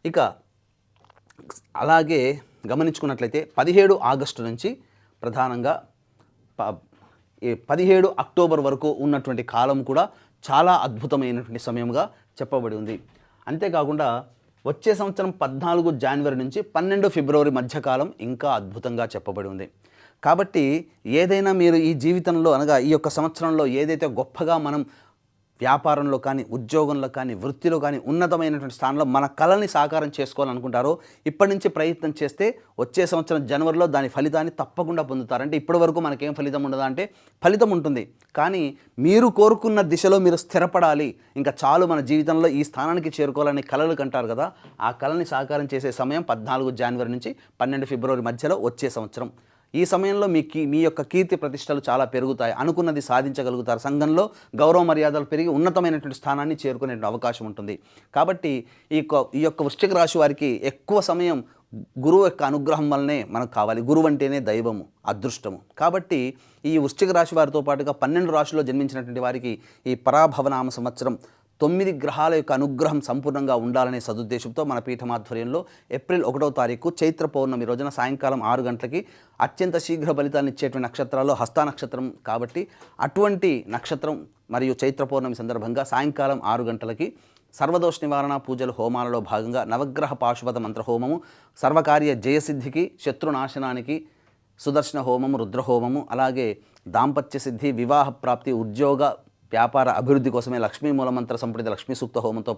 ఇక అలాగే గమనించుకున్నట్లయితే 17 ఆగస్టు నుంచి ప్రధానంగా 17 అక్టోబర్ వరకు ఉన్నటువంటి కాలం కూడా చాలా అద్భుతమైనటువంటి సమయంగా చెప్పబడి ఉంది. అంతేకాకుండా వచ్చే సంవత్సరం 14 జనవరి నుంచి 12 ఫిబ్రవరి మధ్యకాలం ఇంకా అద్భుతంగా చెప్పబడి ఉంది. కాబట్టి ఏదైనా మీరు ఈ జీవితంలో అనగా ఈ యొక్క సంవత్సరంలో ఏదైతే గొప్పగా మనం వ్యాపారంలో కానీ ఉద్యోగంలో కానీ వృత్తిలో కానీ ఉన్నతమైనటువంటి స్థానంలో మన కళని సాకారం చేసుకోవాలనుకుంటారో ఇప్పటి నుంచి ప్రయత్నం చేస్తే వచ్చే సంవత్సరం జనవరిలో దాని ఫలితాన్ని తప్పకుండా పొందుతారంటే ఇప్పటి వరకు మనకేం ఫలితం ఉండదా అంటే ఫలితం ఉంటుంది, కానీ మీరు కోరుకున్న దిశలో మీరు స్థిరపడాలి. ఇంకా చాలు మన జీవితంలో ఈ స్థానానికి చేరుకోవాలని కలలు కంటారు కదా, ఆ కళని సాకారం చేసే సమయం 14 జనవరి నుంచి 12 ఫిబ్రవరి మధ్యలో వచ్చే సంవత్సరం. ఈ సమయంలో మీ యొక్క కీర్తి ప్రతిష్టలు చాలా పెరుగుతాయి, అనుకున్నది సాధించగలుగుతారు, సంఘంలో గౌరవ మర్యాదలు పెరిగి ఉన్నతమైనటువంటి స్థానాన్ని చేరుకునే అవకాశం ఉంటుంది. కాబట్టి ఈ యొక్క వృశ్చిక రాశి వారికి ఎక్కువ సమయం గురువు యొక్క అనుగ్రహం వల్లనే మనకు కావాలి. గురువు అంటేనే దైవము, అదృష్టము. కాబట్టి ఈ వృశ్చిక రాశి వారితో పాటుగా 12 రాశుల్లో జన్మించినటువంటి వారికి ఈ పరాభవనామ సంవత్సరం 9 గ్రహాల యొక్క అనుగ్రహం సంపూర్ణంగా ఉండాలనే సదుద్దేశంతో మన పీఠమాధ్వర్యంలో ఏప్రిల్ 1వ తారీఖు చైత్ర పౌర్ణమి రోజున సాయంకాలం 6 గంటలకి అత్యంత శీఘ్ర ఫలితాన్ని ఇచ్చేటువంటి నక్షత్రాల్లో హస్త నక్షత్రం కాబట్టి అటువంటి నక్షత్రం మరియు చైత్ర పౌర్ణమి సందర్భంగా సాయంకాలం 6 గంటలకి సర్వదోష నివారణ పూజలు హోమాలలో భాగంగా నవగ్రహ పాశుపత మంత్రహోమము, సర్వకార్య జయసిద్ధికి, శత్రునాశనానికి సుదర్శన హోమము, రుద్రహోమము, అలాగే దాంపత్య సిద్ధి, వివాహ ప్రాప్తి, ఉద్యోగ వ్యాపార అభివృద్ధి కోసమే లక్ష్మీ మూలమంత్ర సంప్రదిత లక్ష్మీ సూక్త హోమంతో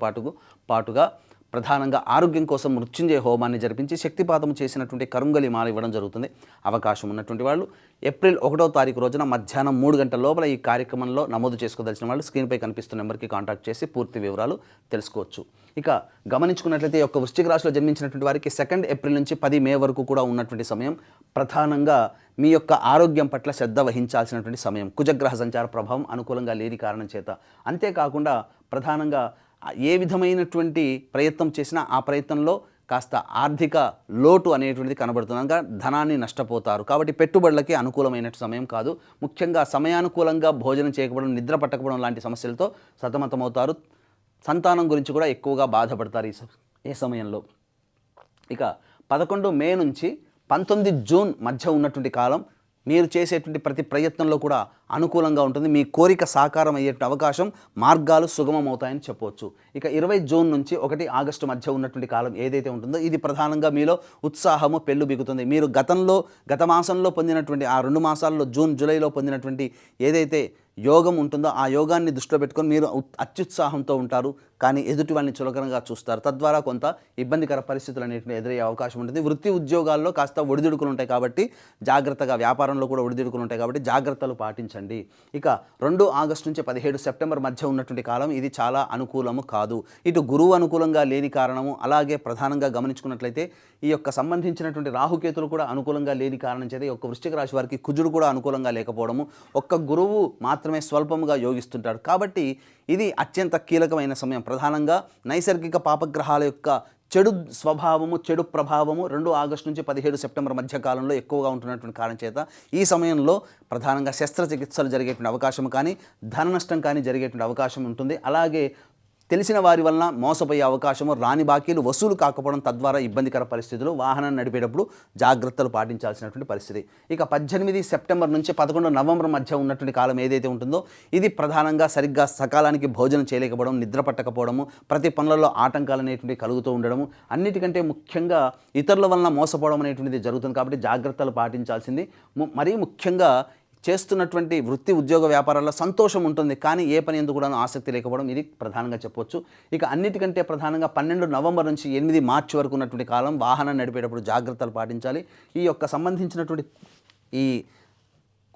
పాటుగా ప్రధానంగా ఆరోగ్యం కోసం మృత్యుంజయ హోమాన్ని జరిపించి శక్తిపాతం చేసినటువంటి కరుంగలి మాల ఇవ్వడం జరుగుతుంది. అవకాశం ఉన్నటువంటి వాళ్ళు ఏప్రిల్ 1వ తారీఖు రోజున మధ్యాహ్నం 3 గంటల లోపల ఈ కార్యక్రమంలో నమోదు చేసుకోదలిచిన వాళ్ళు స్క్రీన్పై కనిపిస్తున్న నెంబర్కి కాంటాక్ట్ చేసి పూర్తి వివరాలు తెలుసుకోవచ్చు. ఇక గమనించుకున్నట్లయితే ఈ యొక్క వృశ్చిక రాశిలో జన్మించినటువంటి వారికి 2 ఏప్రిల్ నుంచి 10 మే వరకు కూడా ఉన్నటువంటి సమయం ప్రధానంగా మీ యొక్క ఆరోగ్యం పట్ల శ్రద్ధ వహించాల్సినటువంటి సమయం. కుజగ్రహ సంచార ప్రభావం అనుకూలంగా లేని కారణం చేత, అంతేకాకుండా ప్రధానంగా ఏ విధమైనటువంటి ప్రయత్నం చేసినా ఆ ప్రయత్నంలో కాస్త ఆర్థిక లోటు అనేటువంటిది కనబడుతుంది, అనగా ధనాన్ని నష్టపోతారు. కాబట్టి పెట్టుబడులకి అనుకూలమైన సమయం కాదు. ముఖ్యంగా సమయానుకూలంగా భోజనం చేయకపోవడం, నిద్ర పట్టకపోవడం లాంటి సమస్యలతో సతమతమవుతారు. సంతానం గురించి కూడా ఎక్కువగా బాధపడతారు ఈ సమయంలో. ఇక 11 మే నుంచి 19 జూన్ మధ్య ఉన్నటువంటి కాలం మీరు చేసేటువంటి ప్రతి ప్రయత్నంలో కూడా అనుకూలంగా ఉంటుంది. మీ కోరిక సాకారం అయ్యే అవకాశం, మార్గాలు సుగమం అవుతాయని చెప్పవచ్చు. ఇక 20 జూన్ నుంచి 1 ఆగస్టు మధ్య ఉన్నటువంటి కాలం ఏదైతే ఉంటుందో ఇది ప్రధానంగా మీలో ఉత్సాహము పెళ్ళు బిగుతుంది. మీరు గత మాసంలో పొందినటువంటి ఆ 2 మాసాల్లో జూన్ జూలైలో పొందినటువంటి ఏదైతే యోగం ఉంటుందో ఆ యోగాన్ని దృష్టిలో పెట్టుకొని మీరు అత్యుత్సాహంతో ఉంటారు, కానీ ఎదుటి వాళ్ళని చులకనగా చూస్తారు. తద్వారా కొంత ఇబ్బందికర పరిస్థితులు అనేటువంటి ఎదురయ్యే అవకాశం ఉంటుంది. వృత్తి ఉద్యోగాల్లో కాస్త ఒడిదుడుకులు ఉంటాయి కాబట్టి జాగ్రత్తగా, వ్యాపారంలో కూడా ఒడిదుడుకులు ఉంటాయి కాబట్టి జాగ్రత్తలు పాటించండి. ఇక 2 ఆగస్టు నుంచి 17 సెప్టెంబర్ మధ్య ఉన్నటువంటి కాలం ఇది చాలా అనుకూలము కాదు. ఇటు గురువు అనుకూలంగా లేని కారణము, అలాగే ప్రధానంగా గమనించుకున్నట్లయితే ఈ యొక్క సంబంధించినటువంటి రాహుకేతులు కూడా అనుకూలంగా లేని కారణం చేత ఈ యొక్క వృశ్చిక రాశి వారికి కుజుడు కూడా అనుకూలంగా లేకపోవడము, ఒక్క గురువు మాత్రమే స్వల్పముగా యోగిస్తుంటాడు. కాబట్టి ఇది అత్యంత కీలకమైన సమయం. ప్రధానంగా నైసర్గిక పాపగ్రహాల యొక్క చెడు స్వభావము, చెడు ప్రభావము 2 ఆగస్టు నుంచి 17 సెప్టెంబర్ మధ్య కాలంలో ఎక్కువగా ఉంటున్నటువంటి కారణం చేత ఈ సమయంలో ప్రధానంగా శస్త్రచికిత్సలు జరిగేటువంటి అవకాశం కానీ, ధన నష్టం కానీ జరిగేటువంటి అవకాశం ఉంటుంది. అలాగే తెలిసిన వారి వలన మోసపోయే అవకాశము, రాని బాకీలు వసూలు కాకపోవడం, తద్వారా ఇబ్బందికర పరిస్థితులు, వాహనాన్ని నడిపేటప్పుడు జాగ్రత్తలు పాటించాల్సినటువంటి పరిస్థితి. ఇక 18 సెప్టెంబర్ నుంచి 11 నవంబర్ మధ్య ఉన్నటువంటి కాలం ఏదైతే ఉంటుందో ఇది ప్రధానంగా సరిగ్గా సకాలానికి భోజనం చేయలేకపోవడం, నిద్ర పట్టకపోవడము, ప్రతి పనులలో ఆటంకాలు అనేటువంటివి కలుగుతూ ఉండడము, అన్నిటికంటే ముఖ్యంగా ఇతరుల వలన మోసపోవడం అనేటువంటిది జరుగుతుంది. కాబట్టి జాగ్రత్తలు పాటించాల్సింది. మరీ ముఖ్యంగా చేస్తున్నటువంటి వృత్తి ఉద్యోగ వ్యాపారాల్లో సంతోషం ఉంటుంది, కానీ ఏ పని ఎందుకు కూడా ఆసక్తి లేకపోవడం ఇది ప్రధానంగా చెప్పొచ్చు. ఇక అన్నిటికంటే ప్రధానంగా 12 నవంబర్ నుంచి 8 మార్చి వరకు ఉన్నటువంటి కాలం వాహనాన్ని నడిపేటప్పుడు జాగ్రత్తలు పాటించాలి. ఈ యొక్క సంబంధించినటువంటి ఈ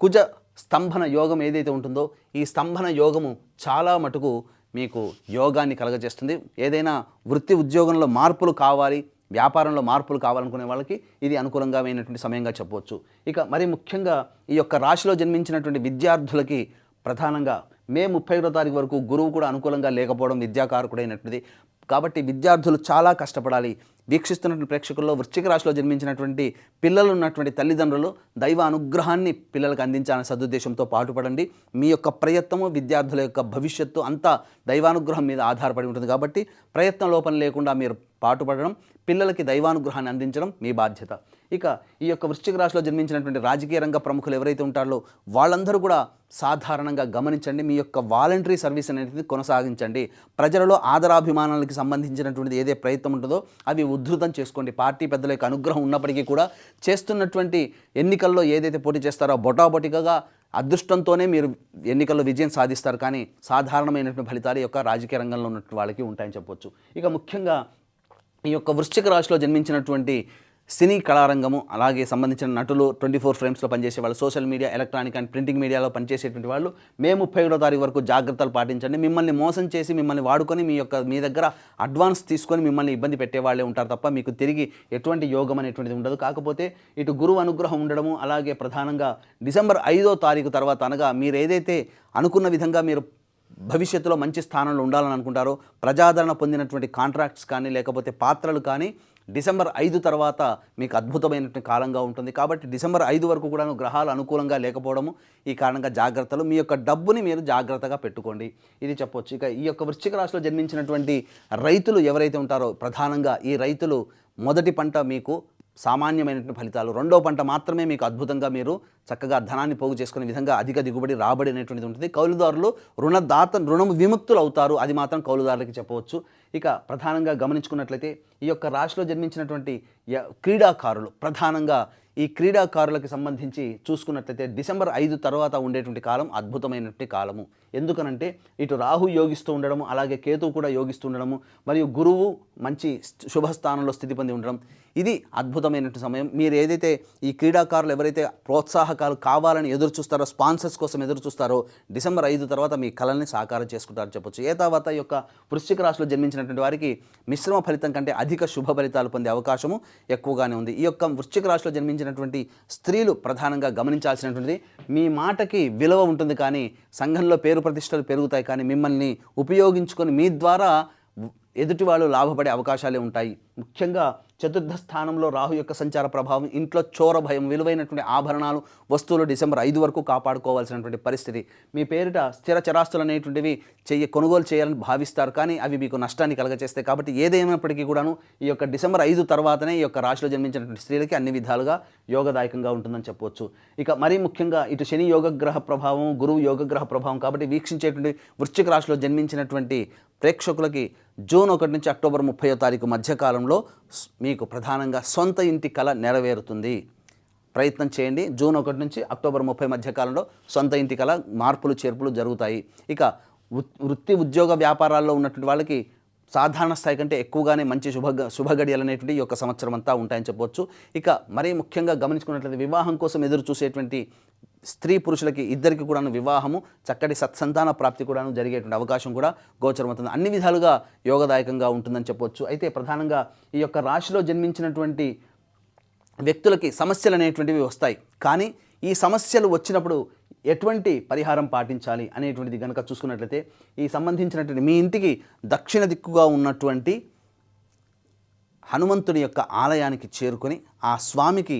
కుజ స్తంభన యోగం ఏదైతే ఉంటుందో ఈ స్తంభన యోగము చాలా మటుకు మీకు యోగాన్ని కలగజేస్తుంది. ఏదైనా వృత్తి ఉద్యోగంలో మార్పులు కావాలి, వ్యాపారంలో మార్పులు కావాలనుకునే వాళ్ళకి ఇది అనుకూలంగా అయినటువంటి సమయంగా చెప్పవచ్చు. ఇక మరి ముఖ్యంగా ఈ యొక్క రాశిలో జన్మించినటువంటి విద్యార్థులకి ప్రధానంగా మే 31వ తారీఖు వరకు గురువు కూడా అనుకూలంగా లేకపోవడం విద్యాకారకుడైనటువంటిది. కాబట్టి విద్యార్థులు చాలా కష్టపడాలి. వీక్షిస్తున్నటువంటి ప్రేక్షకుల్లో వృశ్చిక రాశిలో జన్మించినటువంటి పిల్లలు ఉన్నటువంటి తల్లిదండ్రులు దైవ అనుగ్రహాన్ని పిల్లలకు అందించాలనే సదుద్దేశంతో పాటుపడండి. మీ యొక్క ప్రయత్నము, విద్యార్థుల యొక్క భవిష్యత్తు అంతా దైవానుగ్రహం మీద ఆధారపడి ఉంటుంది. కాబట్టి ప్రయత్న లోపం లేకుండా మీరు పాటుపడడం, పిల్లలకి దైవానుగ్రహాన్ని అందించడం మీ బాధ్యత. ఇక ఈ యొక్క వృశ్చిక రాశిలో జన్మించినటువంటి రాజకీయ రంగ ప్రముఖులు ఎవరైతే ఉంటారో వాళ్ళందరూ కూడా సాధారణంగా గమనించండి. మీ యొక్క వాలంటరీ సర్వీస్ అనేది కొనసాగించండి. ప్రజలలో ఆదరాభిమానాలకు సంబంధించినటువంటిది ఏదే ప్రయత్నం ఉంటుందో అవి ఉద్ధృతం చేసుకోండి. పార్టీ పెద్దల యొక్క అనుగ్రహం ఉన్నప్పటికీ కూడా చేస్తున్నటువంటి ఎన్నికల్లో ఏదైతే పోటీ చేస్తారో బొటాబొటిగా అదృష్టంతోనే మీరు ఎన్నికల్లో విజయం సాధిస్తారు, కానీ సాధారణమైనటువంటి ఫలితాలు ఈ యొక్క రాజకీయ రంగంలో ఉన్నటువంటి వాళ్ళకి ఉంటాయని చెప్పొచ్చు. ఇక ముఖ్యంగా ఈ యొక్క వృశ్చిక రాశిలో జన్మించినటువంటి సినీ కళారంగము అలాగే సంబంధించిన నటులు 24 ఫ్రేమ్స్లో పనిచేసే వాళ్ళు, social media, electronic and printing మీడియాలో పనిచేసేటువంటి వాళ్ళు మే 31వ తారీఖు వరకు జాగ్రత్తలు పాటించండి. మిమ్మల్ని మోసం చేసి మిమ్మల్ని వాడుకొని మీ దగ్గర అడ్వాన్స్ తీసుకొని మిమ్మల్ని ఇబ్బంది పెట్టేవాళ్ళే ఉంటారు తప్ప మీకు తిరిగి ఎటువంటి యోగం అనేటువంటిది ఉండదు. కాకపోతే ఇటు గురువు అనుగ్రహం ఉండడము, అలాగే ప్రధానంగా డిసెంబర్ 5వ తారీఖు తర్వాత అనగా మీరు ఏదైతే అనుకున్న విధంగా మీరు భవిష్యత్తులో మంచి స్థానంలో ఉండాలని అనుకుంటారో, ప్రజాదరణ పొందినటువంటి కాంట్రాక్ట్స్ కానీ లేకపోతే పాత్రలు కానీ డిసెంబర్ 5 తర్వాత మీకు అద్భుతమైనటువంటి కాలంగా ఉంటుంది. కాబట్టి డిసెంబర్ 5 వరకు కూడా గ్రహాలు అనుకూలంగా లేకపోవడము, ఈ కారణంగా జాగ్రత్తలు, మీ యొక్క డబ్బుని మీరు జాగ్రత్తగా పెట్టుకోండి, ఇది చెప్పొచ్చు. ఇక ఈ యొక్క వృశ్చిక రాశిలో జన్మించినటువంటి రైతులు ఎవరైతే ఉంటారో, ప్రధానంగా ఈ రైతులు మొదటి పంట మీకు సామాన్యమైనటువంటి ఫలితాలు, రెండో పంట మాత్రమే మీకు అద్భుతంగా మీరు చక్కగా ధనాన్ని పోగు చేసుకునే విధంగా అధిక దిగుబడి రాబడి అనేటువంటిది ఉంటుంది. కౌలుదారులు రుణం విముక్తులు అవుతారు, అది మాత్రం కౌలుదారులకి చెప్పవచ్చు. ఇక ప్రధానంగా గమనించుకున్నట్లయితే ఈ యొక్క రాశిలో జన్మించినటువంటి క్రీడాకారులు, ప్రధానంగా ఈ క్రీడాకారులకు సంబంధించి చూసుకున్నట్లయితే డిసెంబర్ 5 తర్వాత ఉండేటువంటి కాలం అద్భుతమైనటువంటి కాలము. ఎందుకనంటే ఇటు రాహు యోగిస్తూ ఉండడము, అలాగే కేతువు కూడా యోగిస్తూ ఉండడము, మరియు గురువు మంచి శుభస్థానంలో స్థితి పొంది ఉండడం, ఇది అద్భుతమైనటువంటి సమయం. మీరు ఏదైతే ఈ క్రీడాకారులు ఎవరైతే ప్రోత్సాహకాలు కావాలని ఎదురు చూస్తారో, స్పాన్సర్స్ కోసం ఎదురు చూస్తారో, డిసెంబర్ 5 తర్వాత మీ కళల్ని సాకారం చేసుకుంటారని చెప్పొచ్చు. ఏ తర్వాత ఈ యొక్క వృశ్చిక రాశిలో జన్మించినటువంటి వారికి మిశ్రమ ఫలితం కంటే అధిక శుభ ఫలితాలు పొందే అవకాశము ఎక్కువగానే ఉంది. ఈ యొక్క వృశ్చిక రాశిలో జన్మించినటువంటి స్త్రీలు ప్రధానంగా గమనించాల్సినటువంటిది, మీ మాటకి విలువ ఉంటుంది కానీ సంఘంలో పేరు ప్రతిష్టలు పెరుగుతాయి, కానీ మిమ్మల్ని ఉపయోగించుకొని మీ ద్వారా ఎదుటి వాళ్ళు లాభపడే అవకాశాలే ఉంటాయి. ముఖ్యంగా చతుర్థ స్థానంలో రాహు యొక్క సంచార ప్రభావం, ఇంట్లో చోర భయం, విలువైనటువంటి ఆభరణాలు, వస్తువులు డిసెంబర్ 5 వరకు కాపాడుకోవాల్సినటువంటి పరిస్థితి. మీ పేరిట స్థిర చరాస్తులు అనేటువంటివి కొనుగోలు చేయాలని భావిస్తారు, కానీ అవి మీకు నష్టాన్ని కలగచేస్తాయి. కాబట్టి ఏదేమైనప్పటికీ కూడాను ఈ యొక్క డిసెంబర్ 5 తర్వాతనే ఈ యొక్క రాశిలో జన్మించినటువంటి స్త్రీలకి అన్ని విధాలుగా యోగదాయకంగా ఉంటుందని చెప్పవచ్చు. ఇక మరీ ముఖ్యంగా ఇటు శని యోగగ్రహ ప్రభావం, గురువు యోగగ్రహ ప్రభావం, కాబట్టి వీక్షించేటువంటి వృశ్చిక రాశిలో జన్మించినటువంటి ప్రేక్షకులకి జూన్ 1 నుంచి అక్టోబర్ 30వ తారీఖు మధ్యకాలంలో మీకు ప్రధానంగా సొంత ఇంటి కళ నెరవేరుతుంది. ప్రయత్నం చేయండి. జూన్ 1 నుంచి అక్టోబర్ 30 మధ్యకాలంలో సొంత ఇంటి కళ మార్పులు చేర్పులు జరుగుతాయి. ఇక వృత్తి ఉద్యోగ వ్యాపారాల్లో ఉన్నటువంటి వాళ్ళకి సాధారణ స్థాయి కంటే ఎక్కువగానే మంచి శుభగడియలు అనేటువంటి ఈ యొక్క సంవత్సరం అంతా ఉంటాయని చెప్పవచ్చు. ఇక మరీ ముఖ్యంగా గమనించుకున్నట్లయితే వివాహం కోసం ఎదురు చూసేటువంటి స్త్రీ పురుషులకి ఇద్దరికి కూడా వివాహము, చక్కటి సత్సంతాన ప్రాప్తి కూడా జరిగేటువంటి అవకాశం కూడా గోచరమవుతుంది. అన్ని విధాలుగా యోగదాయకంగా ఉంటుందని చెప్పవచ్చు. అయితే ప్రధానంగా ఈ యొక్క రాశిలో జన్మించినటువంటి వ్యక్తులకి సమస్యలు అనేటువంటివి వస్తాయి, కానీ ఈ సమస్యలు వచ్చినప్పుడు ఎటువంటి పరిహారం పాటించాలి అనేటువంటిది కనుక చూసుకున్నట్లయితే, ఈ సంబంధించినటువంటి మీ ఇంటికి దక్షిణ దిక్కుగా ఉన్నటువంటి హనుమంతుని యొక్క ఆలయానికి చేరుకొని ఆ స్వామికి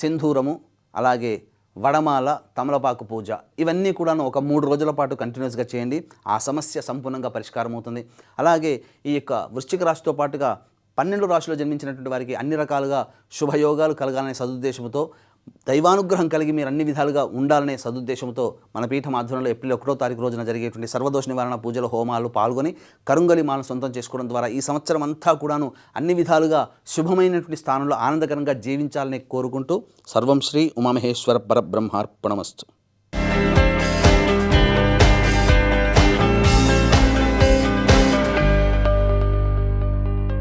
సింధూరము, అలాగే వడమాల, తమలపాకు పూజ, ఇవన్నీ కూడా ఒక 3 రోజుల పాటు కంటిన్యూస్గా చేయండి. ఆ సమస్య సంపూర్ణంగా పరిష్కారం అవుతుంది. అలాగే ఈ యొక్క వృశ్చిక రాశితో పాటుగా 12 రాశిలో జన్మించినటువంటి వారికి అన్ని రకాలుగా శుభయోగాలు కలగాలనే సదుద్దేశంతో, దైవానుగ్రహం కలిగి మీరు అన్ని విధాలుగా ఉండాలనే సదుద్దేశంతో మన పీఠం ఆధ్వర్యంలో ఏప్రిల్ 1వ తారీఖు రోజున జరిగేటువంటి సర్వదోష నివారణ పూజలు, హోమాలు పాల్గొని కరుంగలి మాలను సొంతం చేసుకోవడం ద్వారా ఈ సంవత్సరం అంతా కూడాను అన్ని విధాలుగా శుభమైనటువంటి స్థానంలో ఆనందకరంగా జీవించాలని కోరుకుంటూ, సర్వం శ్రీ ఉమామహేశ్వర పరబ్రహ్మార్పణమస్తు.